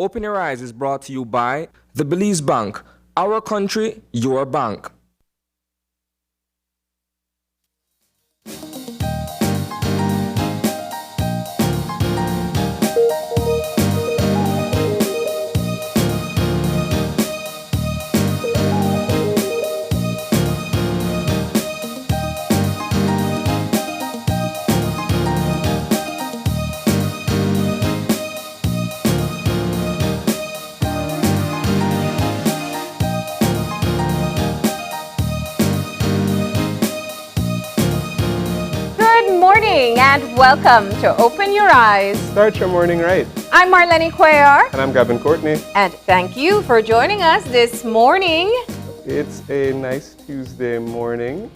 Open Your Eyes is brought to you by the Belize Bank. Our country, your bank. And welcome to Open Your Eyes. Start your morning right. I'm Marlene Cuellar. And I'm Gavin Courtney. And thank you for joining us this morning. It's a nice Tuesday morning.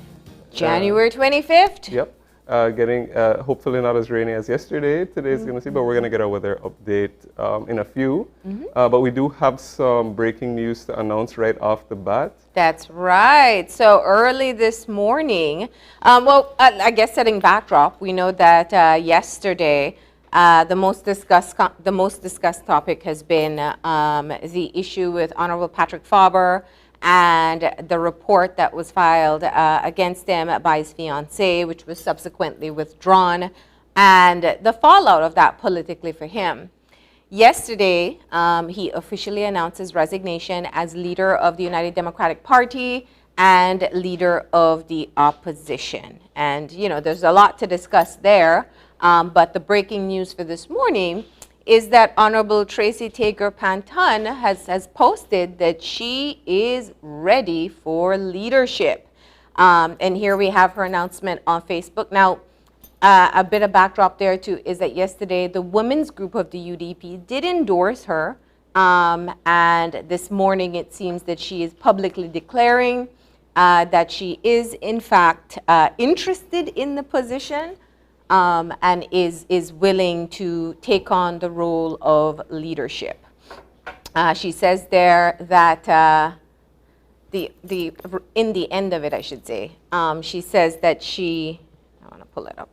January 25th. Yep. Getting hopefully not as rainy as yesterday. Today's going to see, but we're going to get a weather update in a few. But we do have some breaking news to announce right off the bat. That's right. So early this morning, I guess setting backdrop, we know that yesterday the most discussed topic has been the issue with Honorable Patrick Faber and the report that was filed against him by his fiancée, which was subsequently withdrawn, and the fallout of that politically for him. Yesterday, he officially announced his resignation as leader of the United Democratic Party and leader of the opposition. And, you know, there's a lot to discuss there, but the breaking news for this morning is that Honorable Tracy Panton has posted that she is ready for leadership. And here we have her announcement on Facebook. Now, a bit of backdrop there too is that yesterday the women's group of the UDP did endorse her. And this morning it seems that she is publicly declaring that she is in fact interested in the position. And is willing to take on the role of leadership. She says there that in the end of it, I should say, she says that I want to pull it up.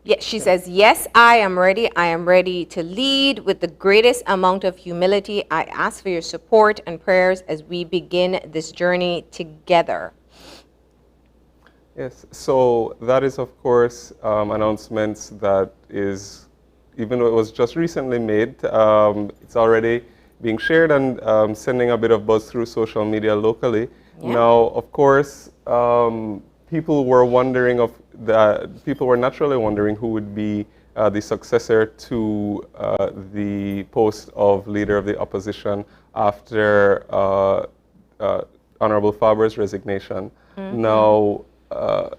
Yes, she says, yes, I am ready. I am ready to lead with the greatest amount of humility. I ask for your support and prayers as we begin this journey together. Yes, so that is, of course, announcements that is, even though it was just recently made, it's already being shared and sending a bit of buzz through social media locally. Yeah. Now, of course, people were naturally wondering who would be the successor to the post of leader of the opposition after Honorable Faber's resignation. Now,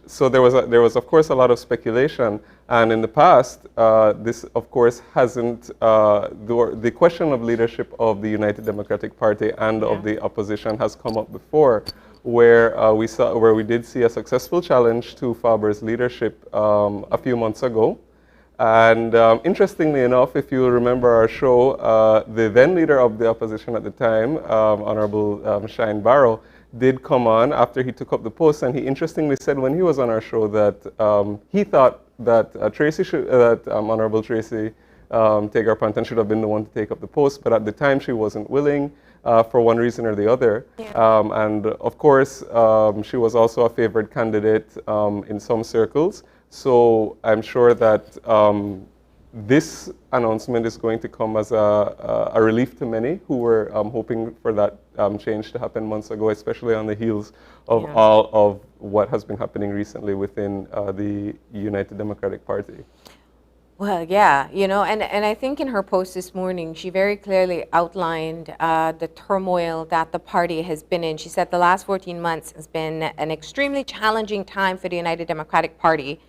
so there was of course a lot of speculation, and in the past this of course hasn't the question of leadership of the United Democratic Party and of the opposition has come up before, where we did see a successful challenge to Faber's leadership a few months ago. And interestingly enough, if you remember our show, the then leader of the opposition at the time, Honorable Shine Barrow, did come on after he took up the post, and he interestingly said when he was on our show that he thought that Honorable Tracy Panton should have been the one to take up the post, but at the time she wasn't willing for one reason or the other. Yeah. And of course, she was also a favored candidate in some circles. So I'm sure that this announcement is going to come as a relief to many who were hoping for that change to happen months ago, especially on the heels of all of what has been happening recently within the United Democratic Party. Well, yeah, you know, and I think in her post this morning, she very clearly outlined the turmoil that the party has been in. She said the last 14 months has been an extremely challenging time for the United Democratic Party.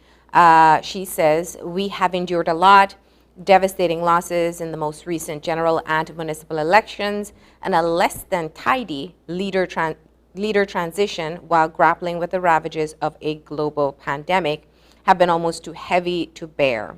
She says, we have endured a lot, devastating losses in the most recent general and municipal elections, and a less than tidy leader transition while grappling with the ravages of a global pandemic have been almost too heavy to bear.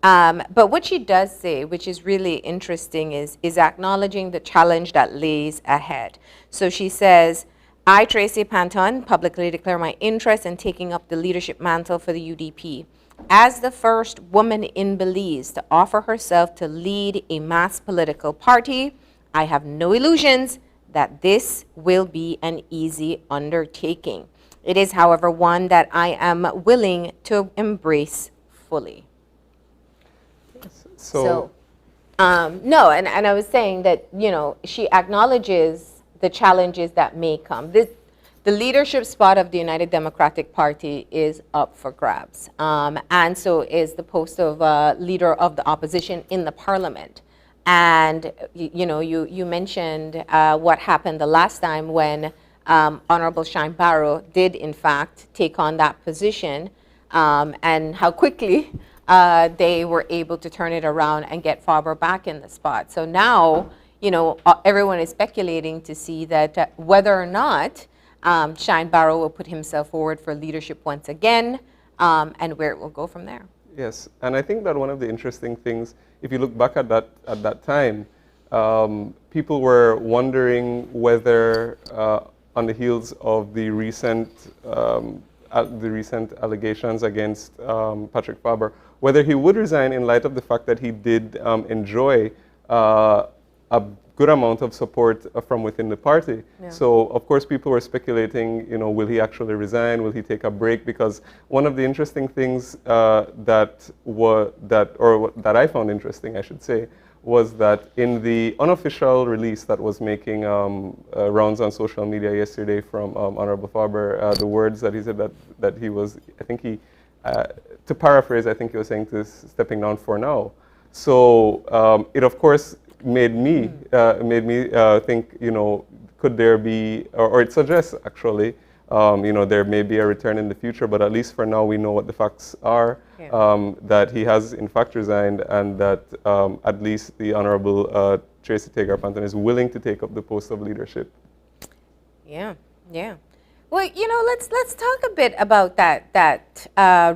But what she does say, which is really interesting, is acknowledging the challenge that lays ahead. So she says, I, Tracy Panton, publicly declare my interest in taking up the leadership mantle for the UDP. as the first woman in Belize to offer herself to lead a mass political party, I have no illusions that this will be an easy undertaking. It is, however, one that I am willing to embrace fully. So, No, and I was saying that, you know, she acknowledges the challenges that may come. The leadership spot of the United Democratic Party is up for grabs, and so is the post of leader of the opposition in the parliament. And you know, you mentioned what happened the last time when Honorable Shine Barrow did in fact take on that position, and how quickly they were able to turn it around and get Faber back in the spot. So now, you know, everyone is speculating to see that whether or not Shine Barrow will put himself forward for leadership once again, and where it will go from there. yes, and I think that one of the interesting things, if you look back at that time, people were wondering whether, on the heels of the recent allegations against Patrick Faber, whether he would resign in light of the fact that he did enjoy a good amount of support from within the party. Yeah. So of course people were speculating, you know, will he actually resign? Will he take a break? Because one of the interesting things that I found interesting, I should say, was that in the unofficial release that was making rounds on social media yesterday from Honorable Faber, the words that he said that he was, I think he, to paraphrase, I think he was saying to stepping down for now. So it of course made me think, you know, could there be, or it suggests actually, you know, there may be a return in the future, but at least for now we know what the facts are, yeah. That he has in fact resigned, and that at least the Honorable Tracy Panton is willing to take up the post of leadership. Yeah, yeah. Well, you know, let's talk a bit about that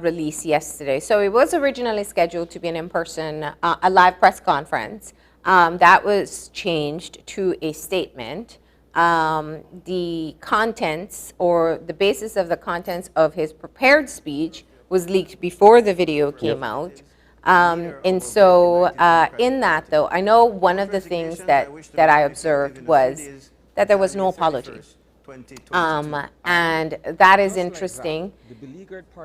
release yesterday. So it was originally scheduled to be an in-person, a live press conference. That was changed to a statement. The contents, or the basis of the contents of his prepared speech, was leaked before the video came out. And so in that, though, I know one of the things that I observed was that there was no apology. And that is interesting,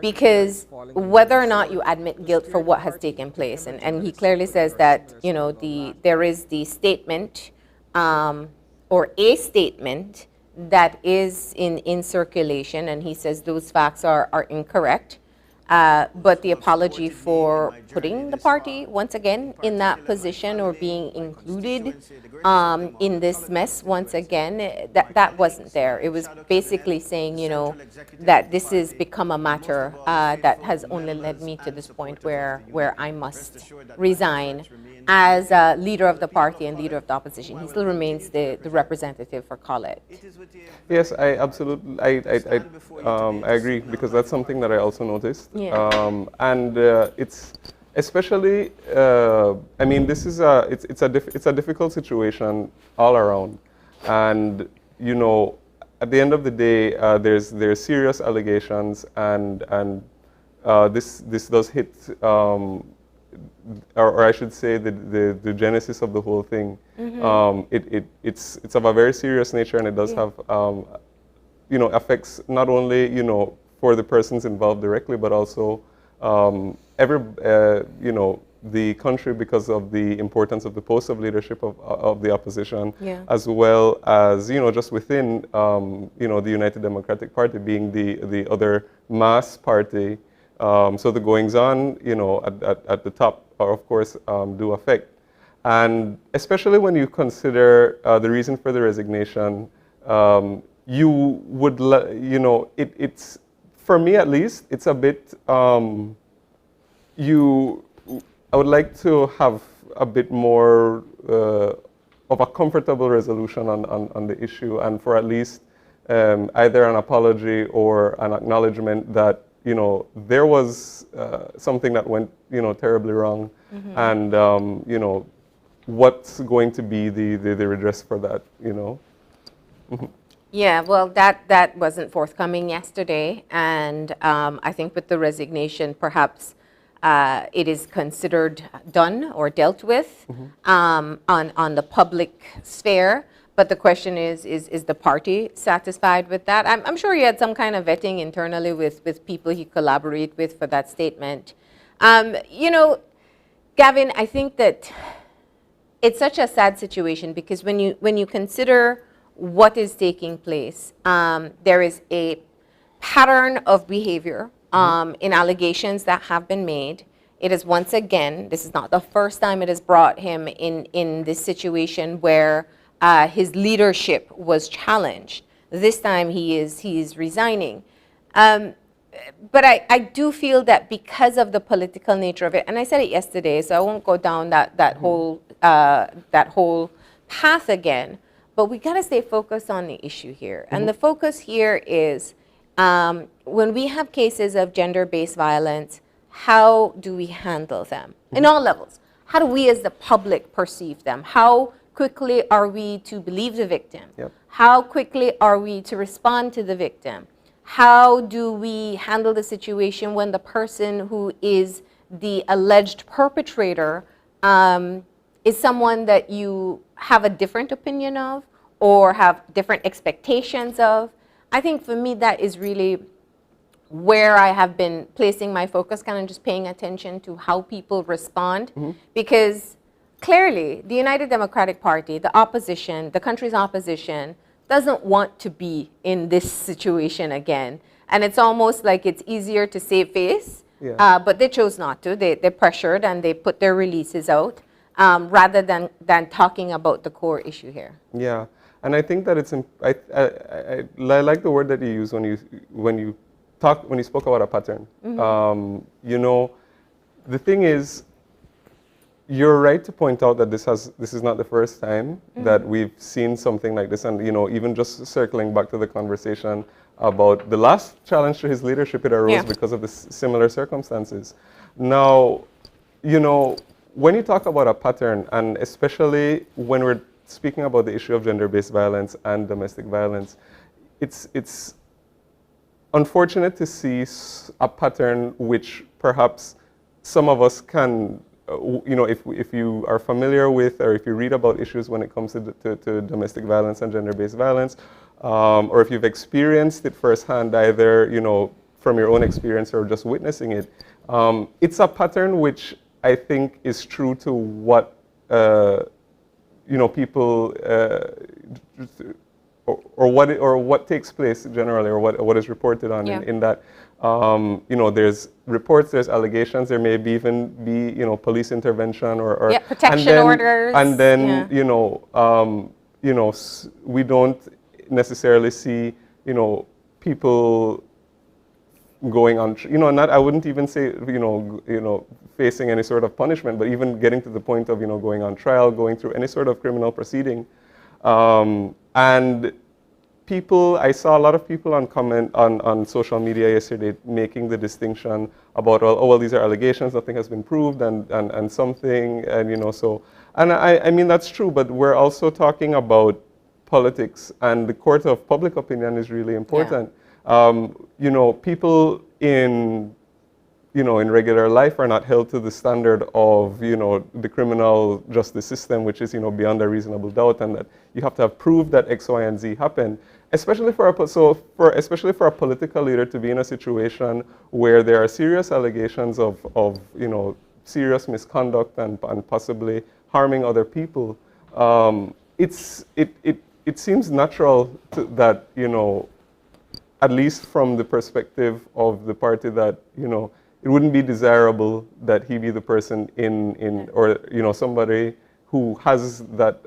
because whether or not you admit guilt for what has taken place, and he clearly says that, you know, there is the statement, or a statement that is in circulation, and he says those facts are incorrect. But the apology for putting the party once again in that position, or being included in this mess once again, that wasn't there. It was basically saying, you know, that this has become a matter that has only led me to this point where I must resign as leader of the party and leader of the opposition. He still remains the representative for Colette. Yes, I absolutely, I agree, because that's something that I also noticed. Yeah. And it's especially, I mean, this is it's a difficult situation all around, and you know, at the end of the day, there's serious allegations, and this does hit, or I should say, the genesis of the whole thing. Mm-hmm. It's of a very serious nature, and it does have you know, effects not only, you know, for the persons involved directly, but also you know, the country, because of the importance of the post of leadership of the opposition, yeah. As well as, you know, just within you know, the United Democratic Party being the other mass party. So the goings on, you know, at the top are of course do affect, and especially when you consider the reason for the resignation. You would, you know, it's, for me at least, it's a bit, I would like to have a bit more of a comfortable resolution on the issue, and for at least either an apology or an acknowledgement that, you know, there was something that went, you know, terribly wrong, mm-hmm. and, you know, what's going to be the redress for that, you know. Mm-hmm. Yeah, well, that wasn't forthcoming yesterday, and I think with the resignation, perhaps it is considered done or dealt with on the public sphere. But the question is the party satisfied with that? I'm sure he had some kind of vetting internally with people he collaborate with for that statement. You know, Gavin, I think that it's such a sad situation because when you consider what is taking place, there is a pattern of behavior in allegations that have been made. It is once again, this is not the first time it has brought him in this situation where his leadership was challenged. This time he is resigning. But I do feel that because of the political nature of it, and I said it yesterday, so I won't go down that whole path again, but we got to stay focused on the issue here. And the focus here is when we have cases of gender-based violence, how do we handle them in all levels? How do we as the public perceive them? How quickly are we to believe the victim? Yep. How quickly are we to respond to the victim? How do we handle the situation when the person who is the alleged perpetrator is someone that you have a different opinion of or have different expectations of? I think for me that is really where I have been placing my focus, kind of just paying attention to how people respond, because clearly the United Democratic Party, the opposition, the country's opposition, doesn't want to be in this situation again. And it's almost like it's easier to save face, but they chose not to. They pressured and they put their releases out rather than talking about the core issue here. Yeah, and I think that it's, I like the word that you use when you spoke about a pattern. You know, the thing is, you're right to point out that this is not the first time that we've seen something like this, and you know, even just circling back to the conversation about the last challenge to his leadership, it arose because of the similar circumstances. Now, you know, when you talk about a pattern, and especially when we're speaking about the issue of gender-based violence and domestic violence, it's unfortunate to see a pattern which perhaps some of us can, you know, if you are familiar with or if you read about issues when it comes to domestic violence and gender-based violence, or if you've experienced it firsthand, either, you know, from your own experience or just witnessing it, it's a pattern which I think is true to what, you know, people, or what takes place generally, or what is reported on in that, you know, there's reports, there's allegations, there may even be, you know, police intervention or protection orders, and then you know, we don't necessarily see, you know, people going on, you know, I wouldn't even say, you know, facing any sort of punishment, but even getting to the point of, you know, going on trial, going through any sort of criminal proceeding. And people, I saw a lot of people on social media yesterday making the distinction about, well, these are allegations, nothing has been proved, and something, and you know, so, and I mean, that's true, but we're also talking about politics, and the court of public opinion is really important. You know, people in regular life are not held to the standard of, you know, the criminal justice system, which is, you know, beyond a reasonable doubt, and that you have to have proved that X, Y, and Z happened. Especially for a political leader to be in a situation where there are serious allegations of you know, serious misconduct and possibly harming other people. It seems natural that, you know, at least from the perspective of the party, that, you know, it wouldn't be desirable that he be the person or, you know, somebody who has that,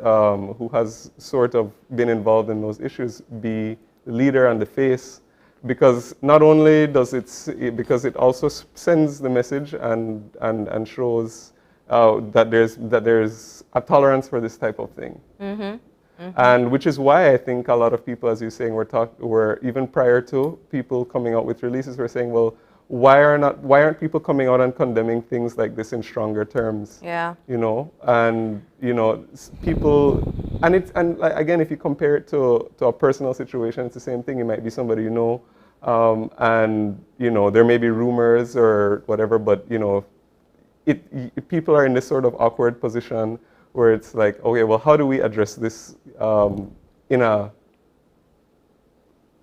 who has sort of been involved in those issues, be the leader and the face, because not only does because it also sends the message and shows that there's a tolerance for this type of thing. And which is why I think a lot of people, as you're saying, were even prior to people coming out with releases, were saying, well, why aren't people coming out and condemning things like this in stronger terms? Yeah. You know, and you know, people, and like, again, if you compare it to a personal situation, it's the same thing. It might be somebody you know, and you know, there may be rumors or whatever, but you know, people are in this sort of awkward position where it's like, okay, well, how do we address this in a,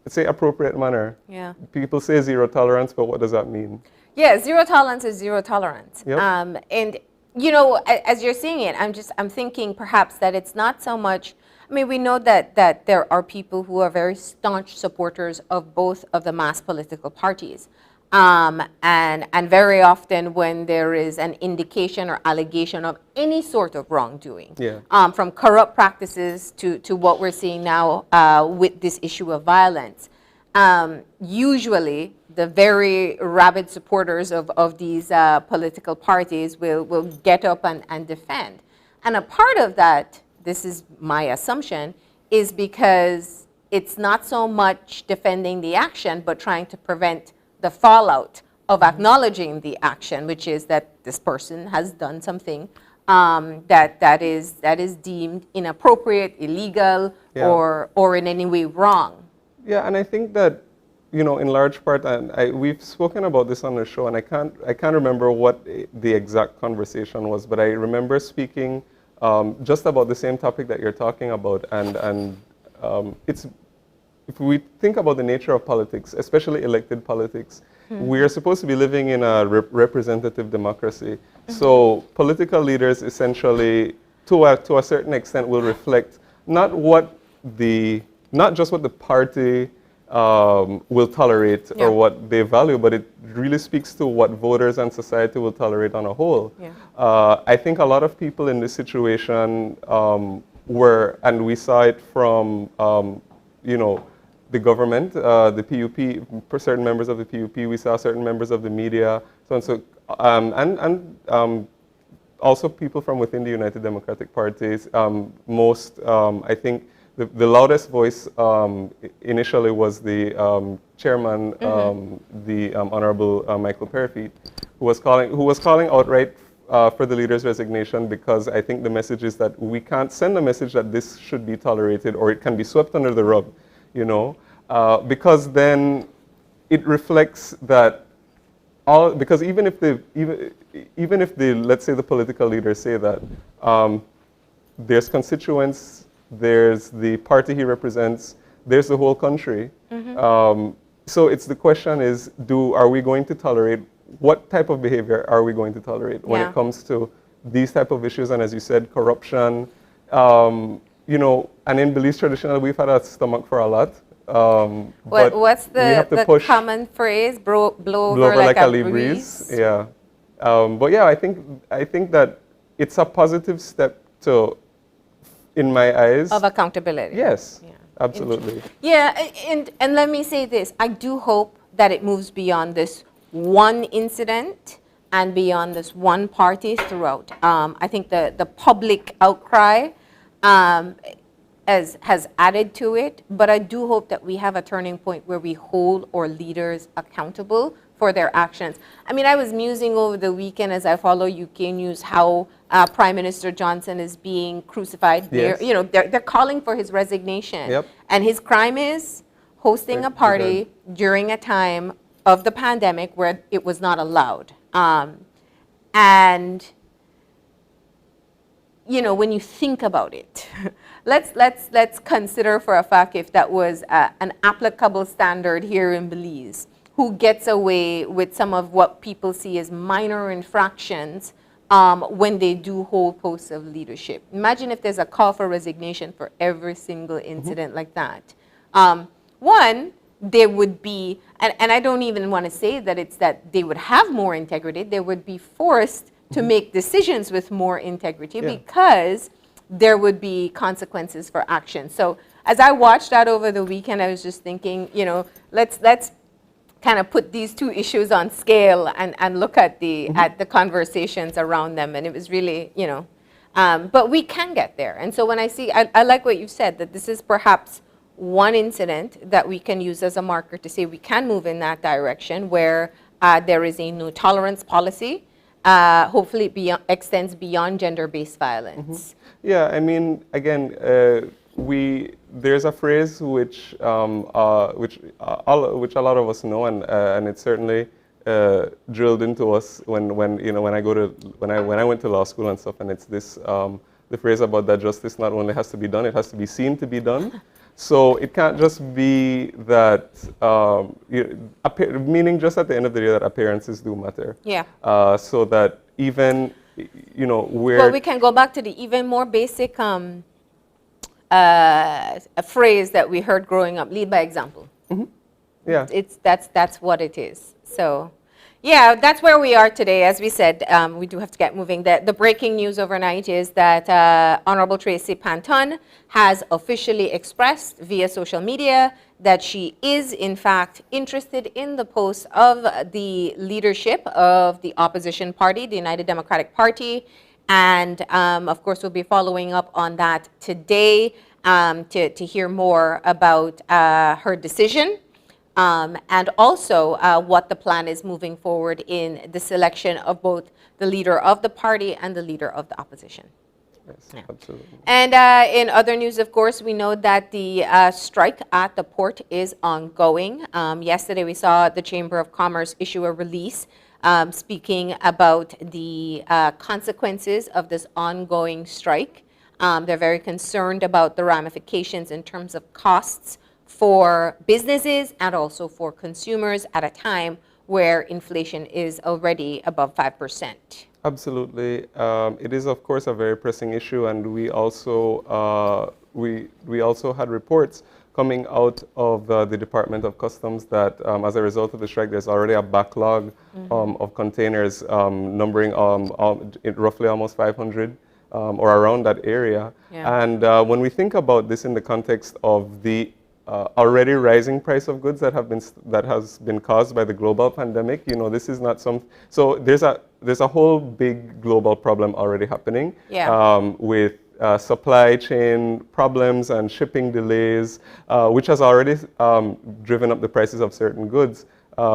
let's say, appropriate manner? Yeah. People say zero tolerance, but what does that mean? Yeah, zero tolerance is zero tolerance. Yep. And you know, as you're seeing it, I'm thinking perhaps that it's not so much. I mean, we know that there are people who are very staunch supporters of both of the mass political parties. And very often when there is an indication or allegation of any sort of wrongdoing, Yeah. from corrupt practices to what we're seeing now with this issue of violence, usually the very rabid supporters of these political parties will get up and defend. And a part of that, this is my assumption, is because it's not so much defending the action, but trying to prevent the fallout of acknowledging the action, which is that this person has done something that is deemed inappropriate, illegal, Yeah. or in any way wrong. Yeah, and I think that, you know, in large part, and we've spoken about this on the show, and I can't remember what the exact conversation was, but I remember speaking just about the same topic that you're talking about, and it's, if we think about the nature of politics, especially elected politics, we are supposed to be living in a representative democracy. So political leaders essentially, to a certain extent, will reflect not just what the party will tolerate or what they value, but it really speaks to what voters and society will tolerate on a whole. Yeah. I think a lot of people in this situation were, and we saw it from, you know, the government, the PUP, certain members of the PUP, we saw certain members of the media, so and so, and also people from within the United Democratic Parties. I think the loudest voice initially was the chairman, the Honorable Michael Perifeet, who was calling outright for the leader's resignation, because I think the message is that we can't send a message that this should be tolerated or it can be swept under the rug, you know, because then it reflects that because even if the let's say the political leaders say that there's constituents, there's the party he represents, there's the whole country. So it's the question is, are we going to tolerate, what type of behavior are we going to tolerate when it comes to these type of issues? And as you said, corruption, you know, and in Belize traditionally, we've had a stomach for a lot. What's the common phrase? Blow over like a breeze? Yeah. But yeah, I think that it's a positive step to, in my eyes, of accountability. Yes, absolutely. Yeah, and let me say this. I do hope that it moves beyond this one incident and beyond this one party throughout. I think the public outcry has added to it, but I do hope that we have a turning point where we hold our leaders accountable for their actions. I mean, I was musing over the weekend as I follow UK news how Prime Minister Johnson is being crucified. Yes. You know, they're calling for his resignation. Yep. And his crime is hosting a party during a time of the pandemic where it was not allowed. And you know, when you think about it, let's consider for a fact if that was an applicable standard here in Belize. Who gets away with some of what people see as minor infractions when they do hold posts of leadership? Imagine if there's a call for resignation for every single incident like that. One, there would be, and I don't even want to say that it's that they would have more integrity, they would be forced to make decisions with more integrity because there would be consequences for action. So as I watched that over the weekend, I was just thinking, you know, let's kind of put these two issues on scale and look at the conversations around them. And it was really, you know, but we can get there. And so when I see, I like what you said, that this is perhaps one incident that we can use as a marker to say we can move in that direction where there is a no tolerance policy. Hopefully it extends beyond gender-based violence. Yeah, I mean, again, there's a phrase which a lot of us know, and it's certainly drilled into us when you know when I went to law school and stuff, and it's this the phrase about that justice not only has to be done, it has to be seen to be done. So it can't just be that, meaning just at the end of the day that appearances do matter. Yeah. So that even, you know, Well, we can go back to the even more basic a phrase that we heard growing up: lead by example. Mm-hmm. Yeah. That's what it is. So, yeah, that's where we are today. As we said, we do have to get moving. The breaking news overnight is that Honorable Tracy Panton has officially expressed via social media that she is, in fact, interested in the post of the leadership of the opposition party, the United Democratic Party. And, of course, we'll be following up on that today to hear more about her decision. And also what the plan is moving forward in the selection of both the leader of the party and the leader of the opposition. Yes, yeah. Absolutely. And in other news, of course, we know that the strike at the port is ongoing. Yesterday, we saw the Chamber of Commerce issue a release speaking about the consequences of this ongoing strike. They're very concerned about the ramifications in terms of costs for businesses and also for consumers at a time where inflation is already above 5%. Absolutely. It is, of course, a very pressing issue, and we also we also had reports coming out of the Department of Customs that as a result of the strike, there's already a backlog of containers numbering roughly almost 500 or around that area. Yeah. And when we think about this in the context of the already rising price of goods that has been caused by the global pandemic, you know, this is not some. So there's a whole big global problem already happening. Yeah. With supply chain problems and shipping delays, which has already driven up the prices of certain goods,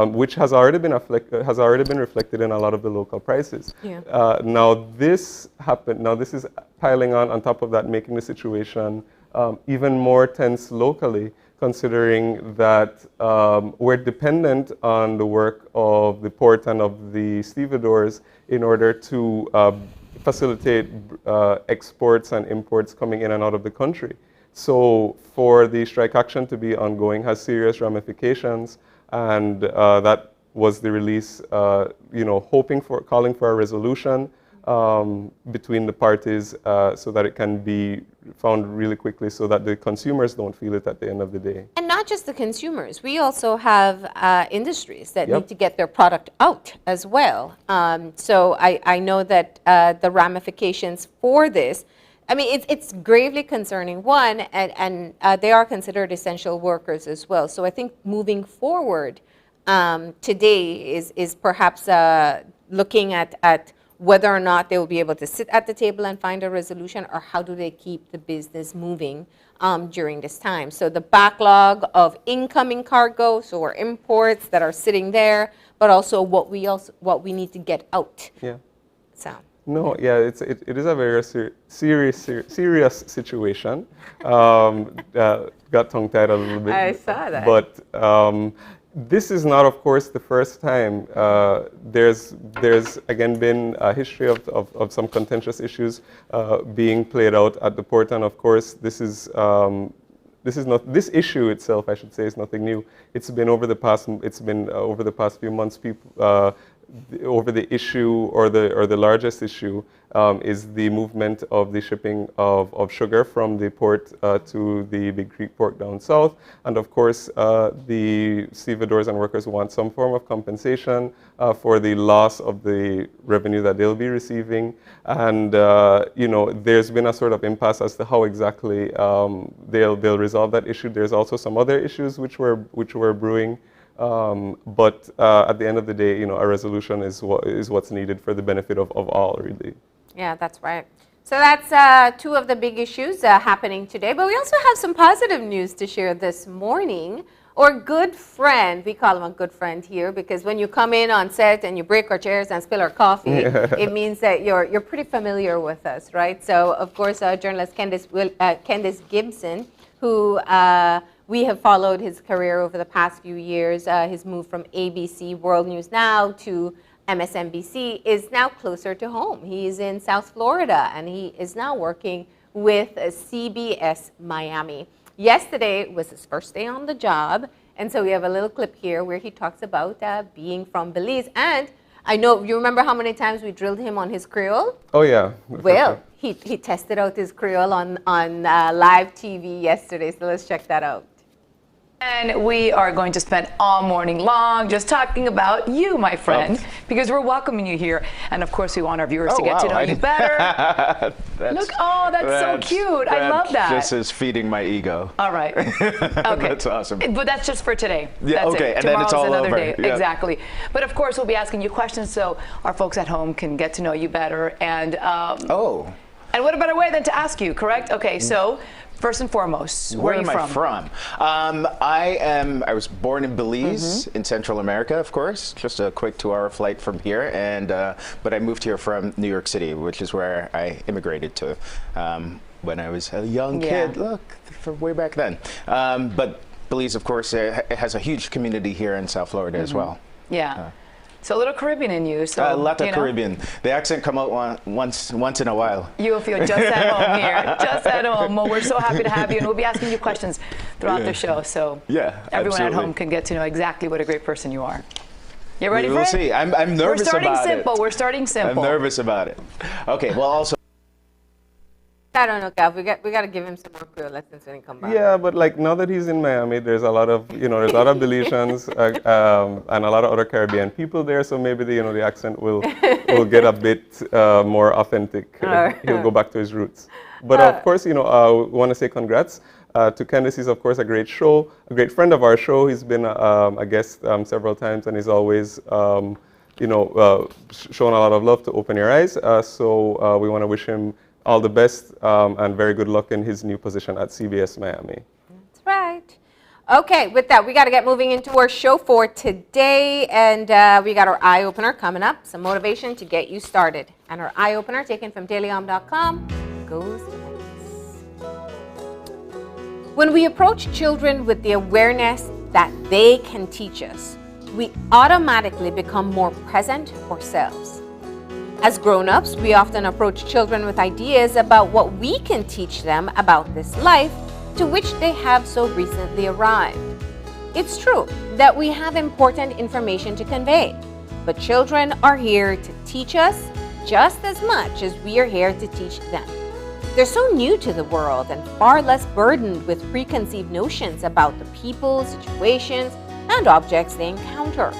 which has already been reflected in a lot of the local prices. Yeah. Now this happened. Now this is piling on top of that, making the situation even more tense locally, considering that we're dependent on the work of the port and of the stevedores in order to facilitate exports and imports coming in and out of the country. So for the strike action to be ongoing has serious ramifications, and that was the release, calling for a resolution between the parties so that it can be found really quickly so that the consumers don't feel it at the end of the day. And not just the consumers. We also have industries that need to get their product out as well. So I know that the ramifications for this, I mean, it's gravely concerning, one, and they are considered essential workers as well. So I think moving forward today is perhaps looking at whether or not they will be able to sit at the table and find a resolution, or how do they keep the business moving during this time. So the backlog of incoming cargo, so our imports that are sitting there, but also what we need to get out. Yeah. So. No, yeah, it is a very serious situation. Got tongue-tied a little bit. I saw that. But this is not, of course, the first time. There's again been a history of some contentious issues being played out at the port, and of course, this issue itself, I should say, is nothing new. It's been over the past few months. People. Over the issue, or the largest issue, is the movement of the shipping of sugar from the port to the Big Creek port down south. And of course, the stevedores and workers want some form of compensation for the loss of the revenue that they'll be receiving. And there's been a sort of impasse as to how exactly they'll resolve that issue. There's also some other issues which were brewing. But at the end of the day, a resolution is what's needed for the benefit of all, really. Yeah, that's right. So that's two of the big issues happening today. But we also have some positive news to share this morning. Our good friend, we call him a good friend here, because when you come in on set and you break our chairs and spill our coffee, it means that you're pretty familiar with us, right? So, of course, journalist Candice Gibson, who We have followed his career over the past few years. His move from ABC World News Now to MSNBC is now closer to home. He's in South Florida, and he is now working with CBS Miami. Yesterday was his first day on the job, and so we have a little clip here where he talks about being from Belize. And I know, you remember how many times we drilled him on his Creole? Oh, yeah. Well, he tested out his Creole on live TV yesterday, so let's check that out. And we are going to spend all morning long just talking about you, my friend, because we're welcoming you here. And of course, we want our viewers to get to know you better. Look, oh, that's so cute. I love that. This is feeding my ego. All right. Okay. That's awesome. But that's just for today. Yeah, that's okay. it. And Tomorrow's then it's all another over. day. Yeah. Exactly. But of course, we'll be asking you questions so our folks at home can get to know you better. And and what a better way than to ask you, correct? Okay, so first and foremost, where are you from? I was born in Belize, in Central America, of course. Just a quick 2-hour flight from here, and but I moved here from New York City, which is where I immigrated to when I was a young kid. Look, from way back then. But Belize, of course, has a huge community here in South Florida as well. Yeah. So a little Caribbean in you. So, a lot of Caribbean. The accent come out once in a while. You'll feel just at home here, just at home. Well, we're so happy to have you, and we'll be asking you questions throughout the show, so everyone at home can get to know exactly what a great person you are. You ready for it? We'll see. I'm nervous about it. We're starting simple. We're starting simple. I'm nervous about it. Okay. Well, also. I don't know, Gav. We got to give him some more Creole lessons when he comes back. Yeah, but like now that he's in Miami, there's a lot of there's a lot of Belizeans and a lot of other Caribbean people there. So maybe the accent will get a bit more authentic. He'll go back to his roots. But of course, we want to say congrats to Candice. He's of course a great friend of our show. He's been a guest several times, and he's always shown a lot of love to Open Your Eyes. So we want to wish him all the best and very good luck in his new position at CBS Miami. That's right. Okay, with that, we got to get moving into our show for today. And we got our eye opener coming up, some motivation to get you started. And our eye opener, taken from dailyom.com, goes like this. When we approach children with the awareness that they can teach us, we automatically become more present ourselves. As grown-ups, we often approach children with ideas about what we can teach them about this life to which they have so recently arrived. It's true that we have important information to convey, but children are here to teach us just as much as we are here to teach them. They're so new to the world and far less burdened with preconceived notions about the people, situations, and objects they encounter.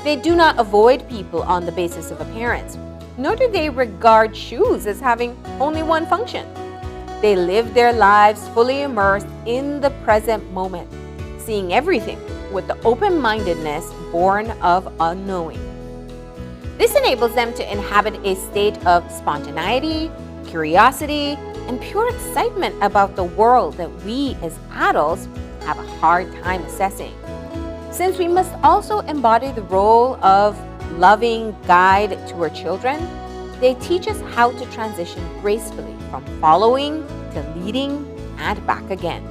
They do not avoid people on the basis of appearance, nor do they regard shoes as having only one function. They live their lives fully immersed in the present moment, seeing everything with the open-mindedness born of unknowing. This enables them to inhabit a state of spontaneity, curiosity, and pure excitement about the world that we as adults have a hard time assessing. Since we must also embody the role of loving guide to our children, they teach us how to transition gracefully from following to leading and back again.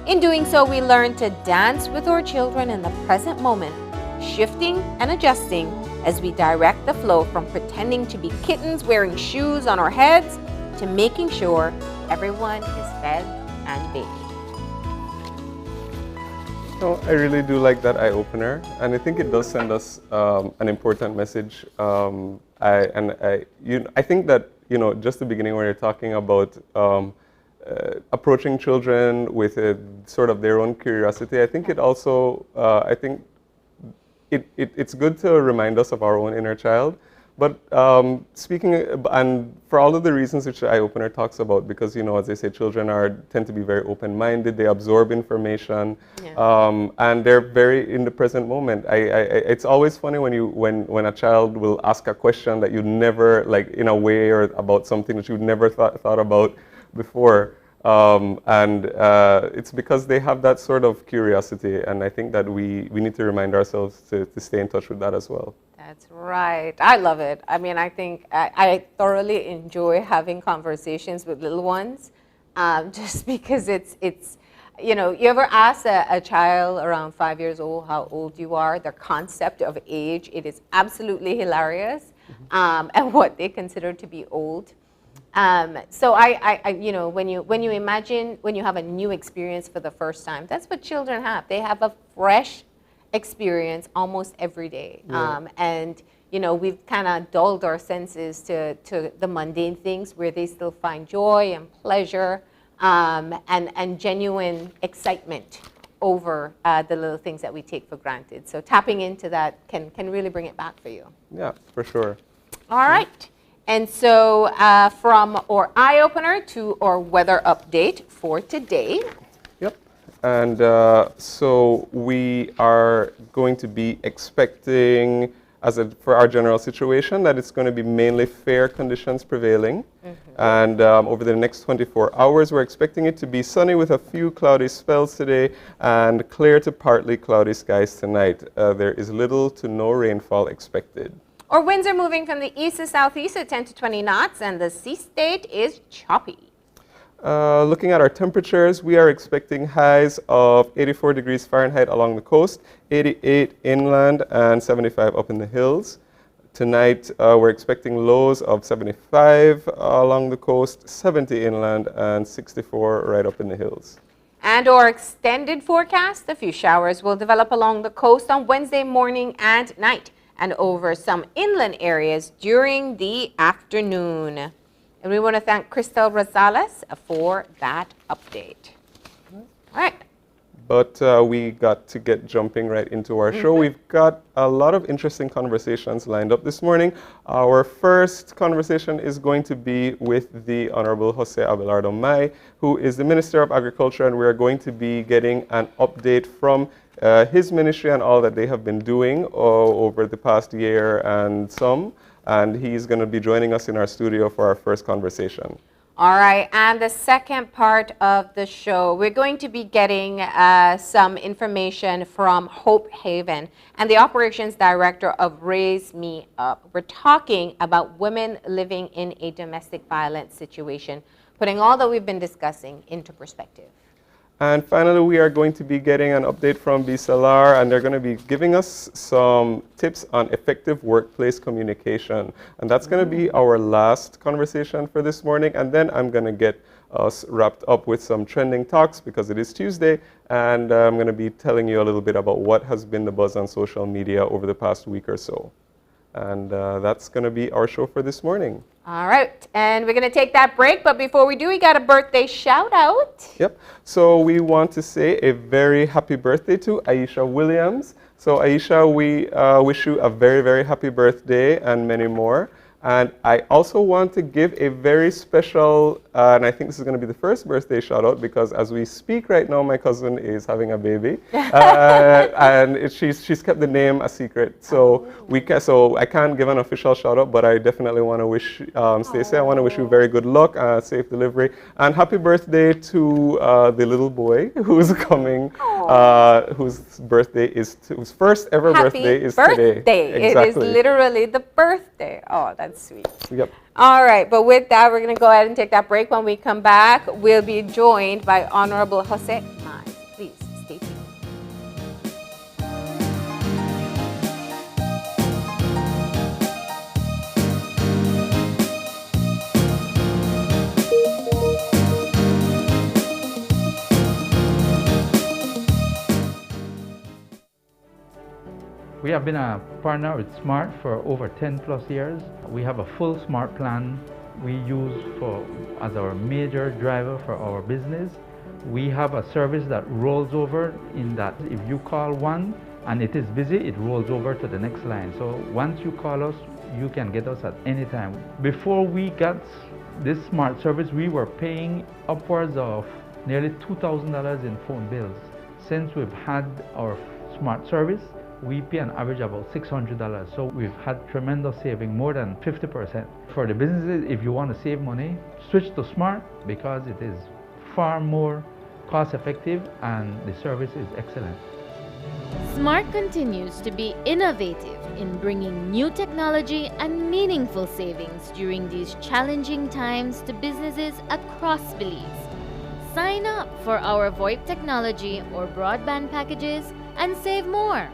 In doing so, we learn to dance with our children in the present moment, shifting and adjusting as we direct the flow from pretending to be kittens wearing shoes on our heads to making sure everyone is fed and bathed. I really do like that eye-opener, and I think it does send us an important message. I think that just the beginning where you're talking about approaching children with sort of their own curiosity, I think it also it's good to remind us of our own inner child. But speaking, and for all of the reasons which the eye-opener talks about, because, as they say, children tend to be very open-minded, they absorb information, and they're very in the present moment. It's always funny when a child will ask a question that you never, like in a way, or about something that you never thought about before. And it's because they have that sort of curiosity, and I think that we need to remind ourselves to stay in touch with that as well. That's right. I love it. I mean, I think I thoroughly enjoy having conversations with little ones, just because it's you know, you ever ask a child around 5 years old how old you are? Their concept of age, it is absolutely hilarious, and what they consider to be old. So I, you know, when you imagine when you have a new experience for the first time, that's what children have. They have a fresh experience almost every day, and you know, we've kind of dulled our senses to the mundane things where they still find joy and pleasure, and genuine excitement over the little things that we take for granted. So tapping into that can really bring it back for you. Yeah, for sure. All right. And so from our eye-opener to our weather update for today. Yep. And so we are going to be expecting, for our general situation, that it's going to be mainly fair conditions prevailing. And over the next 24 hours, we're expecting it to be sunny with a few cloudy spells today and clear to partly cloudy skies tonight. There is little to no rainfall expected. Our winds are moving from the east to southeast at 10 to 20 knots, and the sea state is choppy. Looking at our temperatures, we are expecting highs of 84 degrees Fahrenheit along the coast, 88 inland, and 75 up in the hills. Tonight, we're expecting lows of 75 along the coast, 70 inland, and 64 right up in the hills. And our extended forecast, a few showers will develop along the coast on Wednesday morning and night, and over some inland areas during the afternoon. And we want to thank Crystal Rosales for that update. All right. But we got to get jumping right into our show. We've got a lot of interesting conversations lined up this morning. Our first conversation is going to be with the Honorable Jose Abelardo Mai, who is the Minister of Agriculture, and we're going to be getting an update from his ministry and all that they have been doing over the past year and some. And he's going to be joining us in our studio for our first conversation. All right, and the second part of the show, we're going to be getting some information from Hope Haven and the operations director of Raise Me Up. We're talking about women living in a domestic violence situation, putting all that we've been discussing into perspective. And finally, we are going to be getting an update from Bizlard, and they're going to be giving us some tips on effective workplace communication. And that's going to be our last conversation for this morning. And then I'm going to get us wrapped up with some trending talks because it is Tuesday. And I'm going to be telling you a little bit about what has been the buzz on social media over the past week or so. And that's going to be our show for this morning. All right, and we're going to take that break, but before we do, we got a birthday shout out. Yep, so we want to say a very happy birthday to Aisha Williams. So Aisha, we wish you a very, very happy birthday and many more. And I also want to give a very special, and I think this is going to be the first birthday shout out because as we speak right now, my cousin is having a baby, and she's kept the name a secret. So so I can't give an official shout out, but I definitely want to wish Stacey, I want to wish you very good luck, safe delivery, and happy birthday to the little boy who's coming, whose first ever birthday is today. Exactly. It is literally the birthday. Oh, that's sweet. Yep. All right, but with that, we're going to go ahead and take that break. When we come back, we'll be joined by Honorable Jose Mai. Please stay tuned. We have been a partner with Smart for over 10 plus years. We have a full Smart plan we use as our major driver for our business. We have a service that rolls over in that if you call one and it is busy, it rolls over to the next line. So once you call us, you can get us at any time. Before we got this Smart service, we were paying upwards of nearly $2,000 in phone bills. Since we've had our Smart service, we pay an average about $600. So we've had tremendous saving, more than 50%. For the businesses, if you want to save money, switch to Smart because it is far more cost effective and the service is excellent. Smart continues to be innovative in bringing new technology and meaningful savings during these challenging times to businesses across Belize. Sign up for our VoIP technology or broadband packages and save more.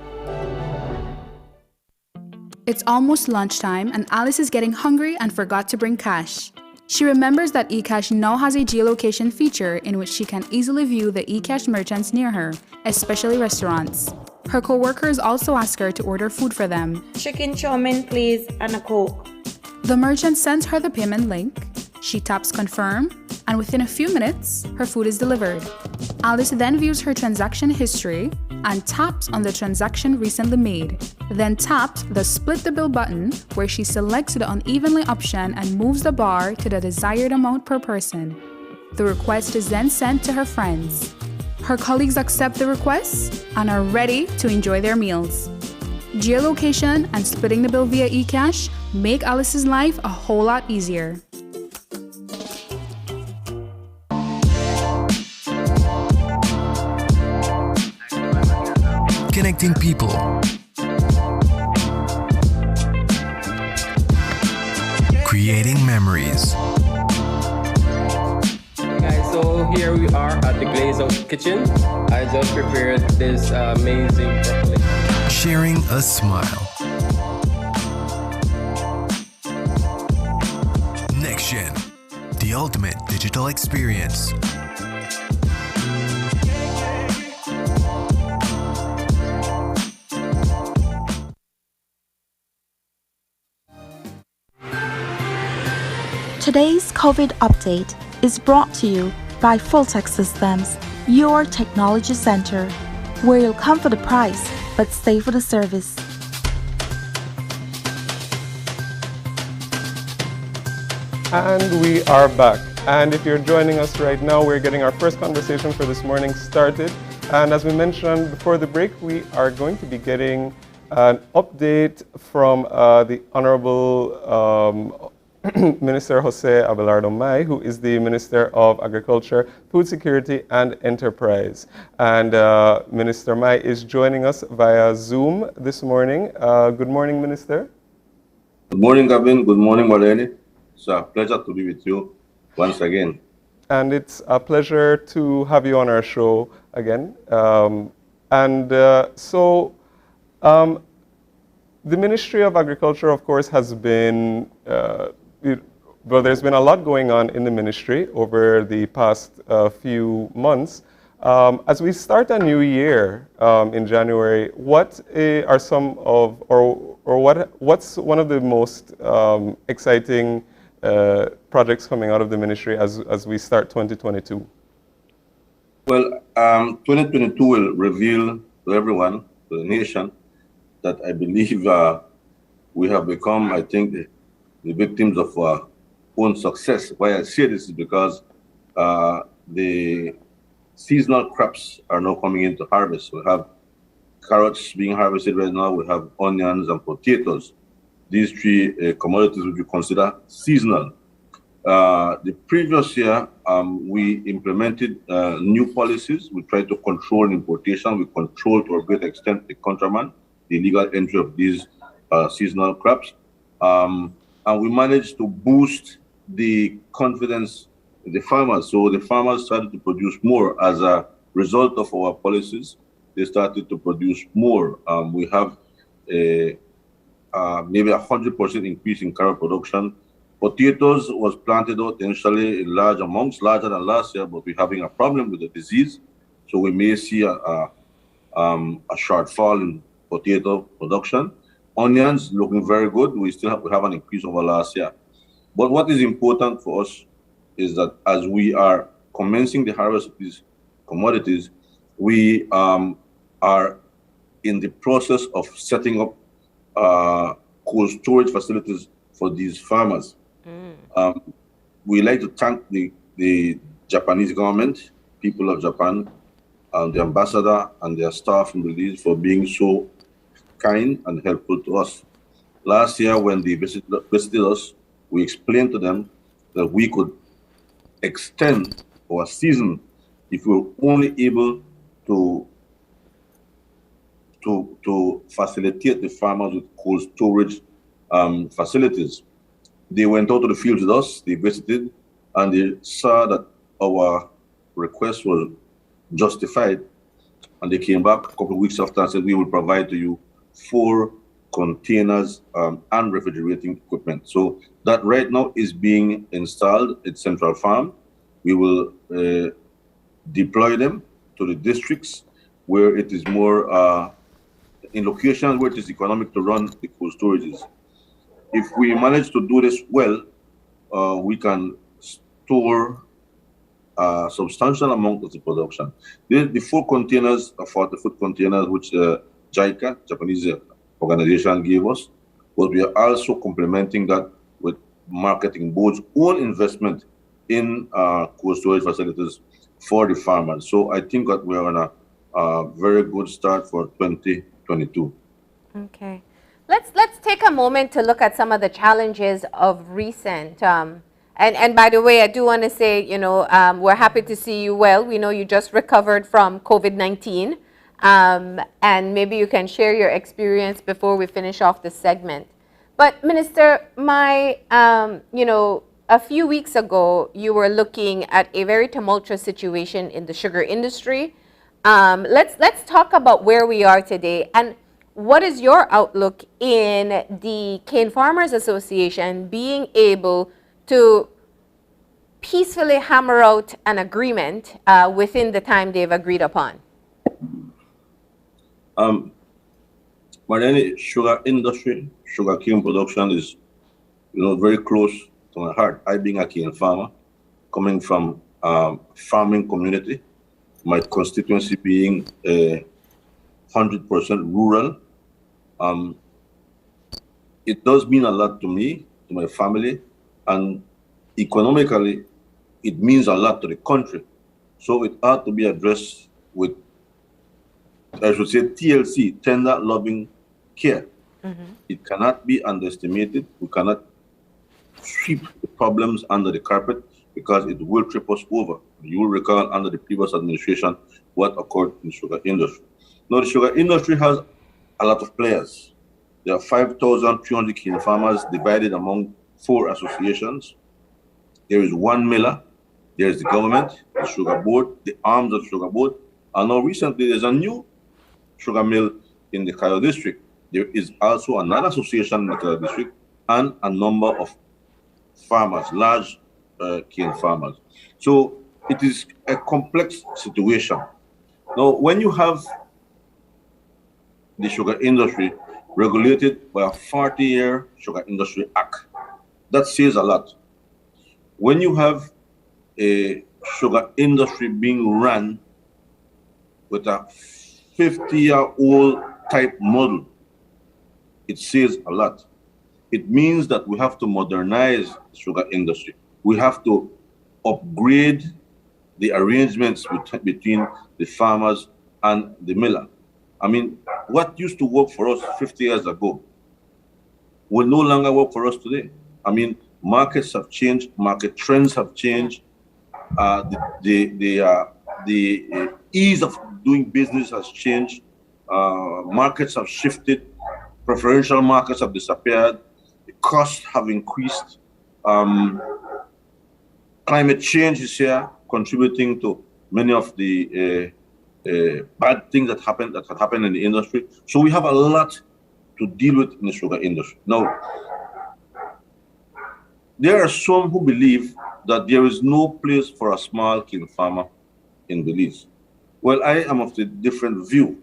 It's almost lunchtime and Alice is getting hungry and forgot to bring cash. She remembers that eCash now has a geolocation feature in which she can easily view the eCash merchants near her, especially restaurants. Her co-workers also ask her to order food for them. Chicken chow mein, please, and a Coke. The merchant sends her the payment link. She taps confirm, and within a few minutes, her food is delivered. Alice then views her transaction history and taps on the transaction recently made. Then taps the split the bill button where she selects the unevenly option and moves the bar to the desired amount per person. The request is then sent to her friends. Her colleagues accept the request and are ready to enjoy their meals. Geolocation and splitting the bill via eCash make Alice's life a whole lot easier. Connecting people. Creating memories. Hey guys, so here we are at the Glaze Out Kitchen. I just prepared this amazing broccoli. Sharing a smile. Next Gen, the ultimate digital experience. Today's COVID update is brought to you by Fulltech Systems, your technology center, where you'll come for the price, but stay for the service. And we are back. And if you're joining us right now, we're getting our first conversation for this morning started. And as we mentioned before the break, we are going to be getting an update from the Honorable Minister Jose Abelardo Mai, who is the Minister of Agriculture, Food Security and Enterprise. And Minister Mai is joining us via Zoom this morning. Good morning, Minister. Good morning, Gavin. Good morning, Marlene. It's a pleasure to be with you once again. And it's a pleasure to have you on our show again. The Ministry of Agriculture, of course, has been well, there's been a lot going on in the ministry over the past few months. As we start a new year in January, what are some of, what's one of the most exciting projects coming out of the ministry as we start 2022? Well, 2022 will reveal to everyone, to the nation, that I believe we have become, I think, the victims of our own success. Why I say this is because the seasonal crops are now coming into harvest. We have carrots being harvested right now. We have onions and potatoes. These three commodities which we consider seasonal. The previous year, we implemented new policies. We tried to control importation. We controlled to a great extent the contraband, the illegal entry of these seasonal crops. And we managed to boost the confidence in the farmers. So the farmers started to produce more as a result of our policies. They started to produce more. We have maybe 100% increase in carrot production. Potatoes was planted out initially in large amounts, larger than last year, but we're having a problem with the disease. So we may see a shortfall in potato production. Onions looking very good. We have an increase over last year. But what is important for us is that as we are commencing the harvest of these commodities, we are in the process of setting up cold storage facilities for these farmers. We like to thank the Japanese government, people of Japan, and the ambassador and their staff in Belize for being so kind and helpful to us. Last year, when they visited us, we explained to them that we could extend our season if we were only able to facilitate the farmers with cold storage facilities. They went out to the fields with us, they visited, and they saw that our request was justified, and they came back a couple of weeks after and said, we will provide to you 4 containers and refrigerating equipment. So that right now is being installed at Central Farm. We will deploy them to the districts where it is more, in locations where it is economic to run the cold storages. If we manage to do this well, we can store a substantial amount of the production. The 4 containers are 40-foot containers, which JICA, Japanese organization, gave us, but we are also complementing that with marketing board's own investment in cold storage facilities for the farmers. So I think that we are on a very good start for 2022. Okay. Let's take a moment to look at some of the challenges of recent. And by the way, I do want to say, we're happy to see you well. We know you just recovered from COVID-19. And maybe you can share your experience before we finish off this segment. But Minister, a few weeks ago, you were looking at a very tumultuous situation in the sugar industry. Let's talk about where we are today, and what is your outlook in the Cane Farmers Association being able to peacefully hammer out an agreement within the time they've agreed upon? But any sugar industry, sugar cane production is, very close to my heart. I being a cane farmer, coming from farming community, my constituency being 100% rural, it does mean a lot to me, to my family, and economically, it means a lot to the country. So it ought to be addressed with, I should say, TLC, tender loving care. It cannot be underestimated. We cannot sweep the problems under the carpet because it will trip us over. You will recall under the previous administration what occurred in the sugar industry. Now, the sugar industry has a lot of players. There are 5,300 cane farmers divided among 4 associations. There is one miller. There is the government, the sugar board, the arms of the sugar board. And now recently, there's a new sugar mill in the Cayo district. There is also another association in the Cayo district and a number of farmers, large cane farmers. So it is a complex situation. Now, when you have the sugar industry regulated by a 40-year Sugar Industry Act, that says a lot. When you have a sugar industry being run with a 50-year-old type model, it says a lot. It means that we have to modernize the sugar industry. We have to upgrade the arrangements between the farmers and the miller. I mean, what used to work for us 50 years ago will no longer work for us today. I mean, markets have changed, market trends have changed. The ease of doing business has changed. Markets have shifted. Preferential markets have disappeared. The costs have increased. Climate change is here, contributing to many of the bad things that had happened in the industry. So we have a lot to deal with in the sugar industry. Now, there are some who believe that there is no place for a small cane farmer in Belize. Well, I am of the different view.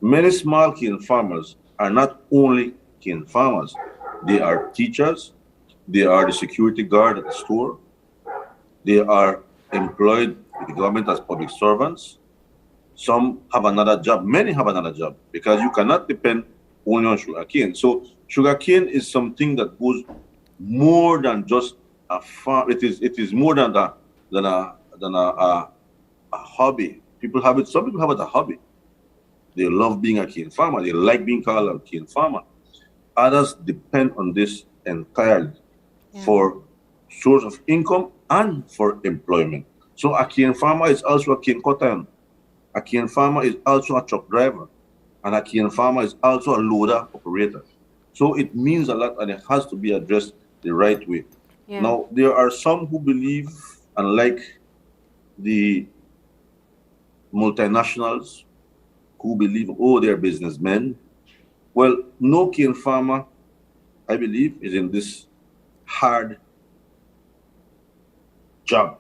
Many small cane farmers are not only cane farmers, they are teachers, they are the security guard at the store, they are employed with the government as public servants. Some have another job, many have another job, because you cannot depend only on sugarcane. So sugarcane is something that goes more than just a farm. It is more than a hobby. People have it. Some people have it a hobby. They love being a cane farmer. They like being called a cane farmer. Others depend on this entirely for source of income and for employment. So a cane farmer is also a cane cutter. A cane farmer is also a truck driver. And a cane farmer is also a loader operator. So it means a lot, and it has to be addressed the right way. Now, there are some who believe, unlike the multinationals who believe, oh, they're businessmen. Well, no cane farmer, I believe, is in this hard job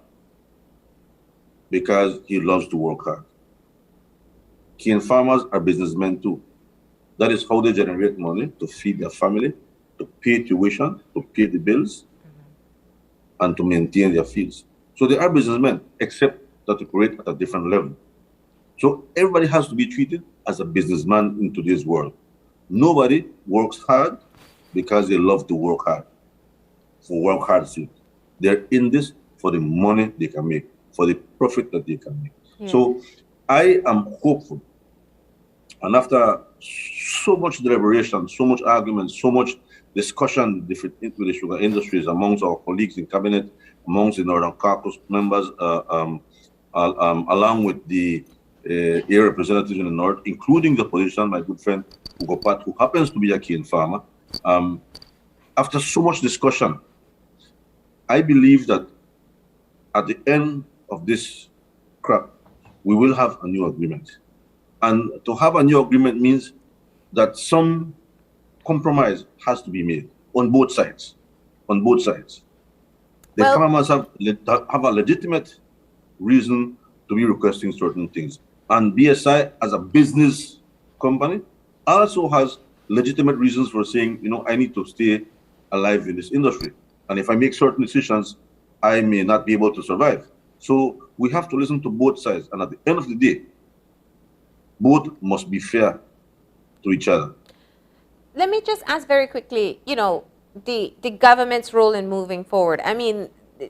because he loves to work hard. Cane farmers are businessmen too. That is how they generate money to feed their family, to pay tuition, to pay the bills, and to maintain their fields. So they are businessmen, except that they operate at a different level. So everybody has to be treated as a businessman in today's world. Nobody works hard because they love to work hard, for work hard sake. They're in this for the money they can make, for the profit that they can make. Yeah. So I am hopeful. And after so much deliberation, so much argument, so much discussion with the sugar industries amongst our colleagues in cabinet, amongst the Northern Caucus members, along with the area representatives in the North, including the politician, my good friend, Hugo Pat, who happens to be a cane farmer. After so much discussion, I believe that at the end of this crap, we will have a new agreement. And to have a new agreement means that some compromise has to be made on both sides. On both sides. The farmers have a legitimate reason to be requesting certain things. And BSI, as a business company, also has legitimate reasons for saying, you know, I need to stay alive in this industry. And if I make certain decisions, I may not be able to survive. So we have to listen to both sides. And at the end of the day, both must be fair to each other. Let me just ask very quickly, you know, the government's role in moving forward. I mean,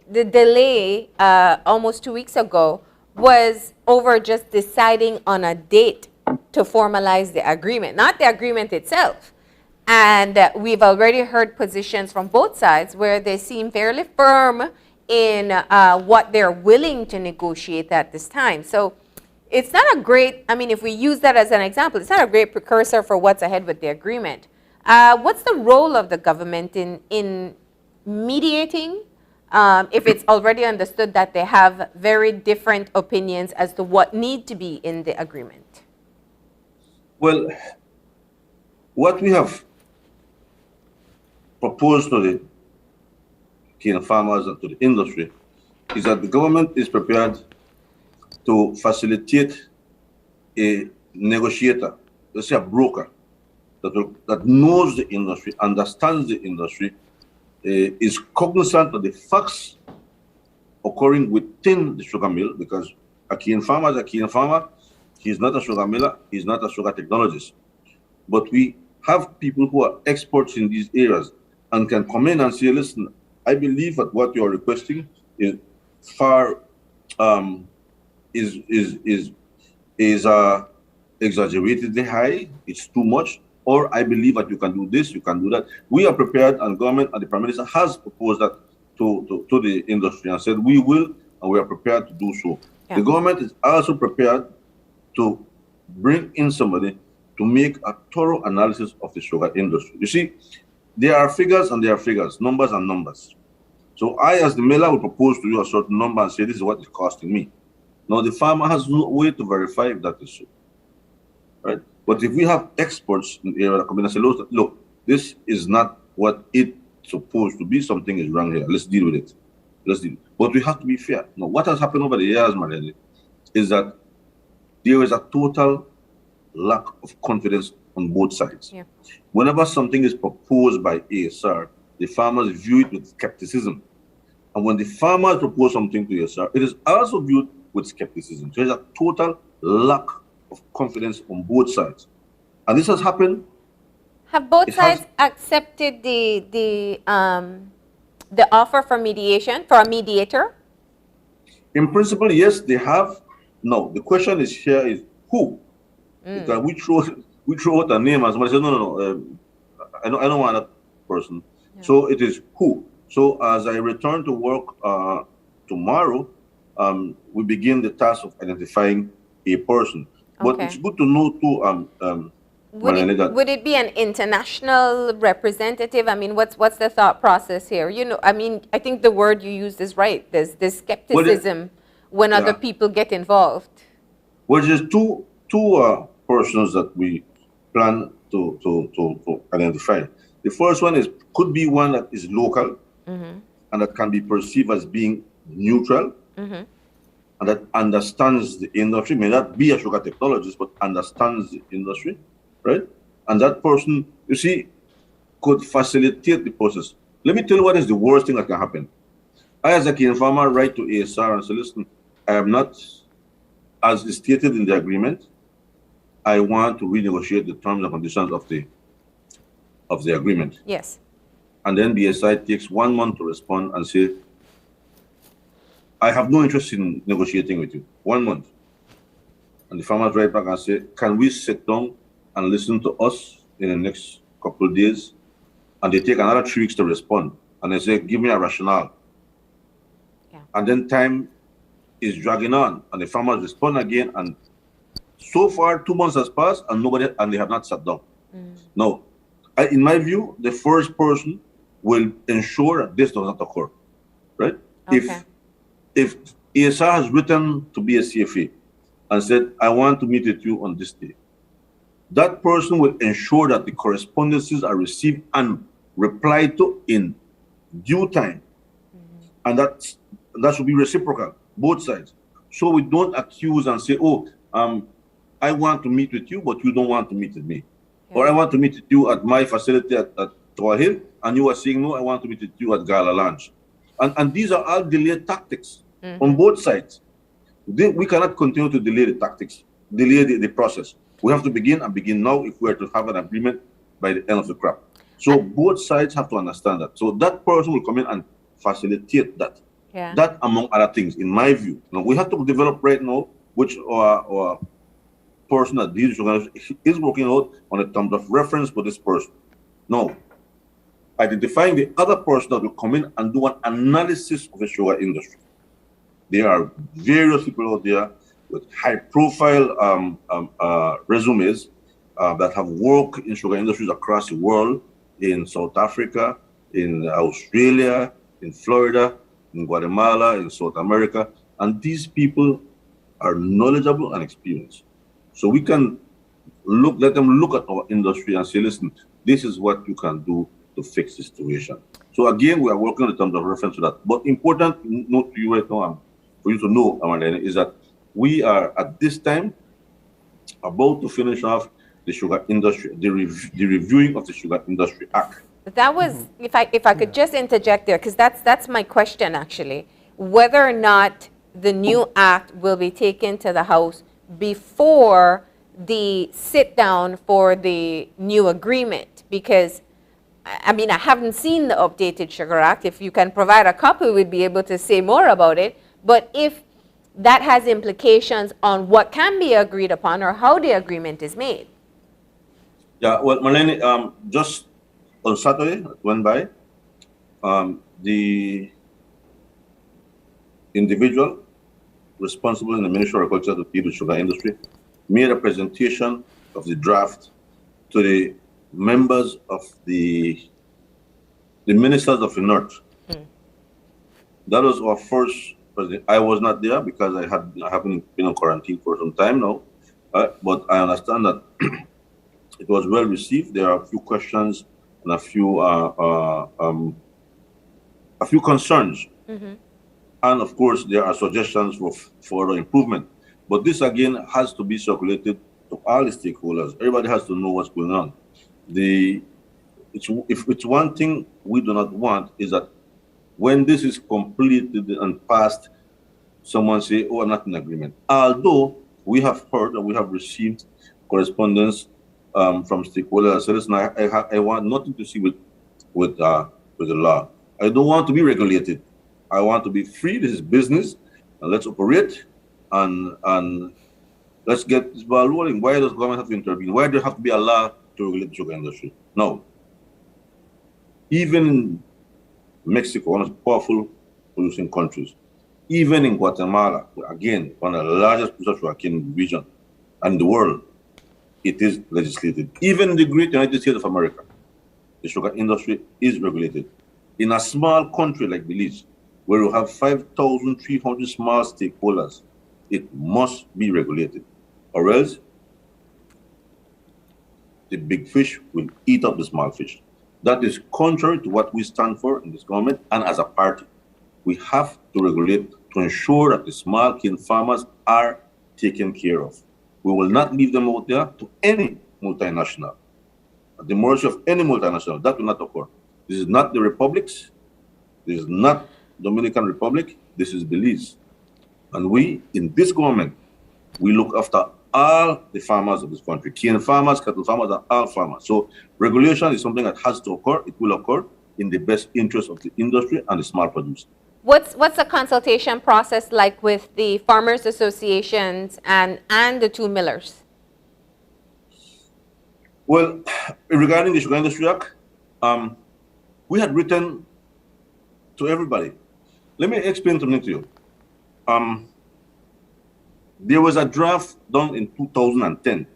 the delay almost 2 weeks ago was over just deciding on a date to formalize the agreement, not the agreement itself. And we've already heard positions from both sides where they seem fairly firm in what they're willing to negotiate at this time. So it's not a great, I mean, if we use that as an example, it's not a great precursor for what's ahead with the agreement. What's the role of the government in mediating if it's already understood that they have very different opinions as to what need to be in the agreement? Well, what we have proposed to the cane farmers and to the industry is that the government is prepared to facilitate a negotiator, let's say a broker, that knows the industry, understands the industry, is cognizant of the facts occurring within the sugar mill, because a cane farmer is a cane farmer. He's not a sugar miller, he's not a sugar technologist. But we have people who are experts in these areas and can come in and say, listen, I believe that what you're requesting is far exaggeratedly high, it's too much, or I believe that you can do this, you can do that. We are prepared, and government and the Prime Minister has proposed that to the industry and said we will, and we are prepared to do so. Yeah. The government is also prepared to bring in somebody to make a thorough analysis of the sugar industry. You see, there are figures and there are figures, numbers and numbers. So I, as the miller, will propose to you a certain number and say, this is what it's costing me. Now, the farmer has no way to verify if that is so, right? But if we have experts in the area that come in and say, look, this is not what it's supposed to be, something is wrong here, let's deal with it. Let's deal. But we have to be fair. Now, what has happened over the years, Marlene, is that there is a total lack of confidence on both sides. Yeah. Whenever something is proposed by ASR, the farmers view it with skepticism. And when the farmers propose something to ASR, it is also viewed with skepticism. So there's a total lack of confidence on both sides. And this has happened. Have both sides accepted the offer for mediation, for a mediator? In principle, yes, they have. No, the question is here is who? Because we throw out a name and somebody says, no, I don't want that person. Yeah. So it is who. So as I return to work tomorrow, we begin the task of identifying a person. But it's good to know too, would it be an international representative? I mean, what's the thought process here? You know, I mean, I think the word you used is right. There's this skepticism when other people get involved? Well, there's two persons that we plan to identify. The first one could be one that is local and that can be perceived as being neutral and that understands the industry, may not be a sugar technologist, but understands the industry, right? And that person, you see, could facilitate the process. Let me tell you what is the worst thing that can happen. I, as a cane farmer, write to ASR and say, listen, I am not, as stated in the agreement, I want to renegotiate the terms and conditions of the agreement. Yes. And then BSI takes 1 month to respond and say, I have no interest in negotiating with you. 1 month. And the farmers write back and say, can we sit down and listen to us in the next couple of days? And they take another 3 weeks to respond. And they say, give me a rationale. Yeah. And then time is dragging on. And the farmers respond again. And so far, 2 months has passed and they have not sat down. No. In my view, the first person will ensure that this does not occur, right? Okay. If ASR has written to BSCFA and said, I want to meet with you on this day, that person will ensure that the correspondences are received and replied to in due time. And that should be reciprocal, both sides. So we don't accuse and say, oh, I want to meet with you, but you don't want to meet with me. Yeah. Or I want to meet with you at my facility at Toa Hill, and you are saying, no, I want to meet with you at Gala Lounge. And these are all delay tactics on both sides. We cannot continue to delay the tactics, delay the process. We have to begin now if we are to have an agreement by the end of the crop. So both sides have to understand that. So that person will come in and facilitate that. Yeah. That, among other things, in my view. Now, we have to develop right now which our person that deals is working out on the terms of reference for this person. Now, identifying the other person that will come in and do an analysis of the sugar industry. There are various people out there with high-profile resumes that have worked in sugar industries across the world, in South Africa, in Australia, in Florida, in Guatemala, in South America, and these people are knowledgeable and experienced. So we can let them look at our industry and say, listen, this is what you can do to fix the situation. So again, we are working in terms of reference to that. But important note to you right now, for you to know, Amarlene, is that we are at this time about to finish off the sugar industry, the reviewing of the Sugar Industry Act. That was, if I could just interject there, because that's my question actually, whether or not the new act will be taken to the House before the sit down for the new agreement, because I mean, I haven't seen the updated Sugar Act. If you can provide a copy, we'd be able to say more about it. But if that has implications on what can be agreed upon or how the agreement is made. Yeah, well, Marlene, just on Saturday, it went by, the individual responsible in the Ministry of Agriculture to deal with sugar industry made a presentation of the draft to the members of the ministers of the North. That was our first president. I was not there because I haven't been on quarantine for some time now, but I understand that it was well received. There are a few questions and a few concerns. And of course, there are suggestions for further improvement. But this again has to be circulated to all the stakeholders. Everybody has to know what's going on. If it's one thing we do not want is that when this is completed and passed, someone say, oh, I'm not in agreement. Although we have heard and we have received correspondence from stakeholders. So listen, I want nothing to see with the law. I don't want to be regulated. I want to be free. This is business, and let's operate and let's get this ball rolling. Why does government have to intervene? Why does there have to be a law to regulate the sugar industry? No. Even in Mexico, one of the powerful producing countries, even in Guatemala, again, one of the largest producers of sugarcane in the region and the world, it is legislated. Even in the great United States of America, the sugar industry is regulated. In a small country like Belize, where you have 5,300 small stakeholders, it must be regulated, or else the big fish will eat up the small fish. That is contrary to what we stand for in this government and as a party. We have to regulate to ensure that the small cane farmers are taken care of. We will not leave them out there to any multinational. At the mercy of any multinational, that will not occur. This is not the republics. This is not Dominican Republic. This is Belize. And we, in this government, we look after all the farmers of this country, cane farmers, cattle farmers, and all farmers. So regulation is something that has to occur. It will occur in the best interest of the industry and the small producer. What's the consultation process like with the farmers associations and the two millers? Well, regarding the Sugar Industry Act, we had written to everybody. Let me explain something to you. There was a draft done in 2010.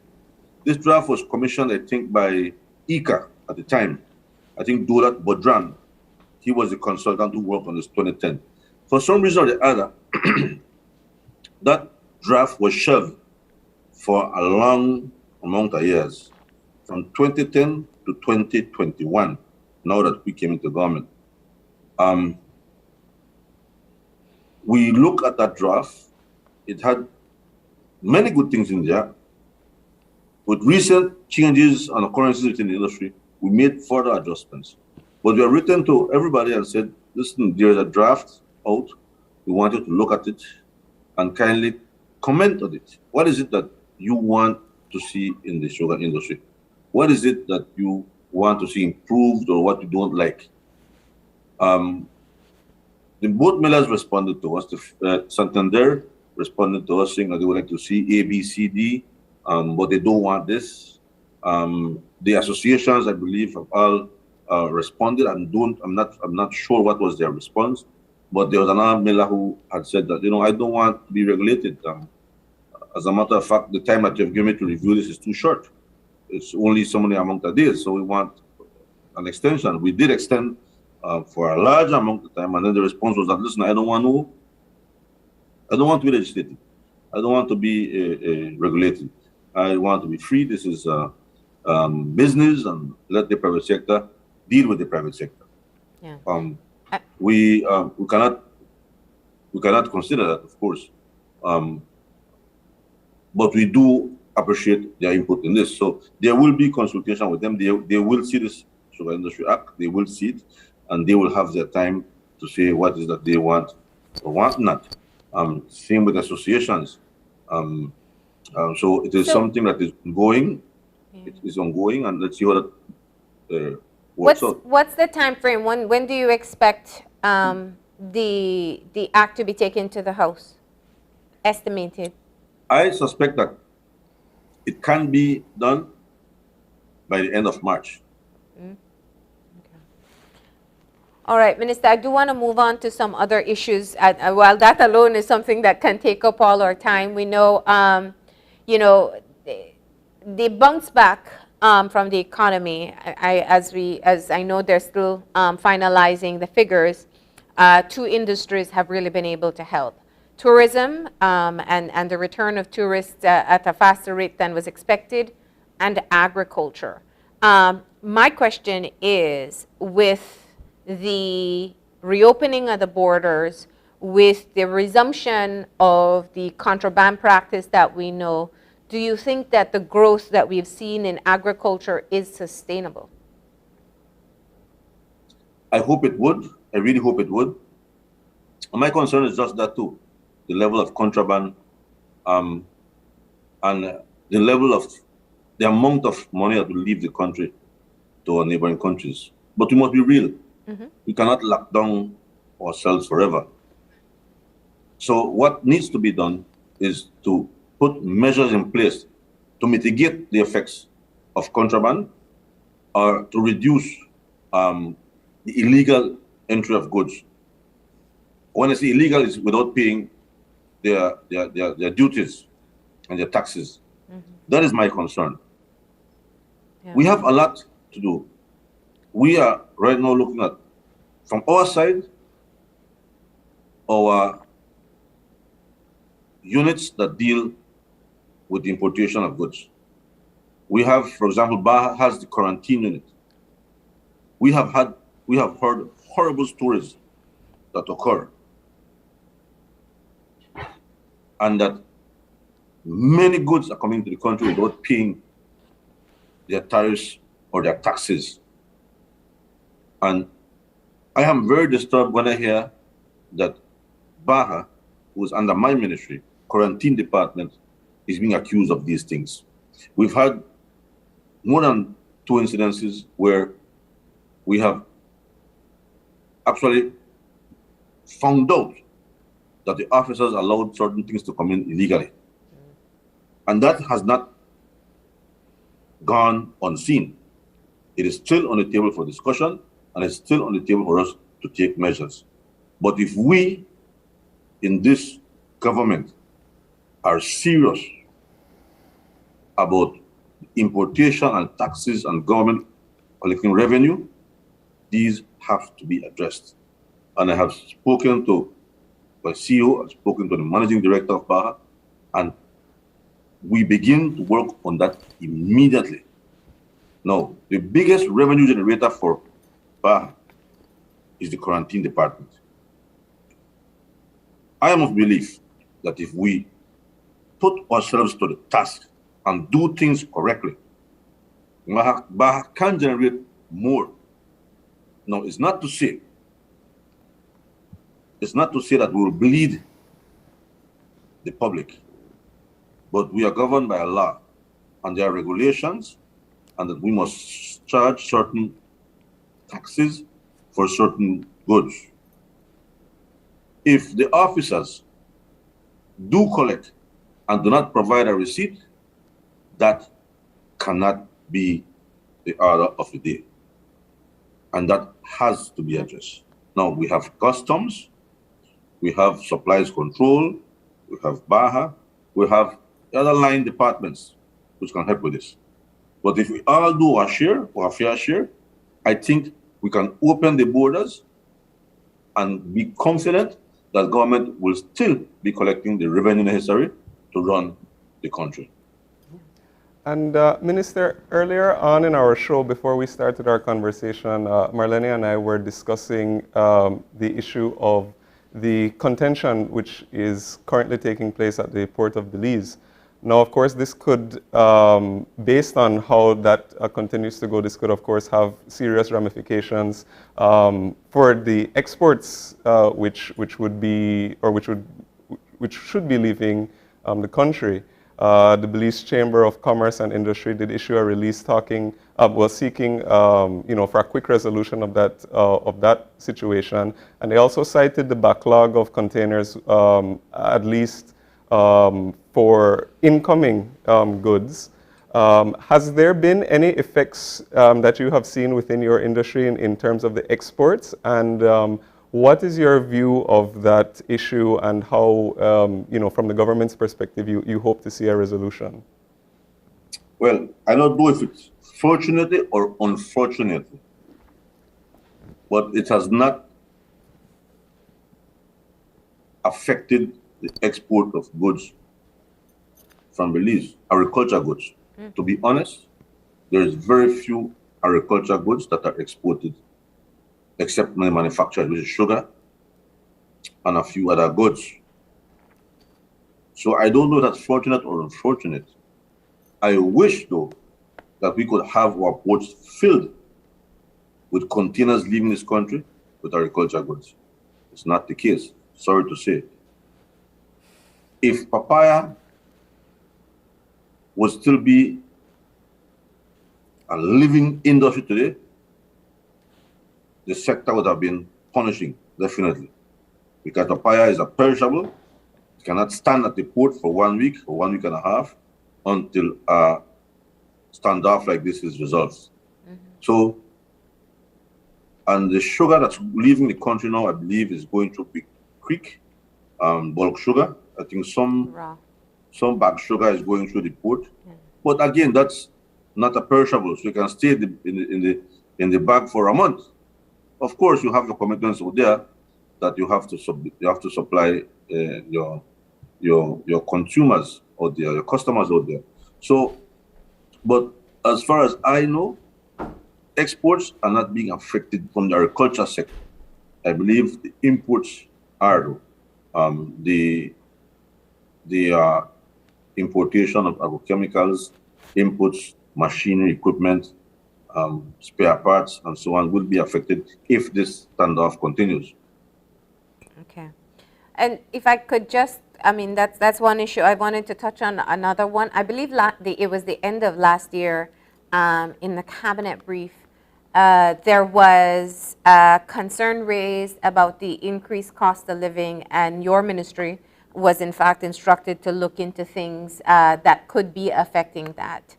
This draft was commissioned, I think, by ICA at the time. I think Dolat Bodran, he was the consultant who worked on this 2010. For some reason or the other, that draft was shelved for a long amount of years, from 2010 to 2021, now that we came into government. We look at that draft, it had many good things in there. With recent changes and occurrences within the industry, we made further adjustments. But we have written to everybody and said, listen, there is a draft out. We want you to look at it and kindly comment on it. What is it that you want to see in the sugar industry? What is it that you want to see improved or what you don't like? The both millers responded to us. Santander responded to us saying that they would like to see A, B, C, D, but they don't want this. The associations, I believe, have all responded and I'm not sure what was their response, but there was another miller who had said that, I don't want to be regulated. As a matter of fact, the time that you've given me to review this is too short. It's only so many amount of days, so we want an extension. We did extend for a large amount of time, and then the response was that, listen, I don't want to be legislated. I don't want to be regulated. I want to be free. This is business, and let the private sector deal with the private sector. Yeah. We cannot consider that, of course, but we do appreciate their input in this. So there will be consultation with them. They will see this Sugar Industry Act. They will see it, and they will have their time to say what is that they want or want not. Same with associations. So it is something that is ongoing. Yeah. It is ongoing, and let's see how that works out. What's the time frame? When do you expect the act to be taken to the House? Estimated. I suspect that it can be done by the end of March. Okay. All right, Minister, I do want to move on to some other issues. While that alone is something that can take up all our time, we know, the bounce back from the economy, as I know they're still finalizing the figures, two industries have really been able to help. Tourism and the return of tourists at a faster rate than was expected, and agriculture. My question is, with the reopening of the borders, with the resumption of the contraband practice that we know, do you think that the growth that we've seen in agriculture is sustainable? I hope it would. I really hope it would. And my concern is just that too. The level of contraband and the level of the amount of money that will leave the country to our neighboring countries. But we must be real. Mm-hmm. We cannot lock down ourselves forever. So what needs to be done is to put measures in place to mitigate the effects of contraband or to reduce the illegal entry of goods. When I say illegal, it's without paying their duties and their taxes. Mm-hmm. That is my concern. Yeah. We have a lot to do. We are right now looking at, from our side, our units that deal with the importation of goods. We have, for example, Baja has the quarantine unit. We have heard horrible stories that occur, and that many goods are coming to the country without paying their tariffs or their taxes. And I am very disturbed when I hear that Baja, who is under my ministry, quarantine department, is being accused of these things. We've had more than 2 incidences where we have actually found out that the officers allowed certain things to come in illegally. And that has not gone unseen. It is still on the table for discussion, and it's still on the table for us to take measures. But if we in this government are serious about importation and taxes and government collecting revenue, these have to be addressed. And I have spoken to my CEO, I've spoken to the managing director of Baja, and we begin to work on that immediately. Now, the biggest revenue generator for Baja is the quarantine department. I am of belief that if we put ourselves to the task and do things correctly, Baja can generate more. Now, it's not to say that we will bleed the public, but we are governed by a law, and there are regulations, and that we must charge certain taxes for certain goods. If the officers do collect and do not provide a receipt, that cannot be the order of the day. And that has to be addressed. Now, we have customs, we have supplies control, we have Baja, we have other line departments which can help with this. But if we all do our share, or our fair share, I think we can open the borders and be confident that government will still be collecting the revenue necessary to run the country. And Minister, earlier on in our show, before we started our conversation, Marlene and I were discussing the issue of the contention which is currently taking place at the port of Belize. Now, of course, this could, based on how that continues to go, this could, of course, have serious ramifications for the exports which would be, or which should be leaving the country. The Belize Chamber of Commerce and Industry did issue a release talking, seeking, for a quick resolution of that situation, and they also cited the backlog of containers, at least for incoming goods. Has there been any effects that you have seen within your industry in terms of the exports? And what is your view of that issue, and how, from the government's perspective, you hope to see a resolution? Well, I don't know if it's fortunately or unfortunately, but it has not affected the export of goods from Belize, agriculture goods. To be honest, there is very few agriculture goods that are exported, except my manufactured, which is sugar and a few other goods. So I don't know if that's fortunate or unfortunate. I wish, though, that we could have our ports filled with containers leaving this country with agriculture goods. It's not the case, sorry to say. If papaya would still be a living industry today, the sector would have been punishing, definitely. Because papaya is a perishable. It cannot stand at the port for 1 week or 1 week and a half until a standoff like this is resolved. So, and the sugar that's leaving the country now, I believe, is going through Big Creek, bulk sugar. I think some bag sugar is going through the port. But again, that's not a perishable, so you can stay in the bag for a month. Of course, you have the commitments out there, that you have to supply your consumers out there, your customers out there. So, but as far as I know, exports are not being affected from the agriculture sector. I believe the imports are, the importation of agrochemicals, inputs, machinery, equipment, spare parts, and so on will be affected if this standoff continues. Okay. And if I could just, I mean, that's one issue. I wanted to touch on another one. I believe it was the end of last year in the cabinet brief. There was concern raised about the increased cost of living, and your ministry was in fact instructed to look into things that could be affecting that.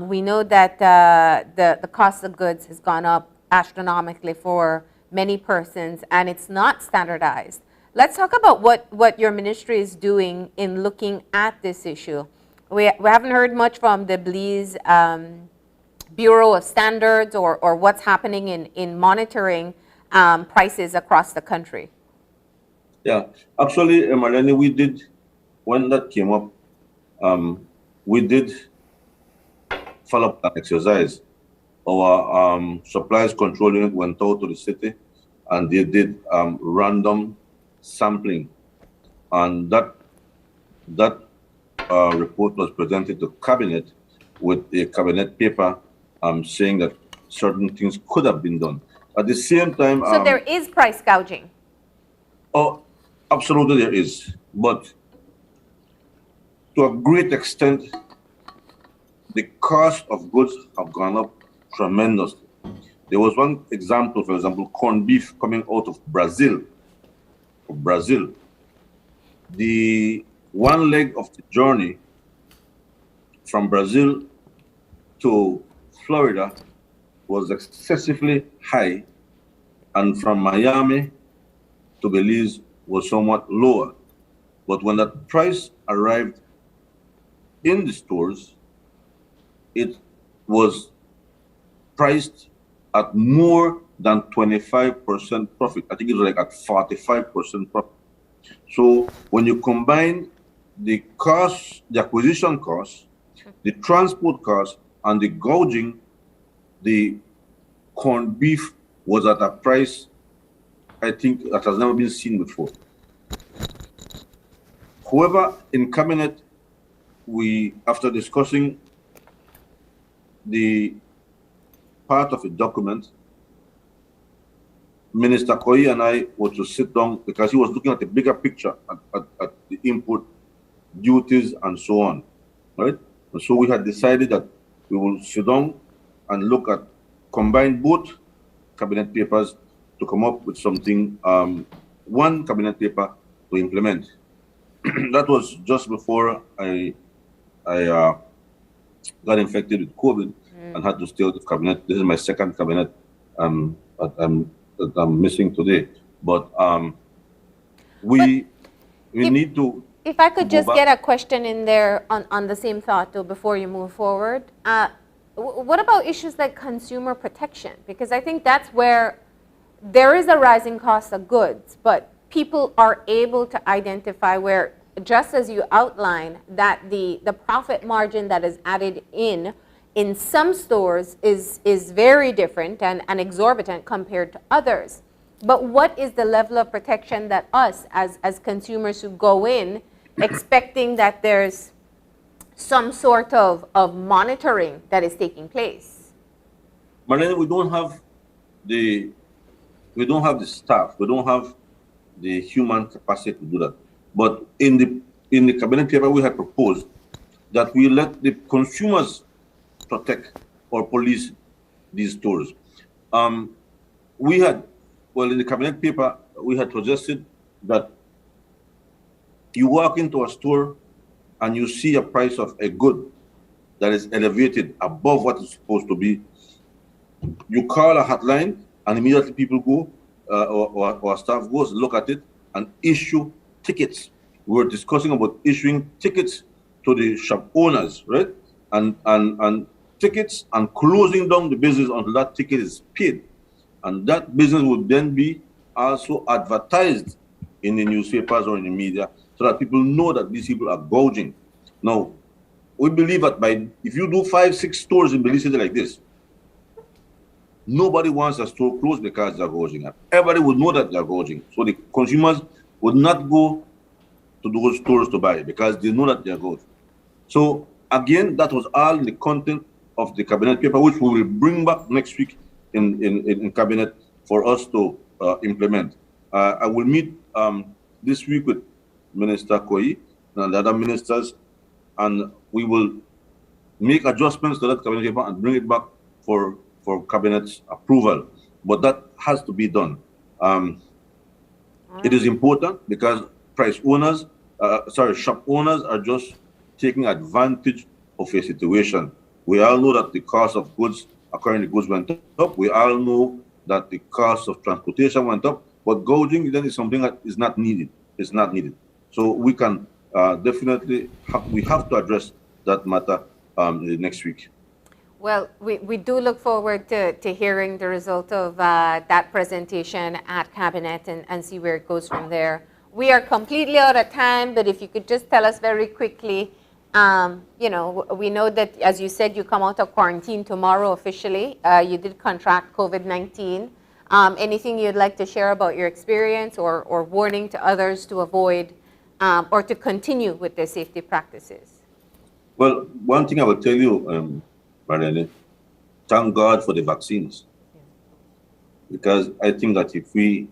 We know that the cost of goods has gone up astronomically for many persons, and it's not standardized. Let's talk about what your ministry is doing in looking at this issue. We haven't heard much from the Belize Bureau of Standards or what's happening in monitoring prices across the country. Yeah, actually, Marlene, we did, when that came up, we did follow up that exercise. Our supplies control unit went out to the city and they did random sampling. And that report was presented to cabinet with a cabinet paper saying that certain things could have been done. At the same time... So there is price gouging? Oh, absolutely there is. But to a great extent, the cost of goods have gone up tremendously. There was one example, for example, corned beef coming out of Brazil. The one leg of the journey from Brazil to Florida was excessively high, and from Miami to Belize was somewhat lower. But when that price arrived in the stores, it was priced at more than 25% profit. I think it was like at 45% profit. So when you combine the cost, the acquisition cost, the transport cost, and the gouging, the corned beef was at a price, I think, that has never been seen before. However, in cabinet, we, after discussing the part of the document, Minister Kanye and I were to sit down because he was looking at the bigger picture at the input duties and so on, right? And so we had decided that we will sit down and look at, combine both cabinet papers to come up with something, one cabinet paper to implement. That was just before I got infected with COVID and had to stay with the cabinet. This is my second cabinet that I'm missing today. But we need to... If I could just get a question in there on the same thought, though, before you move forward. What about issues like consumer protection? Because I think that's where there is a rising cost of goods, but people are able to identify where, just as you outline, that the profit margin that is added in some stores is very different and exorbitant compared to others. But what is the level of protection that us, as consumers who go in, expecting that there's some sort of monitoring that is taking place? Marlene, we don't have the staff, we don't have the human capacity to do that. But in the cabinet paper, we had proposed that we let the consumers protect or police these stores. We had, well, in the cabinet paper, we had suggested that you walk into a store and you see a price of a good that is elevated above what it's supposed to be. You call a hotline and immediately people go, or staff goes, look at it and issue tickets. We were discussing about issuing tickets to the shop owners, right? And tickets and closing down the business until that ticket is paid. And that business would then be also advertised in the newspapers or in the media so that people know that these people are gouging. Now, we believe that if you do 5-6 stores in Belize City like this, nobody wants a store closed because they're gouging. Everybody would know that they're gouging. So the consumers would not go to those stores to buy because they know that they're gouging. So again, that was all in the content of the cabinet paper, which we will bring back next week in cabinet for us to implement. I will meet this week with Minister Kanye and the other ministers, and we will make adjustments to that cabinet paper and bring it back for cabinet's approval. But that has to be done. It is important because shop owners are just taking advantage of a situation. We all know that the cost of goods, according to goods, went up. We all know that the cost of transportation went up. But gouging then is something that is not needed. It's not needed. So we can definitely have to address that matter next week. Well, we do look forward to hearing the result of that presentation at Cabinet and see where it goes from there. We are completely out of time, but if you could just tell us very quickly, we know that, as you said, you come out of quarantine tomorrow officially. You did contract COVID-19. Anything you'd like to share about your experience or warning to others to avoid or to continue with their safety practices? Well, one thing I will tell you, Marlene, thank God for the vaccines. Because I think that if we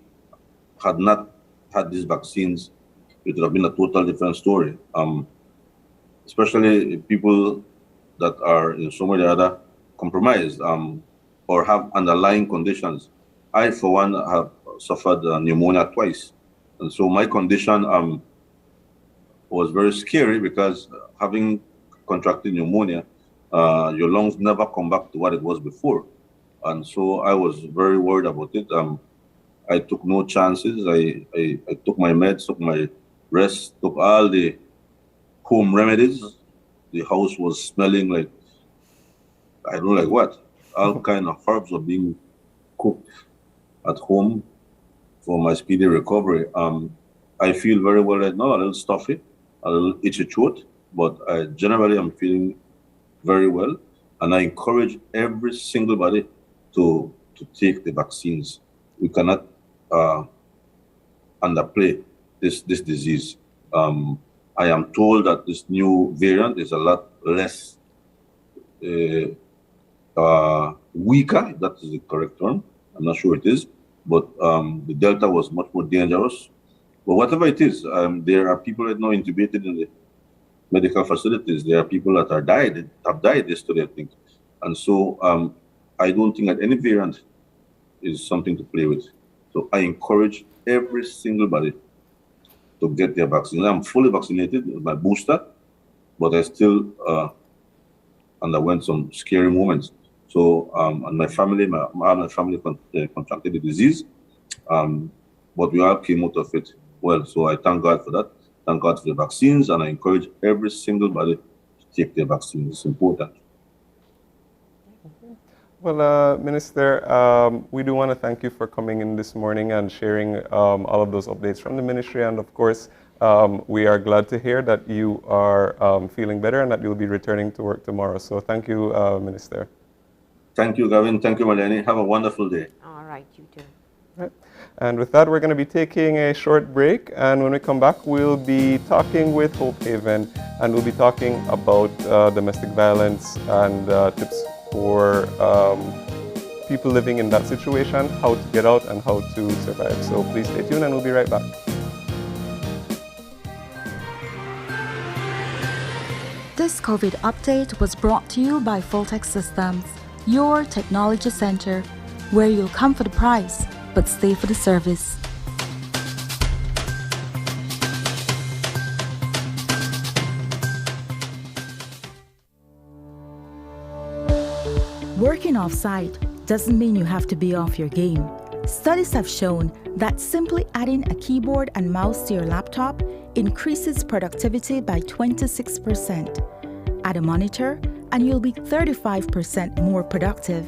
had not had these vaccines, it would have been a total different story. Especially people that are in some way or other compromised or have underlying conditions. I, for one, have suffered pneumonia twice. And so my condition was very scary because having contracted pneumonia, your lungs never come back to what it was before. And so I was very worried about it. I took no chances. I took my meds, took my rest, took all the home remedies. The house was smelling like, I don't know, like what? All kind of herbs were being cooked at home for my speedy recovery. I feel very well right now, a little stuffy, a little itchy throat, but generally I'm feeling very well. And I encourage every single body to take the vaccines. We cannot underplay this disease. I am told that this new variant is a lot less weaker, that is the correct term. I'm not sure it is, but the Delta was much more dangerous. But whatever it is, there are people right now intubated in the medical facilities. There are people that have died yesterday, I think. And so I don't think that any variant is something to play with. So I encourage every single body to get their vaccine. I'm fully vaccinated with my booster, but I still underwent some scary moments. So, and my family contracted the disease, but we all came out of it well. So I thank God for that. Thank God for the vaccines, and I encourage every single body to take their vaccine. It's important. Well, Minister, we do want to thank you for coming in this morning and sharing all of those updates from the ministry. And of course, we are glad to hear that you are feeling better and that you'll be returning to work tomorrow. So thank you, Minister. Thank you, Gavin. Thank you, Marlene. Have a wonderful day. All right, you too. Right. And with that, we're going to be taking a short break. And when we come back, we'll be talking with Hope Haven, and we'll be talking about domestic violence and tips for people living in that situation, how to get out and how to survive. So please stay tuned and we'll be right back. This COVID update was brought to you by Fulltech Systems, your technology center, where you'll come for the price, but stay for the service. Working off-site doesn't mean you have to be off your game. Studies have shown that simply adding a keyboard and mouse to your laptop increases productivity by 26%. Add a monitor and you'll be 35% more productive.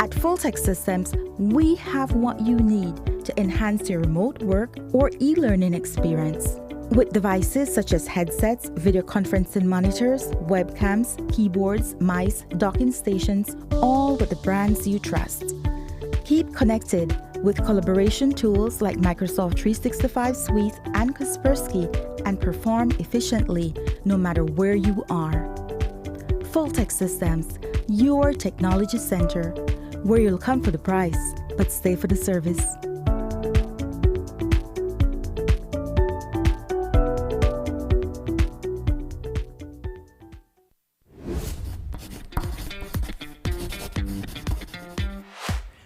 Add At Fulltech Systems, we have what you need to enhance your remote work or e-learning experience. With devices such as headsets, video conferencing monitors, webcams, keyboards, mice, docking stations, all with the brands you trust. Keep connected with collaboration tools like Microsoft 365 Suite and Kaspersky and perform efficiently no matter where you are. Fulltech Systems, your technology center, where you'll come for the price, but stay for the service.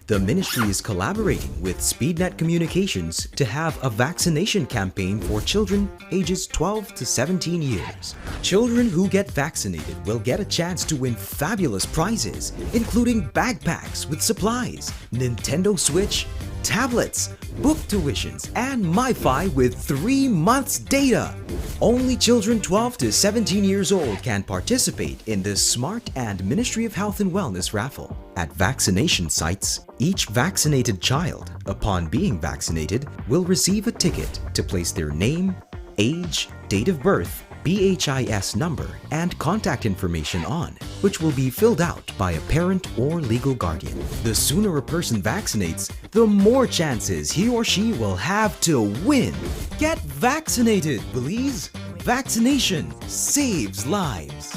The ministry is collaborating with SpeedNet Communications to have a vaccination campaign for children ages 12 to 17 years. Children who get vaccinated will get a chance to win fabulous prizes, including backpacks with supplies, Nintendo Switch, tablets, book tuitions, and MiFi with 3 months data. Only children 12 to 17 years old can participate in this Smart and Ministry of Health and Wellness raffle. At vaccination sites, each vaccinated child, upon being vaccinated, will receive a ticket to place their name, age, date of birth, BHIS number, and contact information on, which will be filled out by a parent or legal guardian. The sooner a person vaccinates, the more chances he or she will have to win. Get vaccinated, Belize! Vaccination saves lives.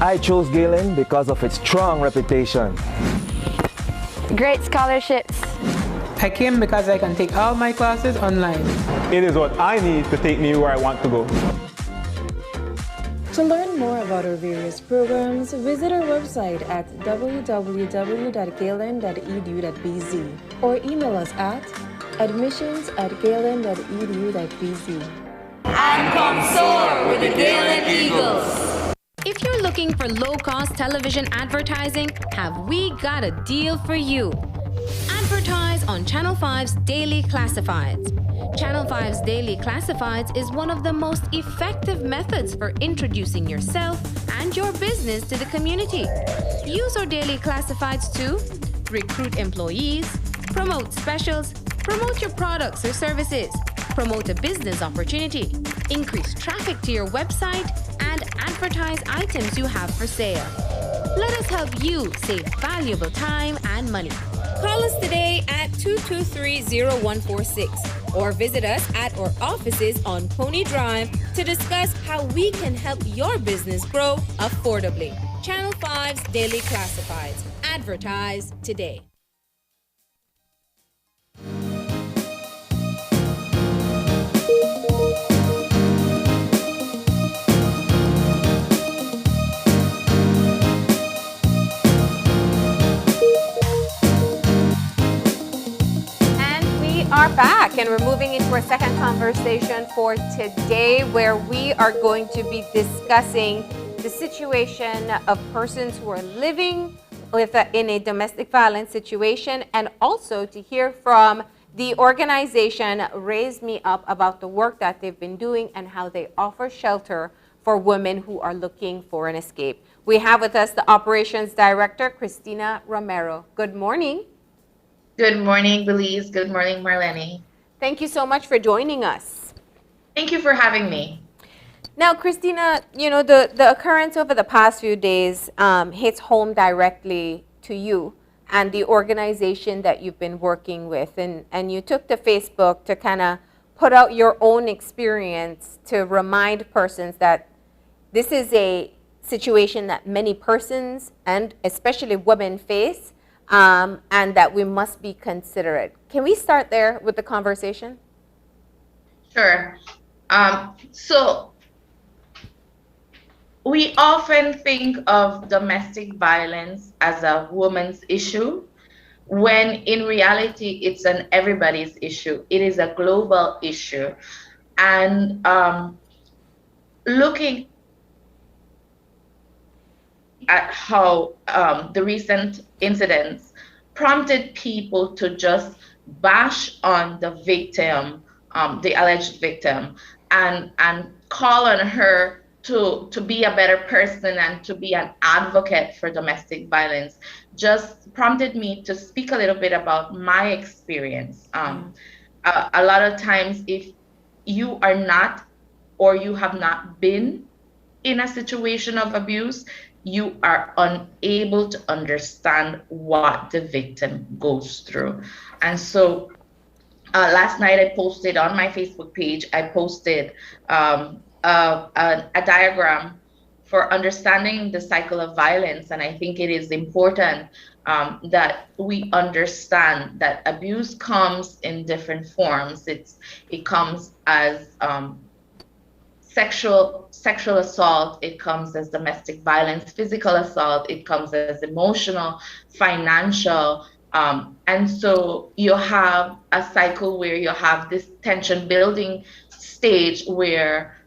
I chose Galen because of its strong reputation. Great scholarships. I came because I can take all my classes online. It is what I need to take me where I want to go. To learn more about our various programs, visit our website at www.galen.edu.bz or email us at admissions@galen.edu.bz. And come soar with the Galen Eagles. If you're looking for low-cost television advertising, have we got a deal for you? Advertise on Channel 5's Daily Classifieds. Channel 5's Daily Classifieds is one of the most effective methods for introducing yourself and your business to the community. Use our Daily Classifieds to recruit employees, promote specials, promote your products or services, promote a business opportunity, increase traffic to your website, and advertise items you have for sale. Let us help you save valuable time and money. Call us today at 223-0146 or visit us at our offices on Pony Drive to discuss how we can help your business grow affordably. Channel 5's Daily Classifieds. Advertise today. Are back, and we're moving into our second conversation for today, where we are going to be discussing the situation of persons who are living in a domestic violence situation, and also to hear from the organization Raise Me Up about the work that they've been doing and how they offer shelter for women who are looking for an escape. We have with us the Operations Director, Christina Romero. Good morning. Good morning, Belize. Good morning, Marlene. Thank you so much for joining us. Thank you for having me. Now, Christina, you know, the occurrence over the past few days hits home directly to you and the organization that you've been working with. And you took to Facebook to kind of put out your own experience to remind persons that this is a situation that many persons, and especially women, face. And that we must be considerate. Can we start there with the conversation? Sure. So we often think of domestic violence as a woman's issue, when in reality it's an everybody's issue. It is a global issue. And looking at how the recent incidents prompted people to just bash on the victim, the alleged victim, and call on her to be a better person and to be an advocate for domestic violence just prompted me to speak a little bit about my experience. A lot of times, if you are not or you have not been in a situation of abuse, you are unable to understand what the victim goes through. And so last night I posted on my Facebook page, I posted a diagram for understanding the cycle of violence. And I think it is important that we understand that abuse comes in different forms. It comes as sexual assault, it comes as domestic violence, physical assault, it comes as emotional, financial, and so you have a cycle where you have this tension building stage where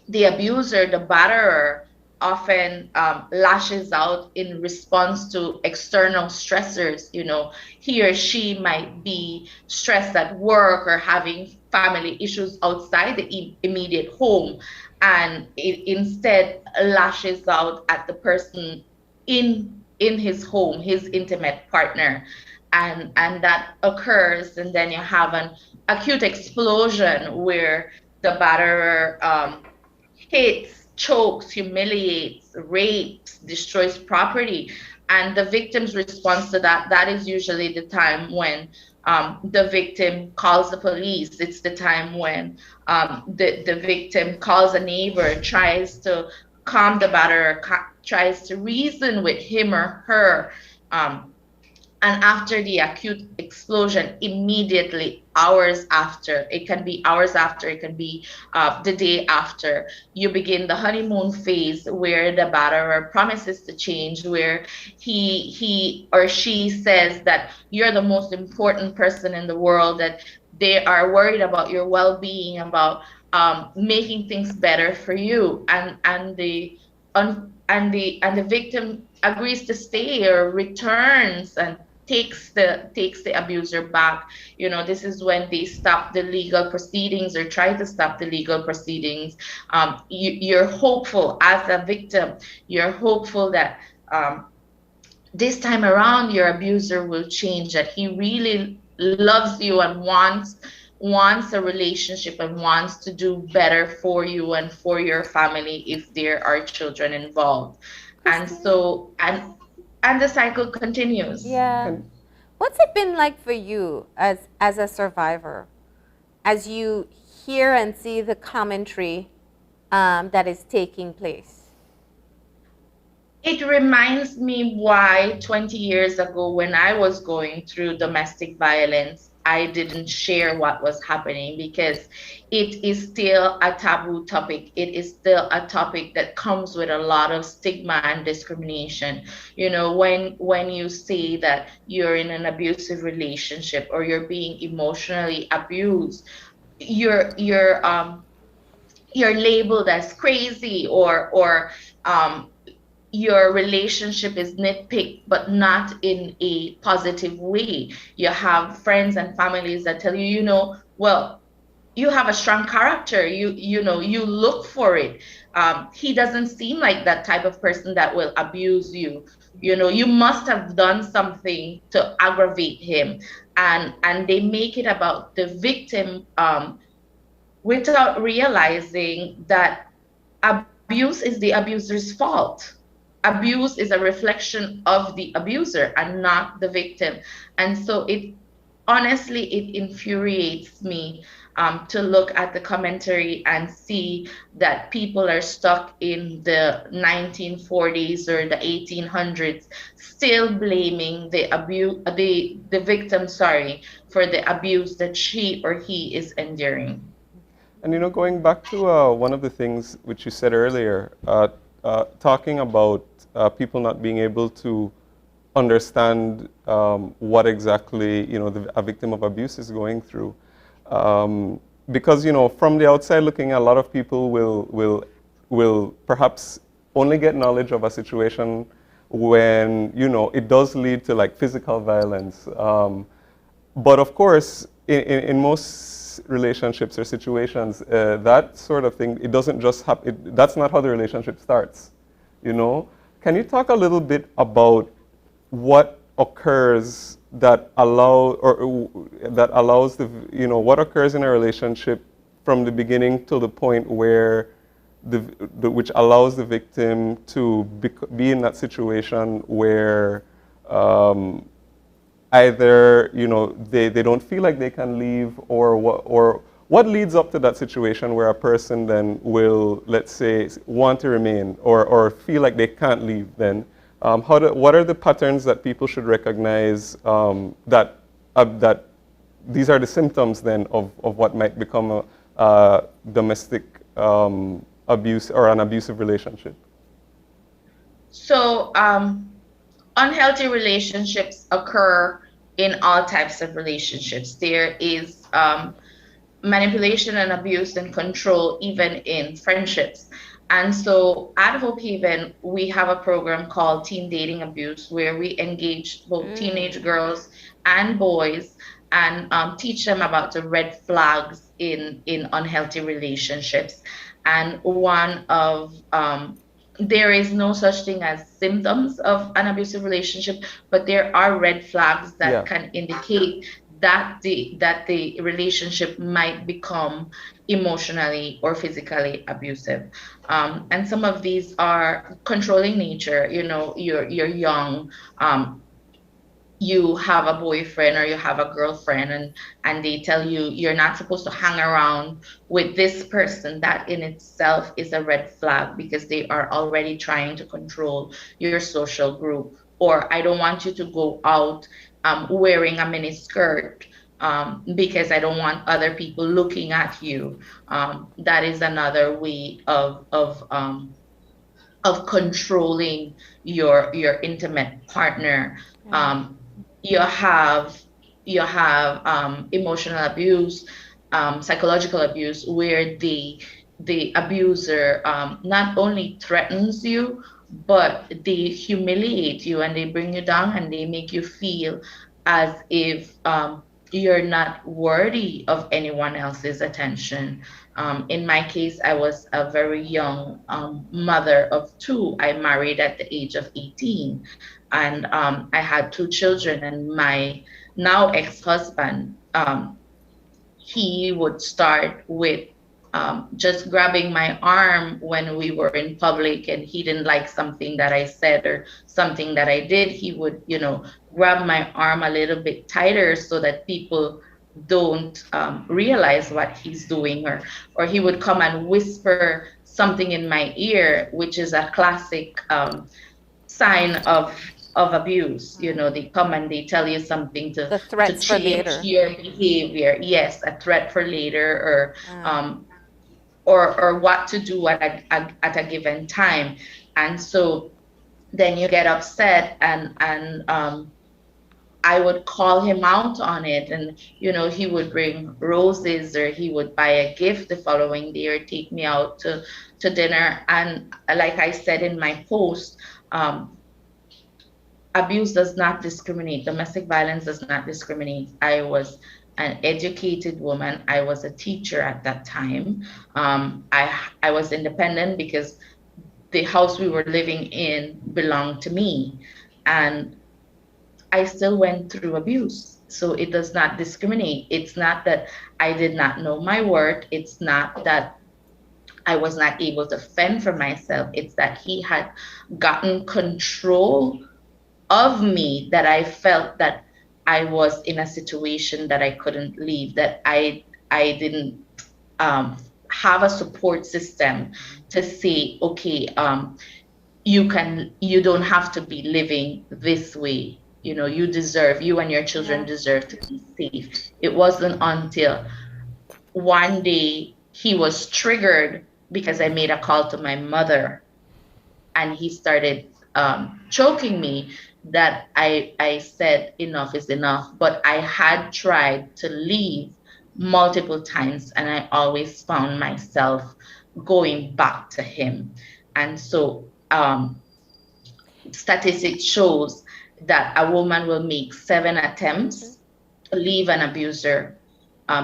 the abuser, the batterer, often lashes out in response to external stressors. You know, he or she might be stressed at work or having family issues outside the immediate home, and it instead lashes out at the person in his home, his intimate partner, and that occurs, and then you have an acute explosion where the batterer hits, chokes, humiliates, rapes, destroys property. And the victim's response to that is usually the time when the victim calls the police. It's the time when the victim calls a neighbor, tries to calm the batterer, tries to reason with him or her. And after the acute explosion, immediately, hours after, it can be hours after, it can be the day after, you begin the honeymoon phase where the batterer promises to change, where he or she says that you're the most important person in the world, that they are worried about your well-being, about making things better for you, and the victim agrees to stay or returns and takes the abuser back. You know, this is when they stop the legal proceedings or try to stop the legal proceedings. You're hopeful as a victim. You're hopeful that this time around your abuser will change, that he really loves you and wants a relationship and wants to do better for you and for your family if there are children involved. And so and the cycle continues. Yeah. What's it been like for you as a survivor, as you hear and see the commentary that is taking place? It reminds me why 20 years ago, when I was going through domestic violence, I didn't share what was happening, because it is still a taboo topic. It is still a topic that comes with a lot of stigma and discrimination. You know, when you say that you're in an abusive relationship or you're being emotionally abused, you're labeled as crazy, or your relationship is nitpicked, but not in a positive way. You have friends and families that tell you, you know, well, you have a strong character. You know, you look for it. He doesn't seem like that type of person that will abuse you. You know, you must have done something to aggravate him. And they make it about the victim without realizing that abuse is the abuser's fault. Abuse is a reflection of the abuser and not the victim. And so it infuriates me to look at the commentary and see that people are stuck in the 1940s or the 1800s, still blaming the victim, for the abuse that she or he is enduring. And you know, going back to one of the things which you said earlier, talking about people not being able to understand what exactly, you know, a victim of abuse is going through. Because, you know, from the outside looking, a lot of people will perhaps only get knowledge of a situation when, you know, it does lead to like physical violence. But of course, in most relationships or situations, that sort of thing, it doesn't just happen. That's not how the relationship starts, you know? Can you talk a little bit about what occurs that allows the, you know, what occurs in a relationship from the beginning to the point where which allows the victim to be in that situation where either, you know, they don't feel like they can leave, or what leads up to that situation where a person then will, let's say, want to remain or feel like they can't leave then. What are the patterns that people should recognize that these are the symptoms then of what might become a domestic abuse or an abusive relationship? So unhealthy relationships occur in all types of relationships. There is manipulation and abuse and control even in friendships. And so at Hope Haven, we have a program called Teen Dating Abuse, where we engage both teenage girls and boys and teach them about the red flags in unhealthy relationships. And one of there is no such thing as symptoms of an abusive relationship, but there are red flags that can indicate that the relationship might become emotionally or physically abusive. And some of these are controlling nature. You know, you're young, you have a boyfriend or you have a girlfriend, and they tell you you're not supposed to hang around with this person. That in itself is a red flag, because they are already trying to control your social group. Or I don't want you to go out wearing a mini skirt because I don't want other people looking at you. That is another way of controlling your intimate partner. You have emotional abuse, psychological abuse, where the abuser not only threatens you, but they humiliate you and they bring you down and they make you feel as if you're not worthy of anyone else's attention. In my case, I was a very young mother of two. I married at the age of 18, and I had two children. And my now ex-husband, he would start with just grabbing my arm when we were in public and he didn't like something that I said or something that I did. He would, you know, grab my arm a little bit tighter so that people don't realize what he's doing, or he would come and whisper something in my ear, which is a classic sign of abuse. You know, they come and they tell you something to change your behavior. Yes, a threat for later, or what to do at a given time. And so then you get upset, and I would call him out on it, and you know, he would bring roses, or he would buy a gift the following day, or take me out to dinner. And like I said in my post, abuse does not discriminate. Domestic violence does not discriminate. I was an educated woman. I was a teacher at that time. I was independent because the house we were living in belonged to me, and I still went through abuse. So it does not discriminate. It's not that I did not know my worth. It's not that I was not able to fend for myself. It's that he had gotten control of me, that I felt that I was in a situation that I couldn't leave, that I didn't have a support system to say, okay, you don't have to be living this way. You know, you and your children deserve to be safe. It wasn't until one day he was triggered because I made a call to my mother, and he started choking me, that I said enough is enough. But I had tried to leave multiple times, and I always found myself going back to him. And so statistics shows that a woman will make 7 attempts to leave an abuser,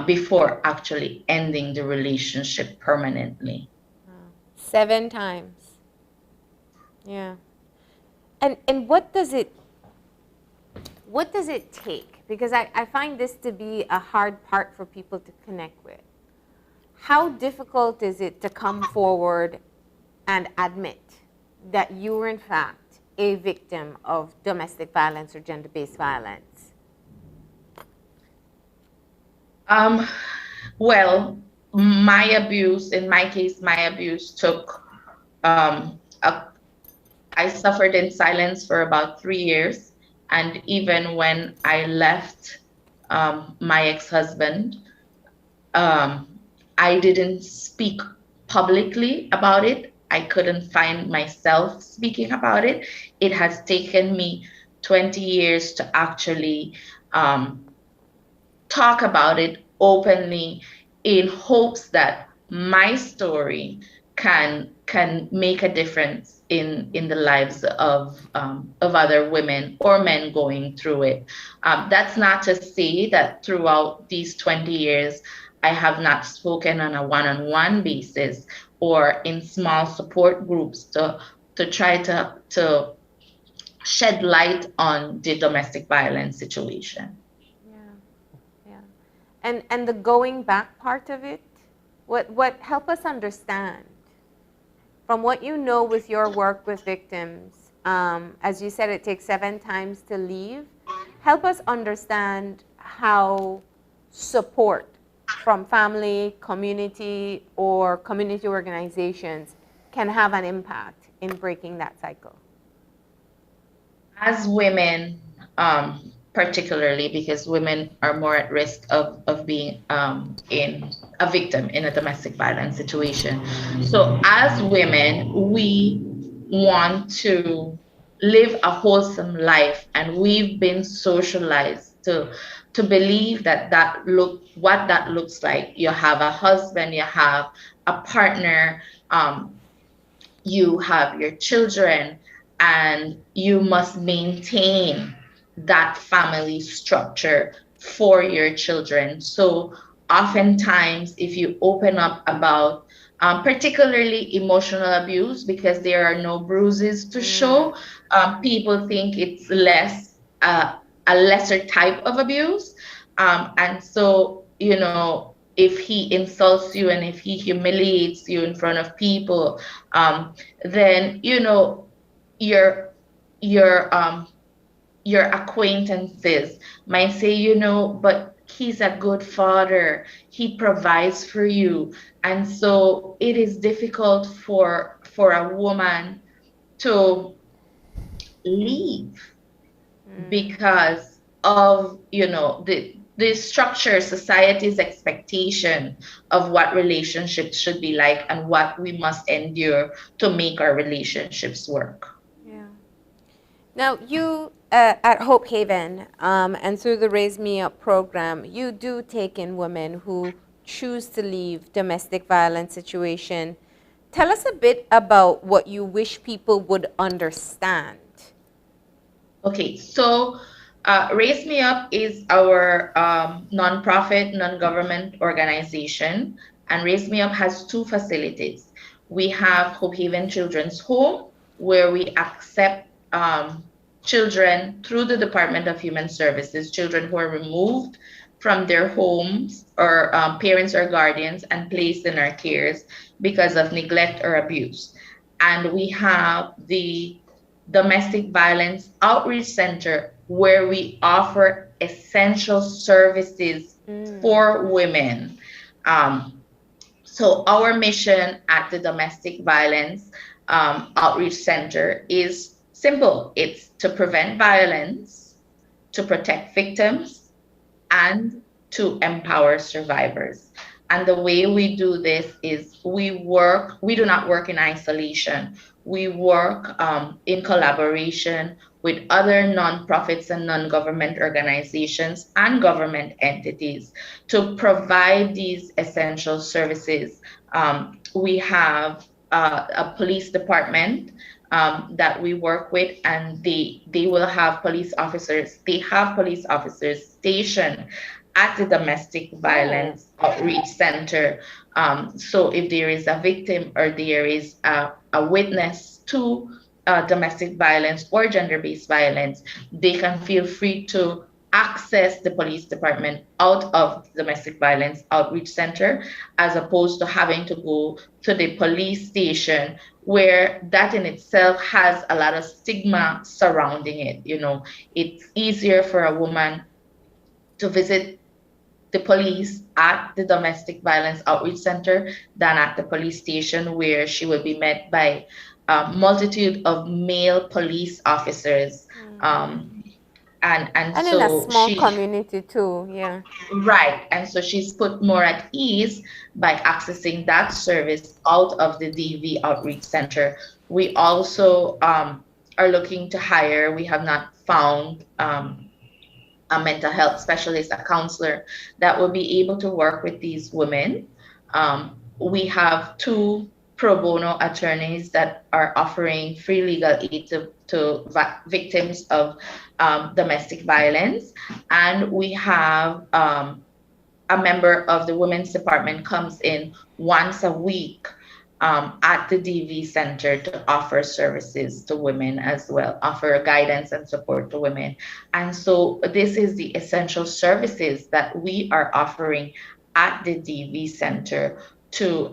before actually ending the relationship permanently. 7 times. Yeah. And what does it take? Because I find this to be a hard part for people to connect with. How difficult is it to come forward and admit that you were in fact a victim of domestic violence or gender-based violence? Well, my abuse, in my case, my abuse took, I suffered in silence for about 3 years. And even when I left my ex-husband, I didn't speak publicly about it. I couldn't find myself speaking about it. It has taken me 20 years to actually talk about it openly, in hopes that my story can make a difference in the lives of other women or men going through it. That's not to say that throughout these 20 years, I have not spoken on a one-on-one basis or in small support groups to try to shed light on the domestic violence situation. And the going back part of it, what help us understand from what you know with your work with victims. As you said, it takes 7 times to leave. Help us understand how support from family, community, or community organizations can have an impact in breaking that cycle. As women, particularly because women are more at risk of being in a victim in a domestic violence situation. So as women, we want to live a wholesome life, and we've been socialized to believe that what that looks like. You have a husband, you have a partner, you have your children, and you must maintain that family structure for your children. So oftentimes, if you open up about particularly emotional abuse, because there are no bruises to show, people think it's a lesser type of abuse. And so, you know, if he insults you and if he humiliates you in front of people, then, you know, your acquaintances might say, you know, but he's a good father, he provides for you. And so it is difficult for a woman to leave because of, you know, the structure, society's expectation of what relationships should be like and what we must endure to make our relationships work. Yeah. Now, you at Hope Haven and through the Raise Me Up program, you do take in women who choose to leave domestic violence situation. Tell us a bit about what you wish people would understand. Okay, so Raise Me Up is our nonprofit, non-government organization, and Raise Me Up has 2 facilities. We have Hope Haven Children's Home, where we accept children through the Department of Human Services, children who are removed from their homes or parents or guardians and placed in our cares because of neglect or abuse. And we have the Domestic Violence Outreach Center, where we offer essential services for women. So our mission at the Domestic Violence Outreach Center is simple. It's to prevent violence, to protect victims, and to empower survivors. And the way we do this is we do not work in isolation. We work in collaboration with other nonprofits and non-government organizations and government entities to provide these essential services. We have a police department that we work with, and they will have police officers. They have police officers stationed at the domestic violence outreach center. So if there is a victim or there is a witness to domestic violence or gender-based violence, they can feel free to access the police department out of the domestic violence outreach center, as opposed to having to go to the police station, where that in itself has a lot of stigma surrounding it. You know, it's easier for a woman to visit the police at the domestic violence outreach center than at the police station, where she will be met by a multitude of male police officers. And And in a so small she, community too, yeah. right, and so she's put more at ease by accessing that service out of the DV outreach center. We also are looking to hire, we have not found a mental health specialist, a counselor that will be able to work with these women. We have 2 pro bono attorneys that are offering free legal aid to victims of domestic violence. And we have a member of the women's department comes in once a week at the DV Center to offer services to women as well, offer guidance and support to women. And so this is the essential services that we are offering at the DV Center to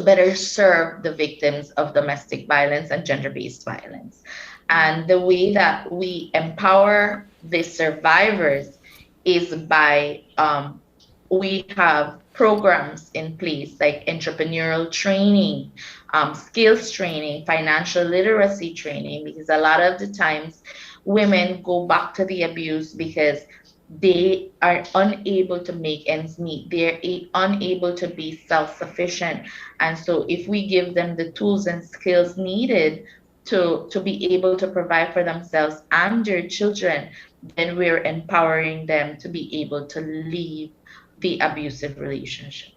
better serve the victims of domestic violence and gender-based violence. And the way that we empower the survivors is by we have programs in place like entrepreneurial training, skills training, financial literacy training, because a lot of the times women go back to the abuse because they are unable to make ends meet. They're unable to be self-sufficient. And so if we give them the tools and skills needed to be able to provide for themselves and their children, then we're empowering them to be able to leave the abusive relationship.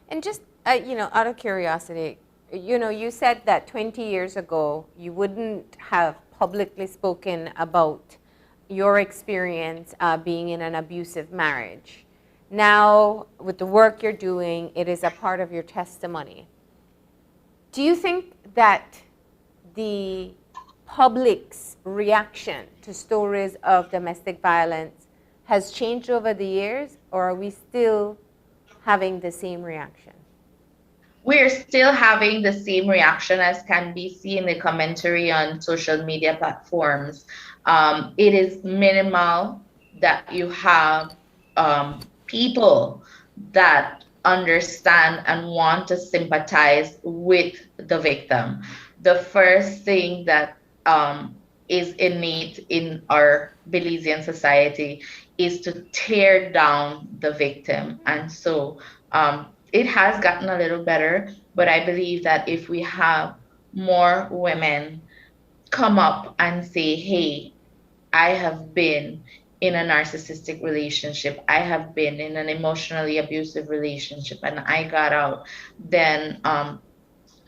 And just, out of curiosity, you said that 20 years ago, you wouldn't have publicly spoken about your experience being in an abusive marriage. Now, with the work you're doing, it is a part of your testimony. Do you think that the public's reaction to stories of domestic violence has changed over the years, or are we still having the same reaction? We're still having the same reaction, as can be seen in the commentary on social media platforms. It is minimal that you have people that understand and want to sympathize with the victim. The first thing that is innate in our Belizean society is to tear down the victim. And so it has gotten a little better, but I believe that if we have more women come up and say, hey, I have been in a narcissistic relationship, I have been in an emotionally abusive relationship, and I got out, then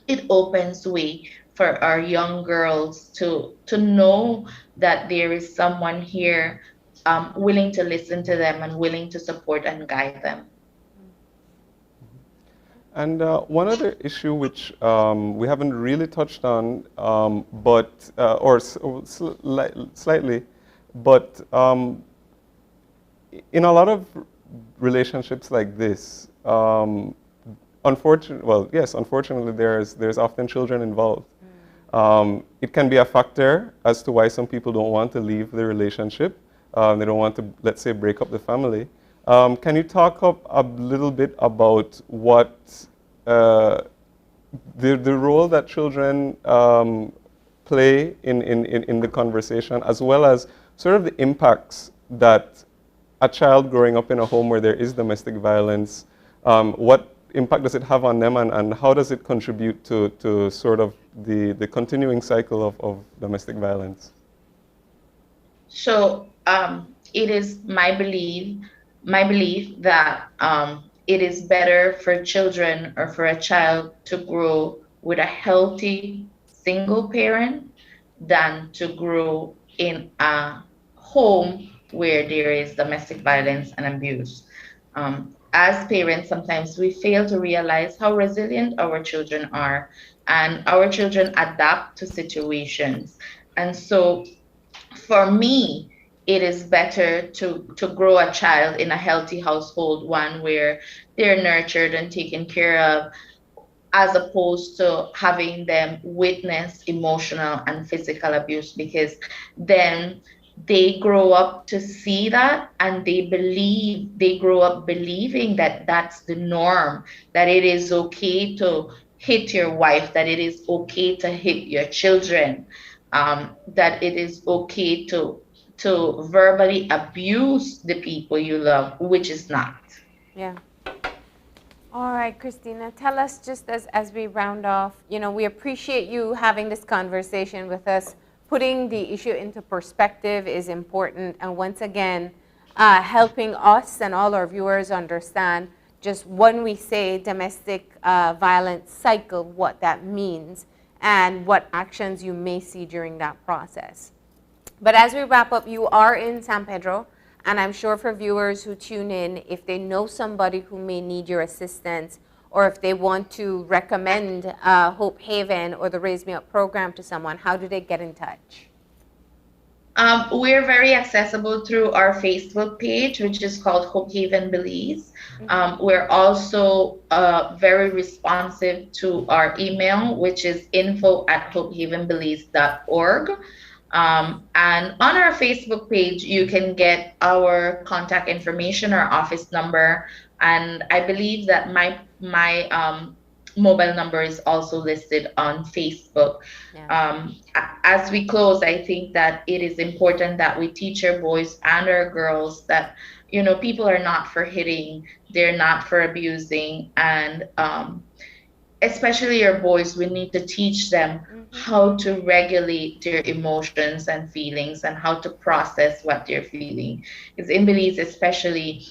it opens way for our young girls to know that there is someone here willing to listen to them and willing to support and guide them. And one other issue which we haven't really touched on, slightly, but in a lot of relationships like this, unfortunately, there's often children involved. It can be a factor as to why some people don't want to leave the relationship. They don't want to, let's say, break up the family. Can you talk a little bit about what the role that children play in the conversation, as well as sort of the impacts that a child growing up in a home where there is domestic violence, what impact does it have on them, and how does it contribute to sort of the continuing cycle of domestic violence? So it is my belief that it is better for children or for a child to grow with a healthy single parent than to grow in a home where there is domestic violence and abuse. As parents, sometimes we fail to realize how resilient our children are, and our children adapt to situations. And so for me, it is better to grow a child in a healthy household, one where they're nurtured and taken care of, as opposed to having them witness emotional and physical abuse, because then they grow up to see that, and they grow up believing that that's the norm, that it is okay to hit your wife, that it is okay to hit your children, that it is okay to verbally abuse the people you love, which is not. Yeah. All right, Christina, tell us, just as we round off, we appreciate you having this conversation with us. Putting the issue into perspective is important, and once again, helping us and all our viewers understand just when we say domestic violence cycle, what that means, and what actions you may see during that process. But as we wrap up, you are in San Pedro, and I'm sure for viewers who tune in, if they know somebody who may need your assistance, or if they want to recommend Hope Haven or the Raise Me Up program to someone, how do they get in touch? We're very accessible through our Facebook page, which is called Hope Haven Belize. We're also very responsive to our email, which is info@hopehavenbelize.org. And on our Facebook page, you can get our contact information, our office number, and I believe that my mobile number is also listed on Facebook. Yeah. As we close, I think that it is important that we teach our boys and our girls that, people are not for hitting, they're not for abusing, and especially our boys, we need to teach them how to regulate their emotions and feelings and how to process what they're feeling. Because in Belize, especially,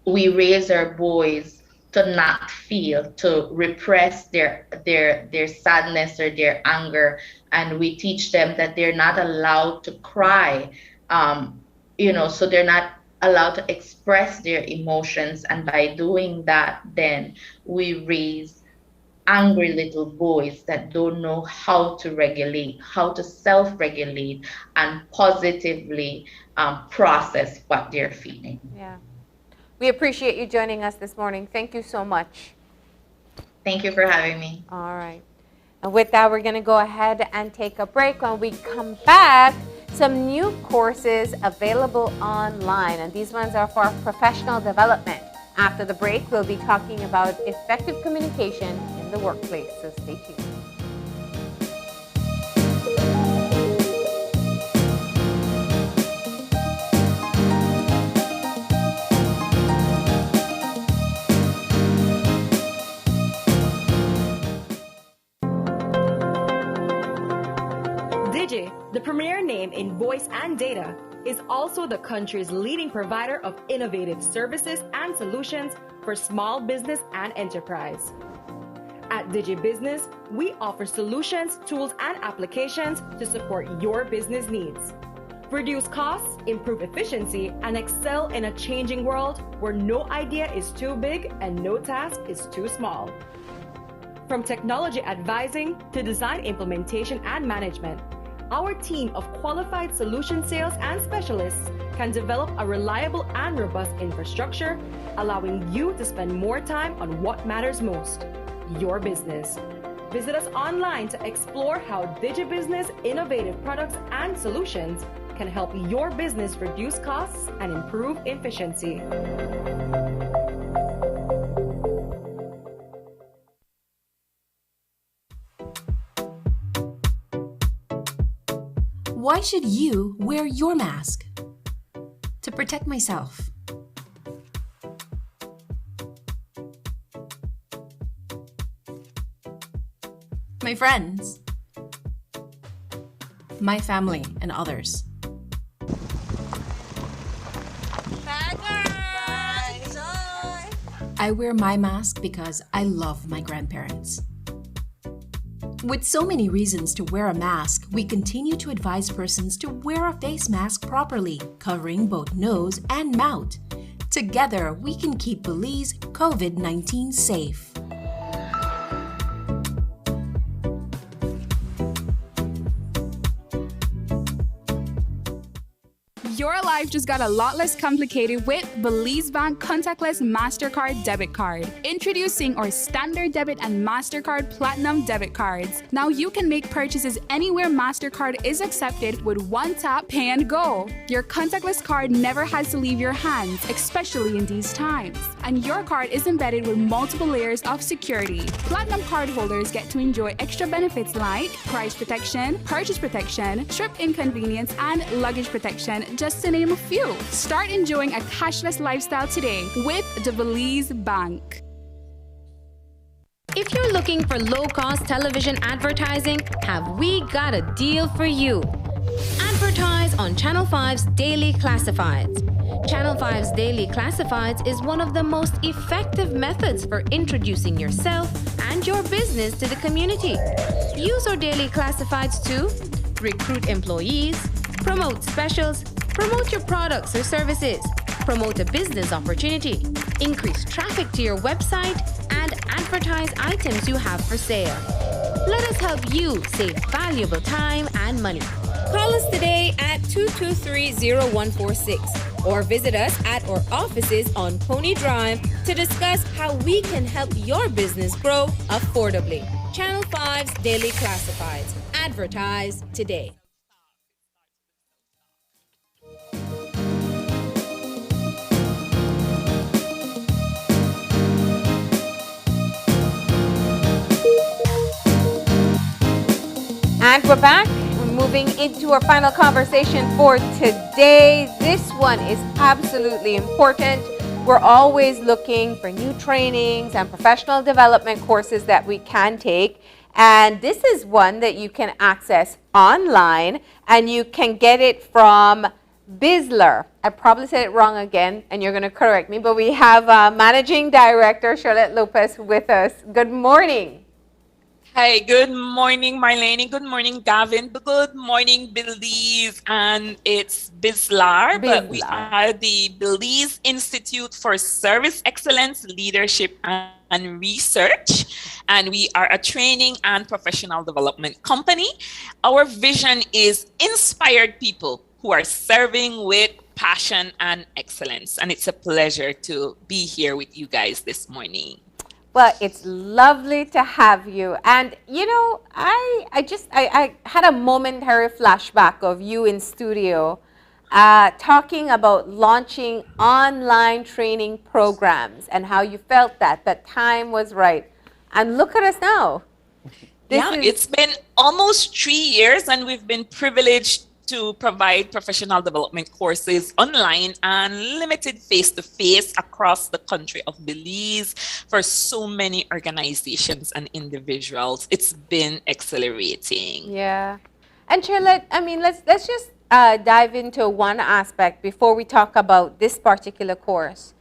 we raise our boys to not feel, to repress their sadness or their anger, and we teach them that they're not allowed to cry, so they're not allowed to express their emotions. And by doing that, then we raise angry little boys that don't know how to regulate, how to self-regulate and positively process what they're feeling. Yeah. We appreciate you joining us this morning. Thank you so much. Thank you for having me. All right. And with that, we're going to go ahead and take a break. When we come back, some new courses available online, and these ones are for professional development. After the break, we'll be talking about effective communication in the workplace, so stay tuned. Digi, the premier name in voice and data, is also the country's leading provider of innovative services and solutions for small business and enterprise. At Digi Business, we offer solutions, tools, and applications to support your business needs. Reduce costs, improve efficiency, and excel in a changing world where no idea is too big and no task is too small. From technology advising to design implementation and management, our team of qualified solution sales and specialists can develop a reliable and robust infrastructure, allowing you to spend more time on what matters most, your business. Visit us online to explore how DigiBusiness innovative products and solutions can help your business reduce costs and improve efficiency. Why should you wear your mask? To protect myself. My friends. My family and others. I wear my mask because I love my grandparents. With so many reasons to wear a mask, we continue to advise persons to wear a face mask properly, covering both nose and mouth. Together, we can keep Belize COVID-19 safe. Your life just got a lot less complicated with Belize Bank Contactless MasterCard Debit Card. Introducing our Standard Debit and MasterCard Platinum Debit Cards. Now you can make purchases anywhere MasterCard is accepted with one tap, pay and go. Your contactless card never has to leave your hands, especially in these times. And your card is embedded with multiple layers of security. Platinum card holders get to enjoy extra benefits like price protection, purchase protection, trip inconvenience, and luggage protection, just to name a few. Start enjoying a cashless lifestyle today with the Belize Bank. If you're looking for low-cost television advertising, have we got a deal for you? Advertise on Channel 5's Daily Classifieds. Channel 5's Daily Classifieds is one of the most effective methods for introducing yourself and your business to the community. Use our Daily Classifieds to recruit employees, promote specials, promote your products or services, promote a business opportunity, increase traffic to your website, and advertise items you have for sale. Let us help you save valuable time and money. Call us today at 223-0146 or visit us at our offices on Pony Drive to discuss how we can help your business grow affordably. Channel 5's Daily Classifieds. Advertise today. And we're back. We're moving into our final conversation for today. This one is absolutely important. We're always looking for new trainings and professional development courses that we can take. And this is one that you can access online, and you can get it from Bizlard. I probably said it wrong again, and you're going to correct me, but we have Managing Director Charlotte Lopez with us. Good morning. Hi, good morning, Marlene. Good morning, Gavin. Good morning, Belize. And it's Bizlard, but we are the Belize Institute for Service Excellence, Leadership, and Research. And we are a training and professional development company. Our vision is inspired people who are serving with passion and excellence. And it's a pleasure to be here with you guys this morning. Well, it's lovely to have you. And, you know, I had a momentary flashback of you in studio talking about launching online training programs and how you felt that time was right. And look at us now. It's been almost 3 years, and we've been privileged to provide professional development courses online and limited face-to-face across the country of Belize for so many organizations and individuals. It's been accelerating. Yeah. And Charlotte, I mean, let's just dive into one aspect before we talk about this particular course.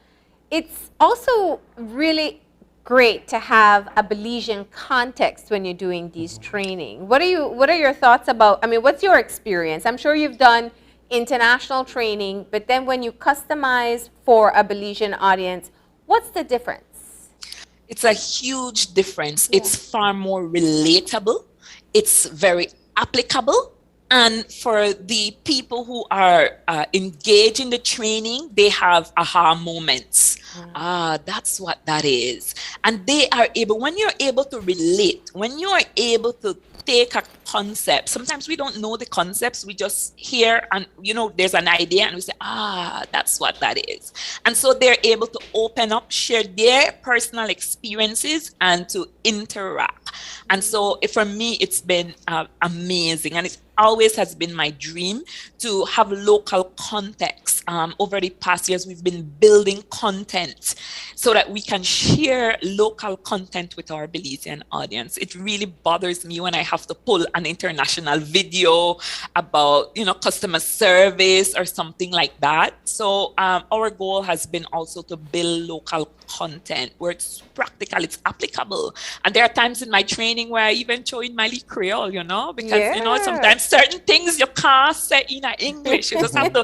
It's also really great to have a Belizean context when you're doing these training. What are your thoughts about, I mean, what's your experience? I'm sure you've done international training, but then when you customize for a Belizean audience, what's the difference? It's a huge difference. Yeah. It's far more relatable. It's very applicable. And for the people who are engaged in the training, they have aha moments. That's what that is. And they are able, when you're able to relate, when you are able to take a concept, sometimes we don't know the concepts, we just hear and, you know, there's an idea and we say, that's what that is. And so they're able to open up, share their personal experiences and to interact. And so for me, it's been amazing. And it's always has been my dream to have local context. Over the past years, we've been building content so that we can share local content with our Belizean audience. It really bothers me when I have to pull an international video about, customer service or something like that. So our goal has been also to build local content where it's practical, it's applicable. And there are times in my training where I even throw in my Creole, because, sometimes certain things you can't say in English. You just have to,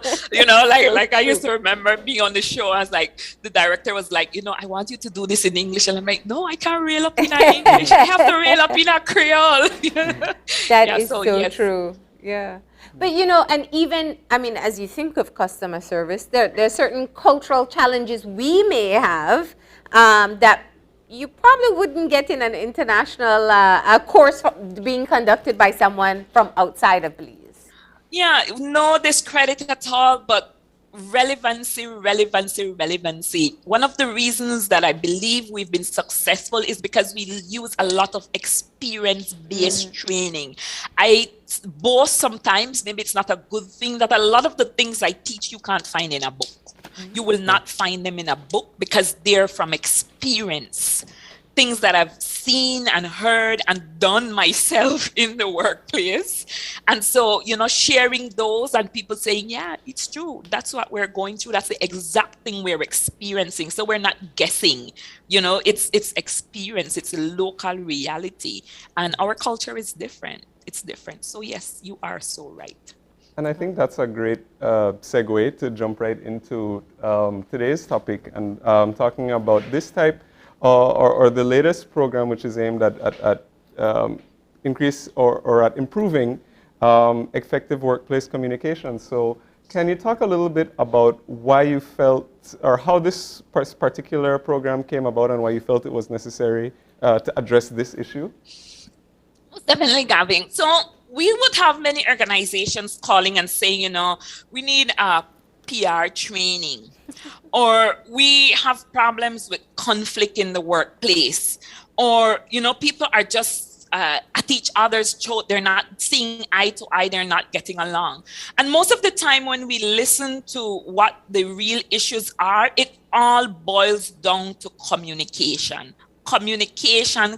like I used to remember being on the show. I was like, the director was like, I want you to do this in English. And I'm like, no, I can't reel up in English. I have to reel up in a Creole. That is so true. Yeah. But, and even, as you think of customer service, there are certain cultural challenges we may have that you probably wouldn't get in an international course being conducted by someone from outside of Belize. Yeah, no discredit at all, but relevancy. One of the reasons that I believe we've been successful is because we use a lot of experience-based training. I boast sometimes, maybe it's not a good thing, that a lot of the things I teach you can't find in a book. You will not find them in a book because they're from experience. Things that I've seen and heard and done myself in the workplace. And so, sharing those and people saying, yeah, it's true. That's what we're going through. That's the exact thing we're experiencing. So we're not guessing, it's experience. It's a local reality. And our culture is different. It's different. So yes, you are so right. And I think that's a great segue to jump right into today's topic and talking about this type or the latest program, which is aimed at increase or at improving effective workplace communication. So can you talk a little bit about why you felt, or how this particular program came about and why you felt it was necessary to address this issue? Definitely, Gavin. So we would have many organizations calling and saying, we need a PR training, or we have problems with conflict in the workplace, or, people are just at each other's throat. They're not seeing eye to eye. They're not getting along. And most of the time when we listen to what the real issues are, it all boils down to communication. Communication.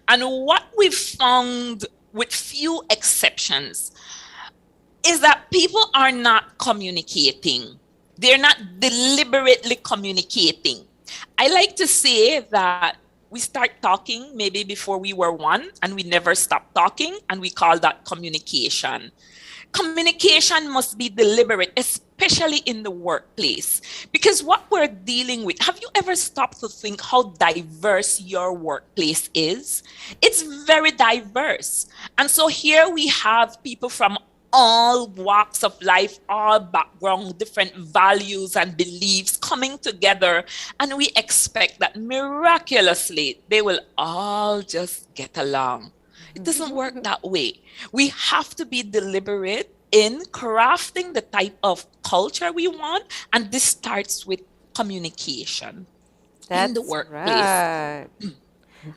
And what we've found, with few exceptions, is that people are not communicating. They're not deliberately communicating. I like to say that we start talking maybe before we were one, and we never stop talking, and we call that communication. Communication must be deliberate, especially in the workplace, because what we're dealing with, have you ever stopped to think how diverse your workplace is? It's very diverse. And so here we have people from all walks of life, all background, different values and beliefs coming together, and we expect that miraculously they will all just get along. It doesn't work that way. We have to be deliberate in crafting the type of culture we want, and this starts with communication in the workplace. Right.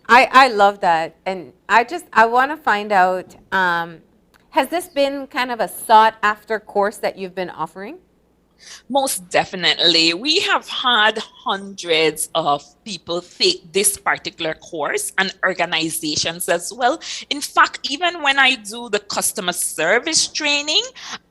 I love that, and I want to find out, has this been kind of a sought after course that you've been offering? Most definitely. We have had hundreds of people take this particular course, and organizations as well. In fact, even when I do the customer service training,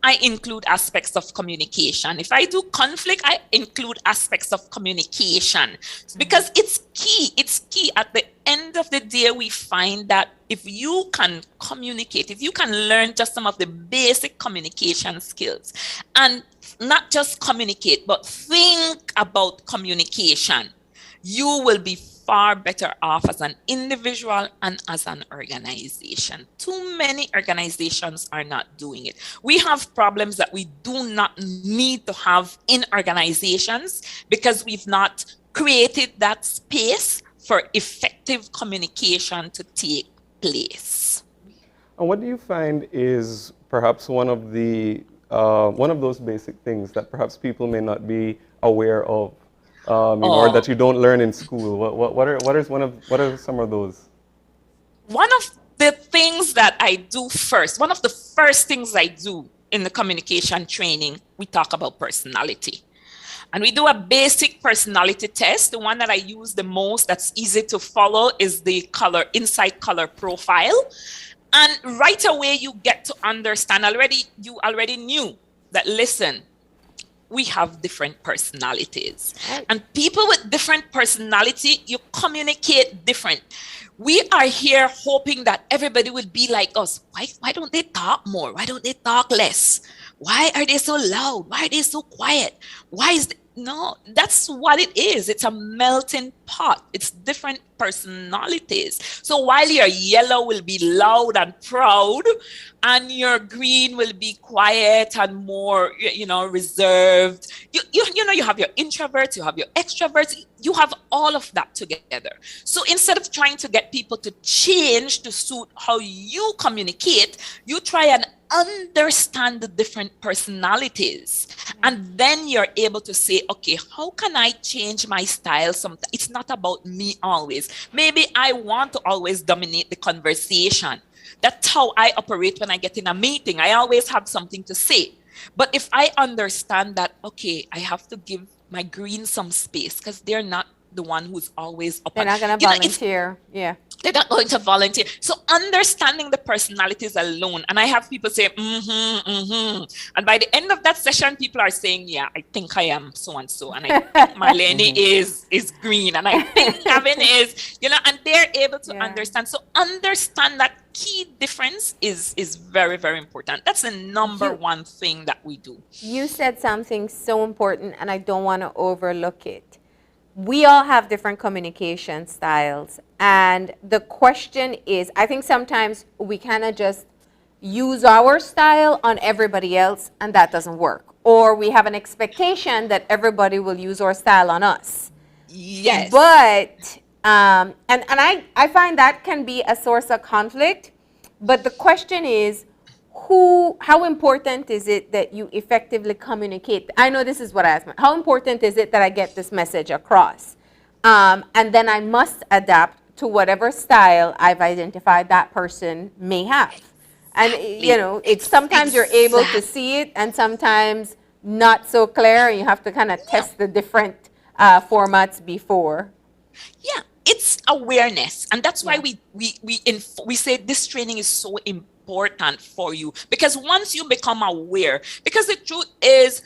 I include aspects of communication. If I do conflict, I include aspects of communication, because it's key. It's key. At the end of the day, we find that if you can communicate, if you can learn just some of the basic communication skills, and not just communicate, but think about communication, you will be far better off as an individual and as an organization. Too many organizations are not doing it. We have problems that we do not need to have in organizations because we've not created that space for effective communication to take place. And what do you find is perhaps one of those basic things that perhaps people may not be aware of, or that you don't learn in school? What are some of those? One of the things that I do first, one of the first things I do in the communication training, we talk about personality. And we do a basic personality test. The one that I use the most, that's easy to follow, is the insight color profile. And right away, you get to understand you already knew that, listen, we have different personalities. Right. And people with different personality, you communicate different. We are here hoping that everybody would be like us. Why don't they talk more? Why don't they talk less? Why are they so loud? Why are they so quiet? No, that's what it is. It's a melting pot. It's different personalities. So while your yellow will be loud and proud, and your green will be quiet and more, reserved. You have your introverts, you have your extroverts, you have all of that together. So instead of trying to get people to change to suit how you communicate, you try and understand the different personalities. And then you're able to say, okay, how can I change my style? Sometimes it's not about me always. Maybe I want to always dominate the conversation. That's how I operate when I get in a meeting. I always have something to say. But if I understand that, okay, I have to give my green some space because they're not the one who's always up. They're not going to volunteer. Yeah. They're not going to volunteer. So understanding the personalities alone. And I have people say, And by the end of that session, people are saying, yeah, I think I am so-and-so. And I think Marlene is green. And I think Gavin is, and they're able to understand. So understand that key difference is very, very important. That's the number one thing that we do. You said something so important, and I don't want to overlook it. We all have different communication styles. And the question is, I think sometimes we kind of just use our style on everybody else, and that doesn't work. Or we have an expectation that everybody will use our style on us. Yes. But, and I find that can be a source of conflict. But the question is, how important is it that you effectively communicate? I know this is what I asked. How important is it that I get this message across? And then I must adapt to whatever style I've identified that person may have. And, it's sometimes you're able to see it and sometimes not so clear. And you have to kind of test the different formats before. Yeah, it's awareness. And that's why we say this training is so important for you, because once you become aware, because the truth is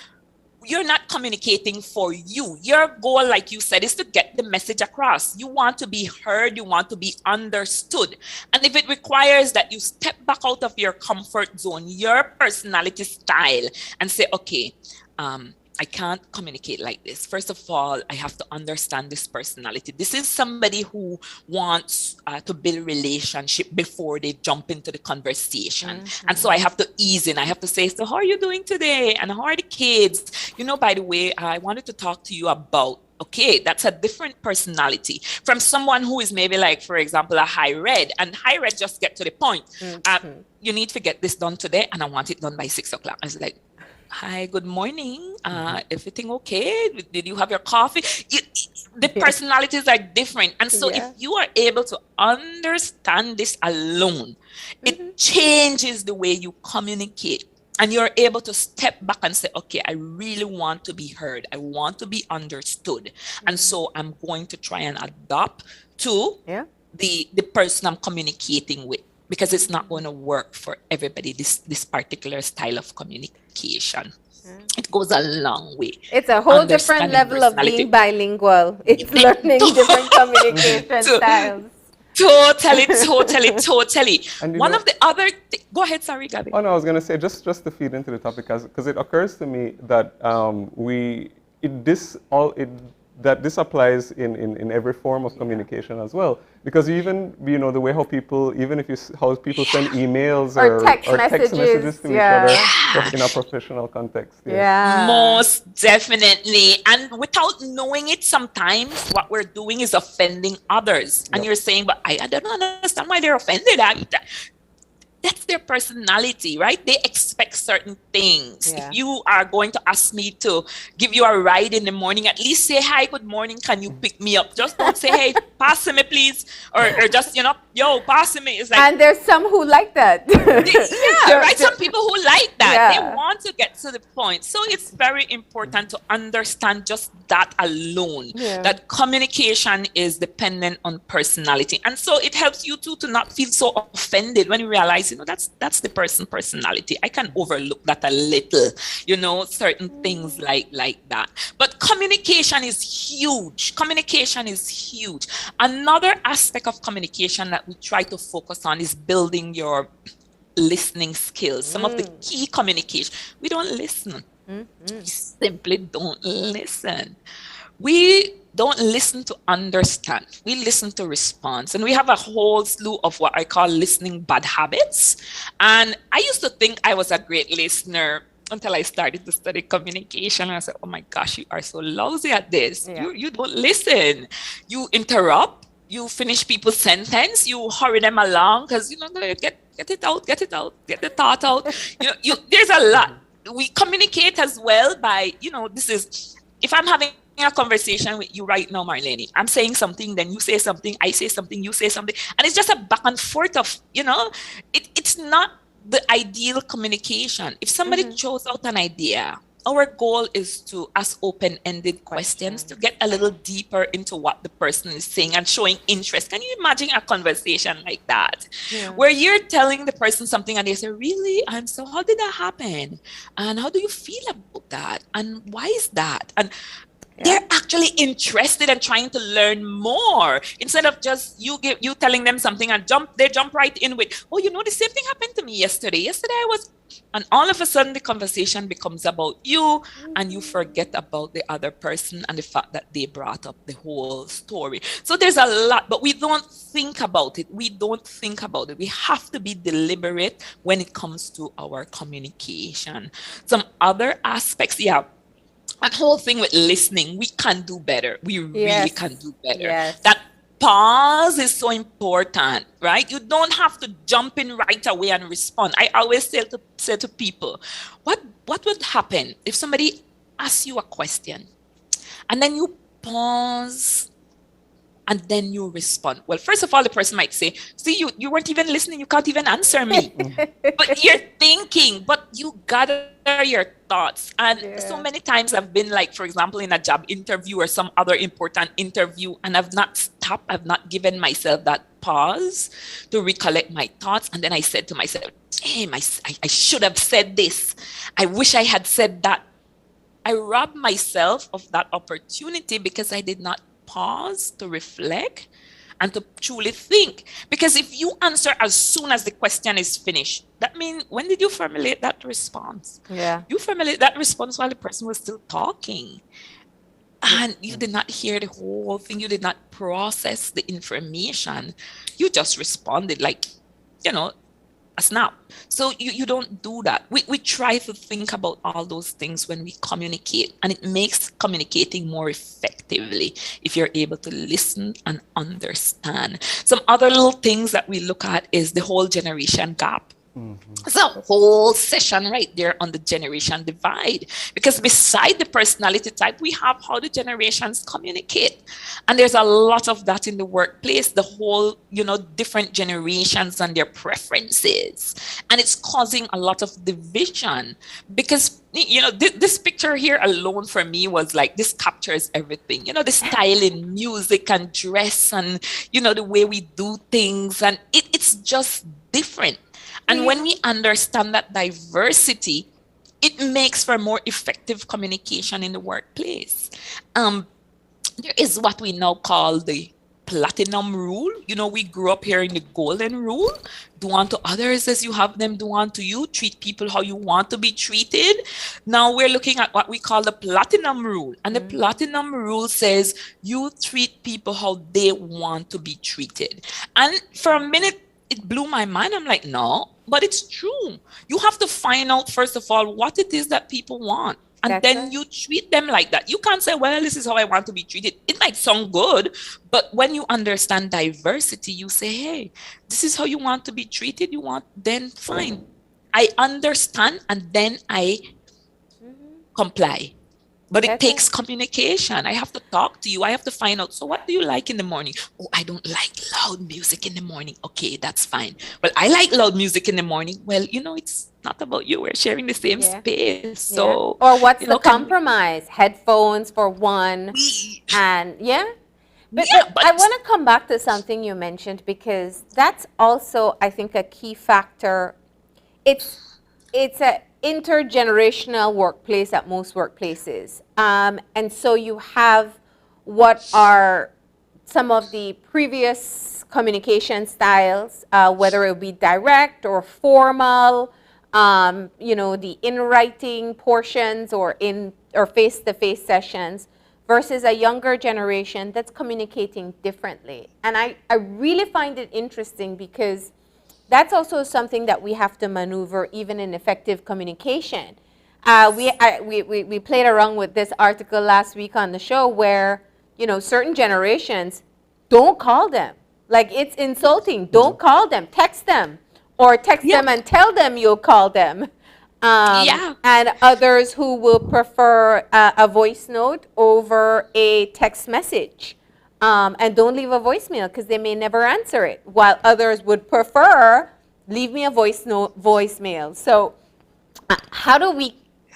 you're not communicating for you. Your goal, like you said, is to get the message across. You want to be heard, you want to be understood. And if it requires that you step back out of your comfort zone, your personality style, and say, okay, I can't communicate like this. First of all, I have to understand this personality. This is somebody who wants to build relationship before they jump into the conversation. And so I have to ease in. I have to say, so how are you doing today? And how are the kids? By the way, I wanted to talk to you about, okay, that's a different personality from someone who is maybe like, for example, a high red. And high red just get to the point. You need to get this done today, and I want it done by 6 o'clock. I was like, hi, good morning. Everything okay? Did you have your coffee? The personalities are different. And so if you are able to understand this alone, it changes the way you communicate. And you're able to step back and say, okay, I really want to be heard. I want to be understood. And so I'm going to try and adapt to the person I'm communicating with. Because it's not going to work for everybody, this particular style of communication. It goes a long way. It's a whole different level of being bilingual. It's learning different communication styles. Totally. One of the other go ahead, sorry, Gabby. Oh no, I was going to say, just to feed into the topic, because it occurs to me that that this applies in every form of communication as well. Because even, the way how people send emails or text messages to each other in a professional context. Yeah. Most definitely. And without knowing it, sometimes what we're doing is offending others. And you're saying, but I don't understand why they're offended. that's their personality, right? They expect certain things. Yeah. If you are going to ask me to give you a ride in the morning, at least say, hi, good morning, can you pick me up? Just don't say, hey, pass me, please. Or just, yo, pass me. It's like, And there's some who like that. right? Some people who like that. Yeah. They want to get to the point. So it's very important to understand just that alone, that communication is dependent on personality. And so it helps you too to not feel so offended when you realize, that's the personality. I can overlook that a little, certain things like that. But communication is huge. Communication is huge. Another aspect of communication that we try to focus on is building your listening skills. Some of the key communication. We don't listen. We simply don't listen. We don't listen to understand. We listen to respond. And we have a whole slew of what I call listening bad habits. And I used to think I was a great listener until I started to study communication. And I said, oh my gosh, you are so lousy at this. Yeah. You don't listen. You interrupt. You finish people's sentence. You hurry them along because, get it out, get the thought out. There's a lot. We communicate as well by, if I'm having a conversation with you right now, Marlene, I'm saying something, then you say something, I say something, you say something, and it's just a back and forth of, it's not the ideal communication. If somebody throws out an idea, our goal is to ask open-ended questions to get a little deeper into what the person is saying and showing interest. Can you imagine a conversation like that? Yeah. Where you're telling the person something and they say, really? And so how did that happen? And how do you feel about that? And why is that? And they're actually interested and trying to learn more instead of just you telling them something and they jump right in with, oh, the same thing happened to me yesterday. Yesterday I was, and all of a sudden the conversation becomes about you and you forget about the other person and the fact that they brought up the whole story. So there's a lot, but we don't think about it. We have to be deliberate when it comes to our communication. Some other aspects, that whole thing with listening, we can do better. We really can do better. Yes. That pause is so important, right? You don't have to jump in right away and respond. I always say to people, what would happen if somebody asks you a question and then you pause and then you respond? Well, first of all, the person might say, see, you weren't even listening. You can't even answer me. But you're thinking, but you gather your thoughts. And so many times I've been like, for example, in a job interview or some other important interview, and I've not stopped. I've not given myself that pause to recollect my thoughts. And then I said to myself, damn, I should have said this. I wish I had said that. I robbed myself of that opportunity because I did not pause to reflect and to truly think. Because if you answer as soon as the question is finished, that means, when did you formulate that response? Yeah. You formulate that response while the person was still talking. And you did not hear the whole thing. You did not process the information. You just responded like, a snap. So you don't do that. We try to think about all those things when we communicate, and it makes communicating more effectively if you're able to listen and understand. Some other little things that we look at is the whole generation gap. It's a whole session right there on the generation divide, because beside the personality type, we have how the generations communicate. And there's a lot of that in the workplace, the whole, different generations and their preferences. And it's causing a lot of division because, this picture here alone for me was like, this captures everything, the style in music and dress and, the way we do things. And it's just different. And when we understand that diversity, it makes for more effective communication in the workplace. There is what we now call the platinum rule. We grew up here in the golden rule. Do unto others as you have them do unto you. Treat people how you want to be treated. Now we're looking at what we call the platinum rule. And the platinum rule says you treat people how they want to be treated. And for a minute, it blew my mind. I'm like, no, but it's true. You have to find out, first of all, what it is that people want. And then you treat them like that. You can't say, well, this is how I want to be treated. It might sound good, but when you understand diversity, you say, hey, this is how you want to be treated. You want, then fine. I understand, and then I comply. But it takes communication. I have to talk to you. I have to find out. So what do you like in the morning? Oh, I don't like loud music in the morning. Okay, that's fine. Well, I like loud music in the morning. Well, it's not about you. We're sharing the same space. So, or what's the compromise? Headphones for one, and But I want to come back to something you mentioned, because that's also, I think, a key factor. It's a intergenerational workplace at most workplaces. And so you have what are some of the previous communication styles, whether it be direct or formal, the in-writing portions or face-to-face sessions, versus a younger generation that's communicating differently. And I really find it interesting, because that's also something that we have to maneuver even in effective communication. We played around with this article last week on the show where, certain generations don't call them. Like, it's insulting. Don't call them. Text them. Or text them and tell them you'll call them. And others who will prefer a voice note over a text message. And don't leave a voicemail because they may never answer it, while others would prefer leave me a voicemail. So how do we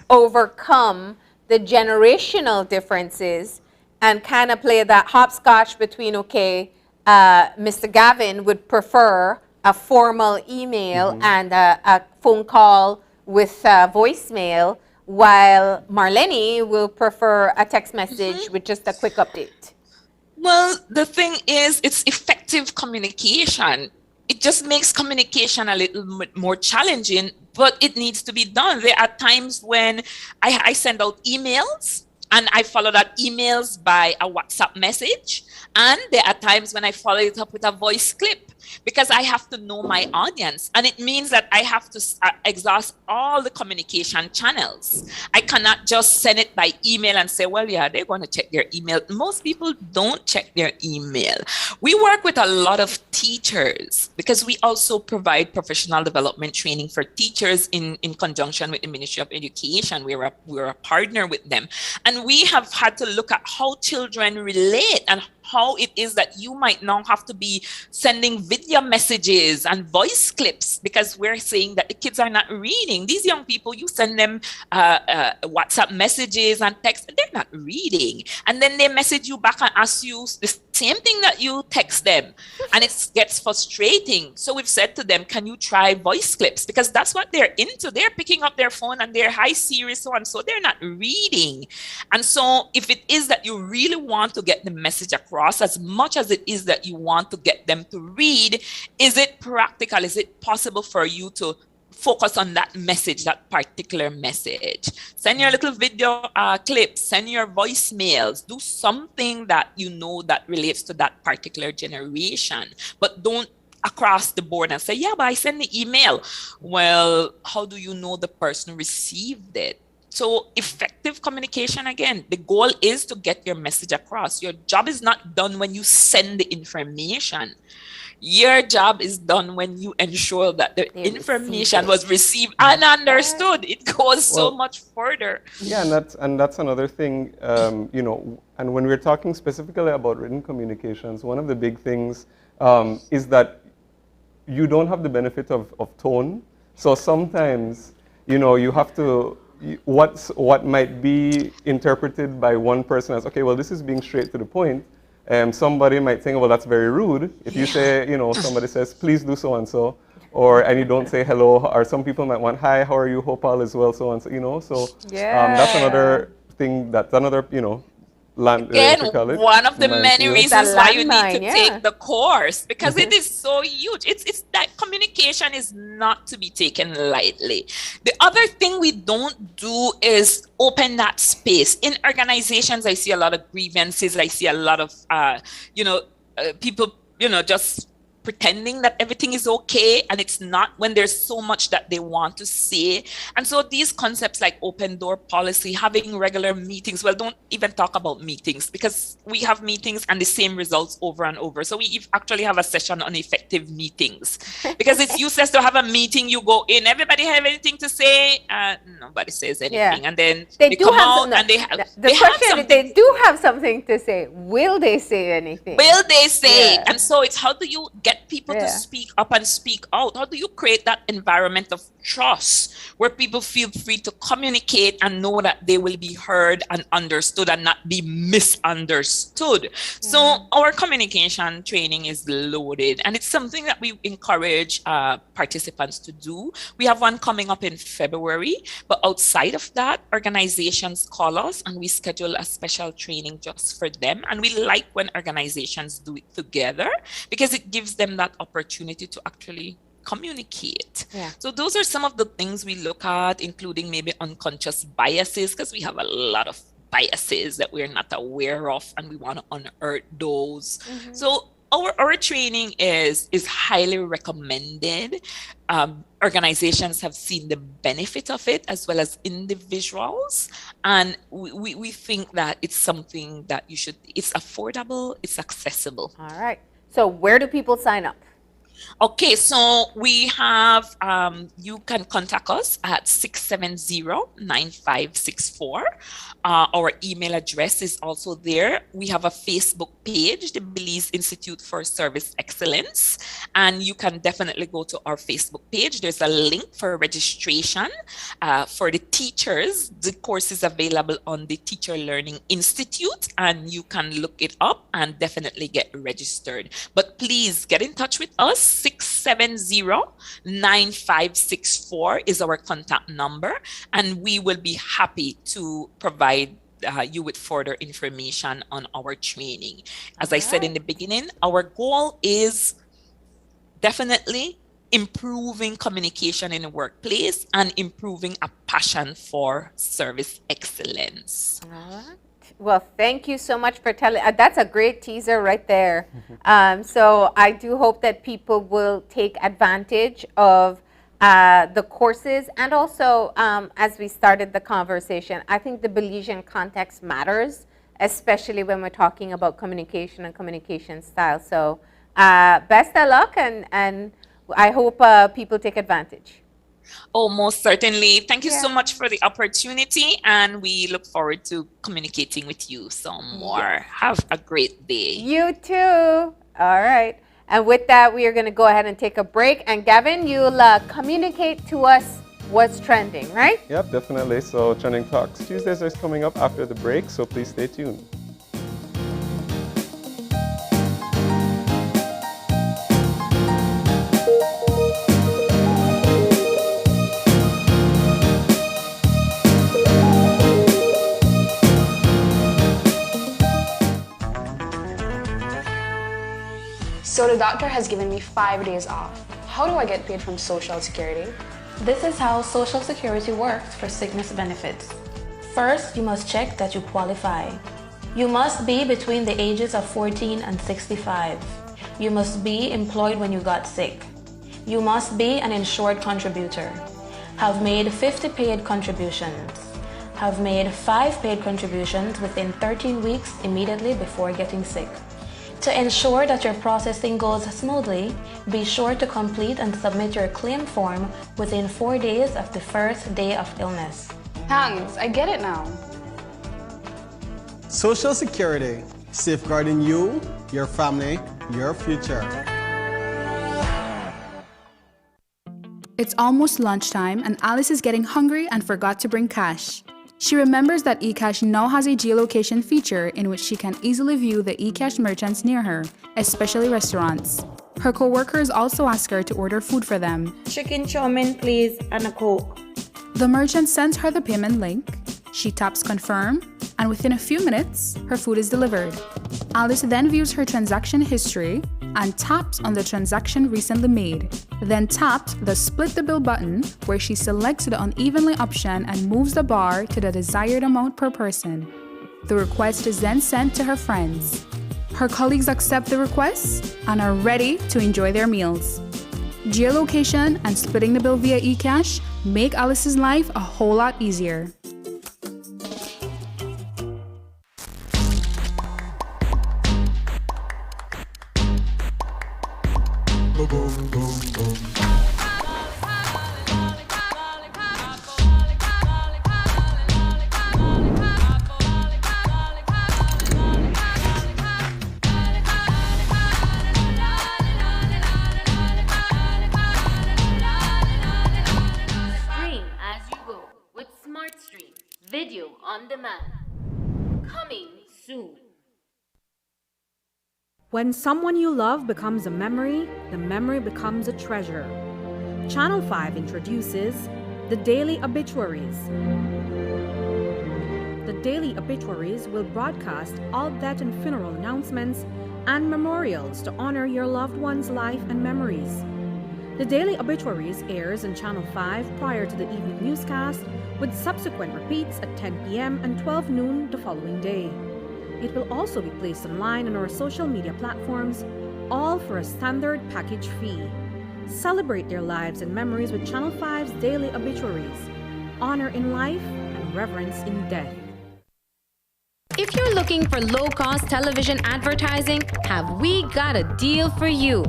overcome the generational differences and kind of play that hopscotch between, Mr. Gavin would prefer a formal email and a phone call with voicemail, while Marlene will prefer a text message with just a quick update? Well, the thing is, it's effective communication. It just makes communication a little bit more challenging, but it needs to be done. There are times when I send out emails, and I follow that emails by a WhatsApp message. And there are times when I follow it up with a voice clip, because I have to know my audience. And it means that I have to exhaust all the communication channels. I cannot just send it by email and say, well, yeah, they're going to check their email. Most people don't check their email. We work with a lot of teachers, because we also provide professional development training for teachers in conjunction with the Ministry of Education. We're a partner with them. And we have had to look at how children relate and how it is that you might now have to be sending video messages and voice clips, because we're saying that the kids are not reading. These young people, you send them WhatsApp messages and text, they're not reading. And then they message you back and ask you the same thing that you text them. And it gets frustrating. So we've said to them, can you try voice clips? Because that's what they're into. They're picking up their phone and they're high Siri, so and so. They're not reading. And so if it is that you really want to get the message across, as much as it is that you want to get them to read, is it practical? Is it possible for you to focus on that message, that particular message? Send your little video clips, send your voicemails, do something that you know that relates to that particular generation, but don't across the board and say, yeah, but I send the email. Well, how do you know the person received it? So effective communication, again, the goal is to get your message across. Your job is not done when you send the information. Your job is done when you ensure that the information was received and understood. It goes so much further. Yeah, and that's another thing, and when we're talking specifically about written communications, one of the big things is that you don't have the benefit of tone. So sometimes, you have to, what might be interpreted by one person as, okay, well, this is being straight to the point. Somebody might think, well, that's very rude. If you say, somebody says, please do so and so, and you don't say hello, or some people might want, hi, how are you, hope all is well, so and so, so that's another thing, that's another, Again, one of the many reasons why you need to take the course, because it is so huge. It's that communication is not to be taken lightly. The other thing we don't do is open that space. In organizations, I see a lot of grievances. I see a lot of, people, just pretending that everything is okay, and it's not when there's so much that they want to say. And so these concepts like open door policy, having regular meetings, well, don't even talk about meetings, because we have meetings and the same results over and over. So we actually have a session on effective meetings, because it's useless to have a meeting, you go in, everybody have anything to say, nobody says anything, and then they come out and they have they do have something to say. Will they say anything? Will they say it? And so it's, how do you get people to speak up and speak out? How do you create that environment of trust where people feel free to communicate and know that they will be heard and understood and not be misunderstood? So our communication training is loaded, and it's something that we encourage participants to do. We have one coming up in February, but outside of that, organizations call us and we schedule a special training just for them. And we like when organizations do it together, because it gives them that opportunity to actually communicate. So those are some of the things we look at, including maybe unconscious biases, because we have a lot of biases that we're not aware of, and we want to unearth those. So our training is highly recommended. Organizations have seen the benefit of it, as well as individuals, and we think that it's something that it's affordable, it's accessible. All right. So where do people sign up? Okay, so we have, you can contact us at 670-9564. Our email address is also there. We have a Facebook page, the Belize Institute for Service Excellence, and you can definitely go to our Facebook page. There's a link for registration for the teachers. The course is available on the Teacher Learning Institute, and you can look it up and definitely get registered. But please get in touch with us. 670-9564 is our contact number, and we will be happy to provide you with further information on our training. As I said in the beginning, our goal is definitely improving communication in the workplace and improving a passion for service excellence. All right. Well, thank you so much for telling. That's a great teaser right there. So I do hope that people will take advantage of the courses. And also, as we started the conversation, I think the Belizean context matters, especially when we're talking about communication and communication style. So best of luck, and I hope people take advantage. Oh, most certainly. Thank you so much for the opportunity, and we look forward to communicating with you some more. Have a great day. You too. All right. And with that, we are going to go ahead and take a break. And Gavin, you'll communicate to us what's trending, right? Yep, definitely. So Trending Talks Tuesdays is coming up after the break, so please stay tuned. So the doctor has given me 5 days off. How do I get paid from Social Security? This is how Social Security works for sickness benefits. First, you must check that you qualify. You must be between the ages of 14 and 65. You must be employed when you got sick. You must be an insured contributor. Have made 50 paid contributions. Have made 5 paid contributions within 13 weeks immediately before getting sick. To ensure that your processing goes smoothly, be sure to complete and submit your claim form within 4 days of the first day of illness. Thanks, I get it now. Social Security, safeguarding you, your family, your future. It's almost lunchtime, and Alice is getting hungry and forgot to bring cash. She remembers that eCash now has a geolocation feature in which she can easily view the eCash merchants near her, especially restaurants. Her co-workers also ask her to order food for them. Chicken chow mein, please, and a Coke. The merchant sends her the payment link. She taps confirm, and within a few minutes, her food is delivered. Alice then views her transaction history and taps on the transaction recently made. Then taps the split the bill button, where she selects the unevenly option and moves the bar to the desired amount per person. The request is then sent to her friends. Her colleagues accept the requests and are ready to enjoy their meals. Geolocation and splitting the bill via eCash make Alice's life a whole lot easier. Video on demand. Coming soon. When someone you love becomes a memory, the memory becomes a treasure. Channel 5 introduces the Daily Obituaries. The Daily Obituaries will broadcast all death and funeral announcements and memorials to honor your loved one's life and memories. The Daily Obituaries airs on Channel 5 prior to the evening newscast, with subsequent repeats at 10 p.m. and 12 noon the following day. It will also be placed online on our social media platforms, all for a standard package fee. Celebrate their lives and memories with Channel 5's Daily Obituaries. Honor in life and reverence in death. If you're looking for low-cost television advertising, have we got a deal for you?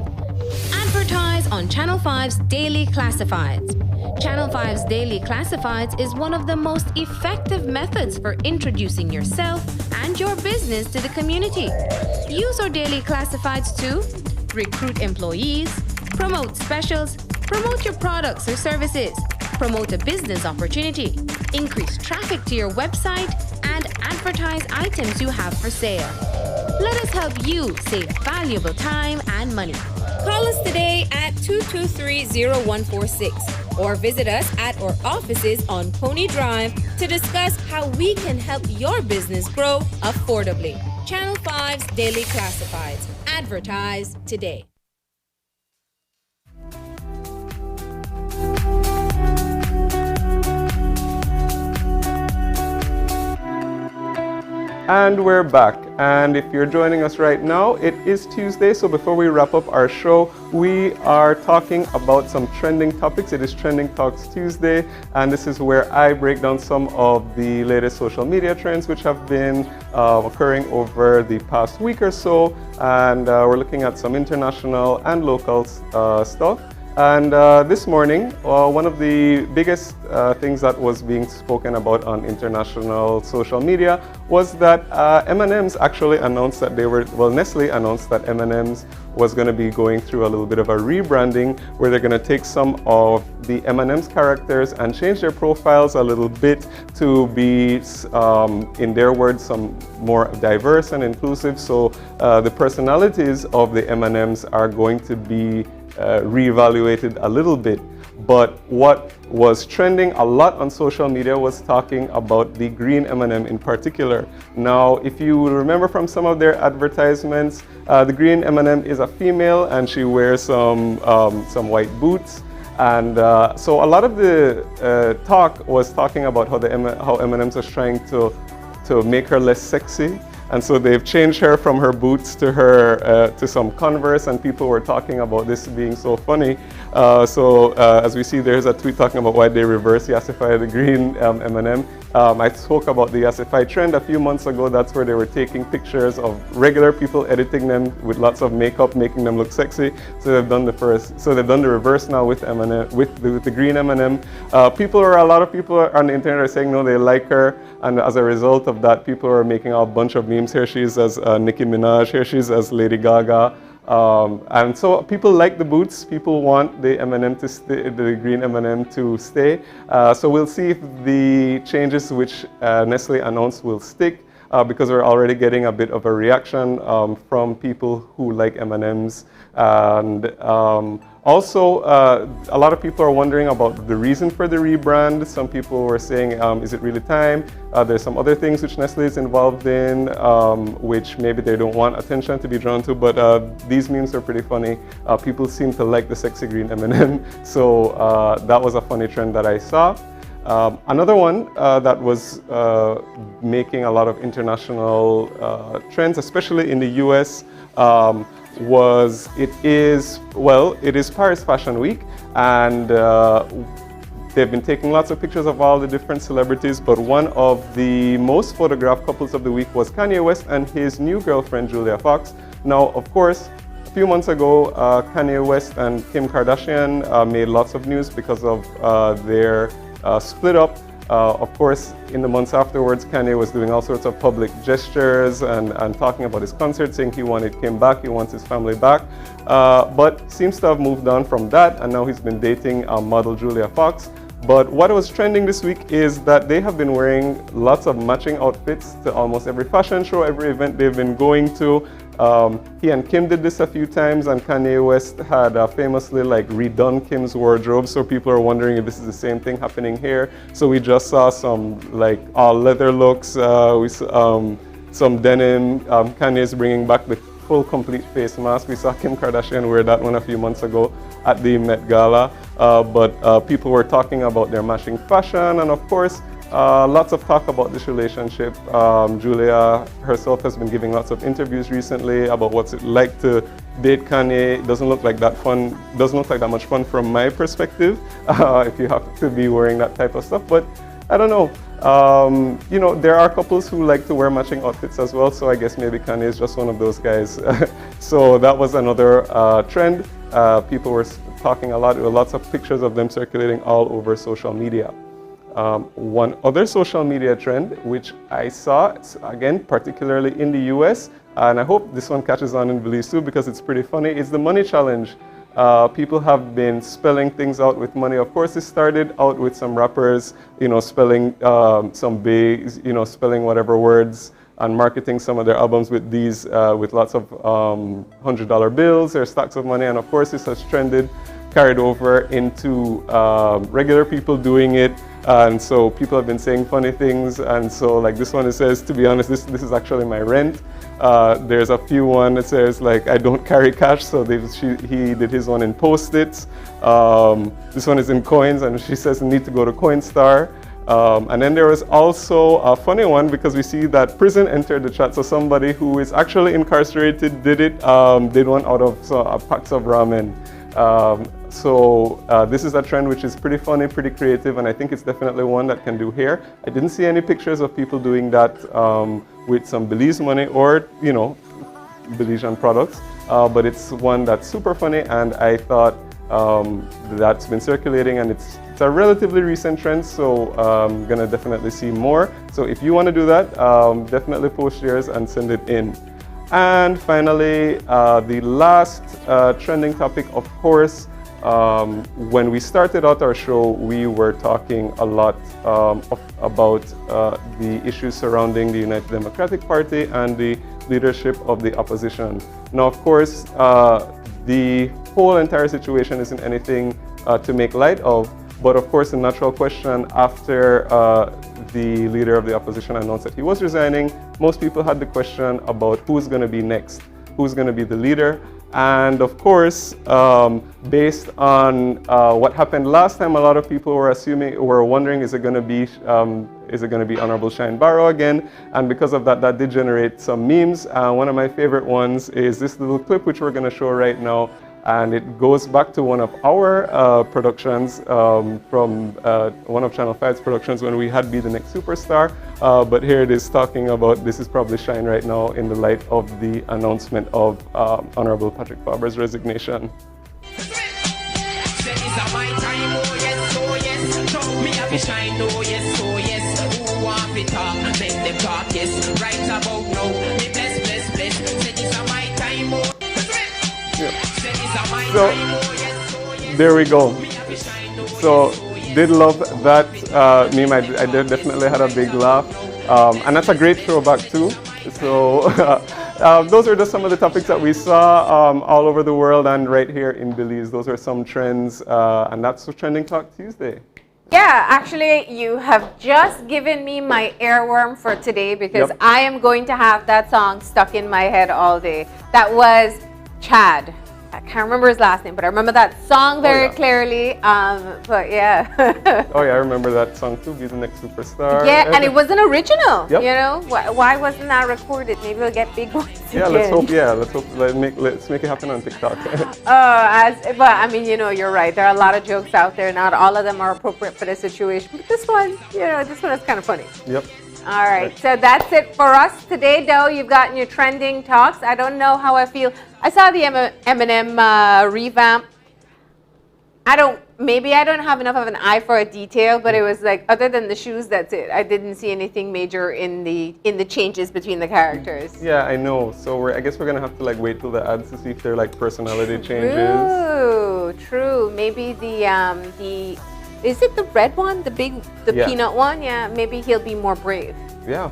Advertise on Channel 5's Daily Classifieds. Channel 5's Daily Classifieds is one of the most effective methods for introducing yourself and your business to the community. Use our Daily Classifieds to recruit employees, promote specials, promote your products or services, promote a business opportunity, increase traffic to your website, and advertise items you have for sale. Let us help you save valuable time and money. Call us today at 223-0146 or visit us at our offices on Pony Drive to discuss how we can help your business grow affordably. Channel 5's Daily Classifieds. Advertise today. And we're back. And if you're joining us right now, it is Tuesday. So before we wrap up our show, we are talking about some trending topics. It is Trending Talks Tuesday. And this is where I break down some of the latest social media trends which have been occurring over the past week or so. And we're looking at some international and local stuff. And this morning, one of the biggest things that was being spoken about on international social media was that M&Ms actually announced that Nestle announced that M&Ms was going to be going through a little bit of a rebranding where they're going to take some of the M&Ms characters and change their profiles a little bit to be, in their words, some more diverse and inclusive. So the personalities of the M&Ms are going to be reevaluated a little bit. But what was trending a lot on social media was talking about the green M&M in particular. Now, if you remember from some of their advertisements, the green M&M is a female and she wears some white boots. And so a lot of the talk was talking about how M&M's was trying to make her less sexy. And so they've changed her from her boots to to some Converse, and people were talking about this being so funny. As we see, there's a tweet talking about why they reverse yassify the green M&M. I spoke about the yassify trend a few months ago. That's where they were taking pictures of regular people, editing them with lots of makeup, making them look sexy. So they've done the reverse now with M&M, with the green M&M. A lot of people on the internet are saying no, they like her, and as a result of that, people are making a bunch of memes. Here she is as Nicki Minaj. Here she is as Lady Gaga. And so people like the boots. People want the M&M to stay, the green M&M to stay. So we'll see if the changes which Nestle announced will stick, because we're already getting a bit of a reaction from people who like M&Ms. And also, a lot of people are wondering about the reason for the rebrand. Some people were saying, is it really time? There's some other things which Nestle is involved in, which maybe they don't want attention to be drawn to, but these memes are pretty funny. People seem to like the sexy green M&M, so that was a funny trend that I saw. Another one that was making a lot of international trends, especially in the US, it is Paris Fashion Week, and they've been taking lots of pictures of all the different celebrities, but one of the most photographed couples of the week was Kanye West and his new girlfriend, Julia Fox. Now, of course, a few months ago, Kanye West and Kim Kardashian made lots of news because of their split up. Of course, in the months afterwards, Kanye was doing all sorts of public gestures and talking about his concert, saying he wanted Kim back, he wants his family back. But seems to have moved on from that, and now he's been dating model Julia Fox. But what was trending this week is that they have been wearing lots of matching outfits to almost every fashion show, every event they've been going to. He and Kim did this a few times, and Kanye West had famously redone Kim's wardrobe, so people are wondering if this is the same thing happening here. So we just saw some all leather looks, some denim. Kanye's bringing back the full complete face mask. We saw Kim Kardashian wear that one a few months ago at the Met Gala, but people were talking about their matching fashion, and of course lots of talk about this relationship. Julia herself has been giving lots of interviews recently about what's it like to date Kanye. It doesn't look like that fun, doesn't look like that much fun from my perspective, if you have to be wearing that type of stuff, but I don't know. You know, there are couples who like to wear matching outfits as well, so I guess maybe Kanye is just one of those guys. So that was another trend. People were talking a lot, there were lots of pictures of them circulating all over social media. One other social media trend, which I saw, again, particularly in the US, and I hope this one catches on in Belize too because it's pretty funny, is the money challenge. People have been spelling things out with money. Of course, it started out with some rappers, you know, spelling some bays, you know, spelling whatever words and marketing some of their albums with these, with lots of $100 bills or stacks of money. And of course, this has trended, carried over into regular people doing it. And so people have been saying funny things. And so like this one, it says, to be honest, this is actually my rent. There's a few one that says like, I don't carry cash. So he did his one in Post-its. This one is in coins and she says, need to go to Coinstar. And then there was also a funny one because we see that prison entered the chat. So somebody who is actually incarcerated did it, did one out of packs of ramen. This is a trend which is pretty funny, pretty creative, and I think it's definitely one that can do here. I didn't see any pictures of people doing that with some Belize money or, you know, Belizean products, but it's one that's super funny, and I thought that's been circulating, and it's a relatively recent trend, so I'm gonna definitely see more. So if you want to do that, definitely post yours and send it in. And finally, the last trending topic, of course, when we started out our show, we were talking a lot about the issues surrounding the United Democratic Party and the leadership of the opposition. Now, of course, the whole entire situation isn't anything to make light of, but of course, the natural question after the leader of the opposition announced that he was resigning, most people had the question about who's going to be next, who's going to be the leader. And of course, based on what happened last time, a lot of people were wondering, is it going to be Honorable Shine Barrow again? And because of that, that did generate some memes. One of my favorite ones is this little clip, which we're going to show right now. And it goes back to one of our productions from one of Channel 5's productions when we had Be the Next Superstar. But here it is talking about this is probably Shine right now in the light of the announcement of Honorable Patrick Faber's resignation. So there we go. So did love that meme. I definitely had a big laugh, and that's a great throwback too. So those are just some of the topics that we saw all over the world and right here in Belize. Those are some trends, and that's Trending Talk Tuesday. Yeah, actually, you have just given me my earworm for today because Yep. I am going to have that song stuck in my head all day. That was Chad I can't remember his last name, but I remember that song very clearly. But yeah. Oh yeah, I remember that song too. Be the next superstar. Yeah, and it was an original. Yep. You know, why wasn't that recorded? Maybe we'll get big ones Yeah, again. let's hope. Yeah, let's hope. Let's make it happen on TikTok. But I mean, you know, you're right. There are a lot of jokes out there. Not all of them are appropriate for the situation. But this one, you know, this one is kind of funny. Yep. All right, so that's it for us today, though. You've gotten your trending talks. I don't know how I feel. I saw the M&M revamp. Maybe I don't have enough of an eye for a detail, but it was like, other than the shoes, that's it. I didn't see anything major in the changes between the characters. Yeah, I know. So I guess we're gonna have to like wait till the ads to see if they're like personality changes. True. Maybe is it the red one, the peanut one? Yeah, maybe he'll be more brave. Yeah.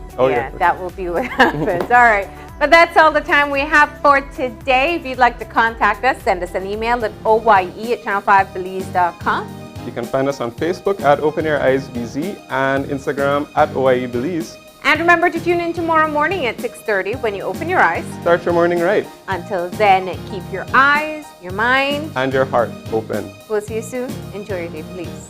That will be what happens. All right. But that's all the time we have for today. If you'd like to contact us, send us an email at oye@channel5belize.com. You can find us on Facebook at Open Your Eyes BZ and Instagram at OIE Belize. And remember to tune in tomorrow morning at 6:30 when you open your eyes. Start your morning right. Until then, keep your eyes, your mind, and your heart open. We'll see you soon. Enjoy your day, please.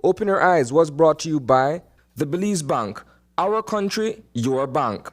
Open Your Eyes was brought to you by the Belize Bank. Our country, your bank.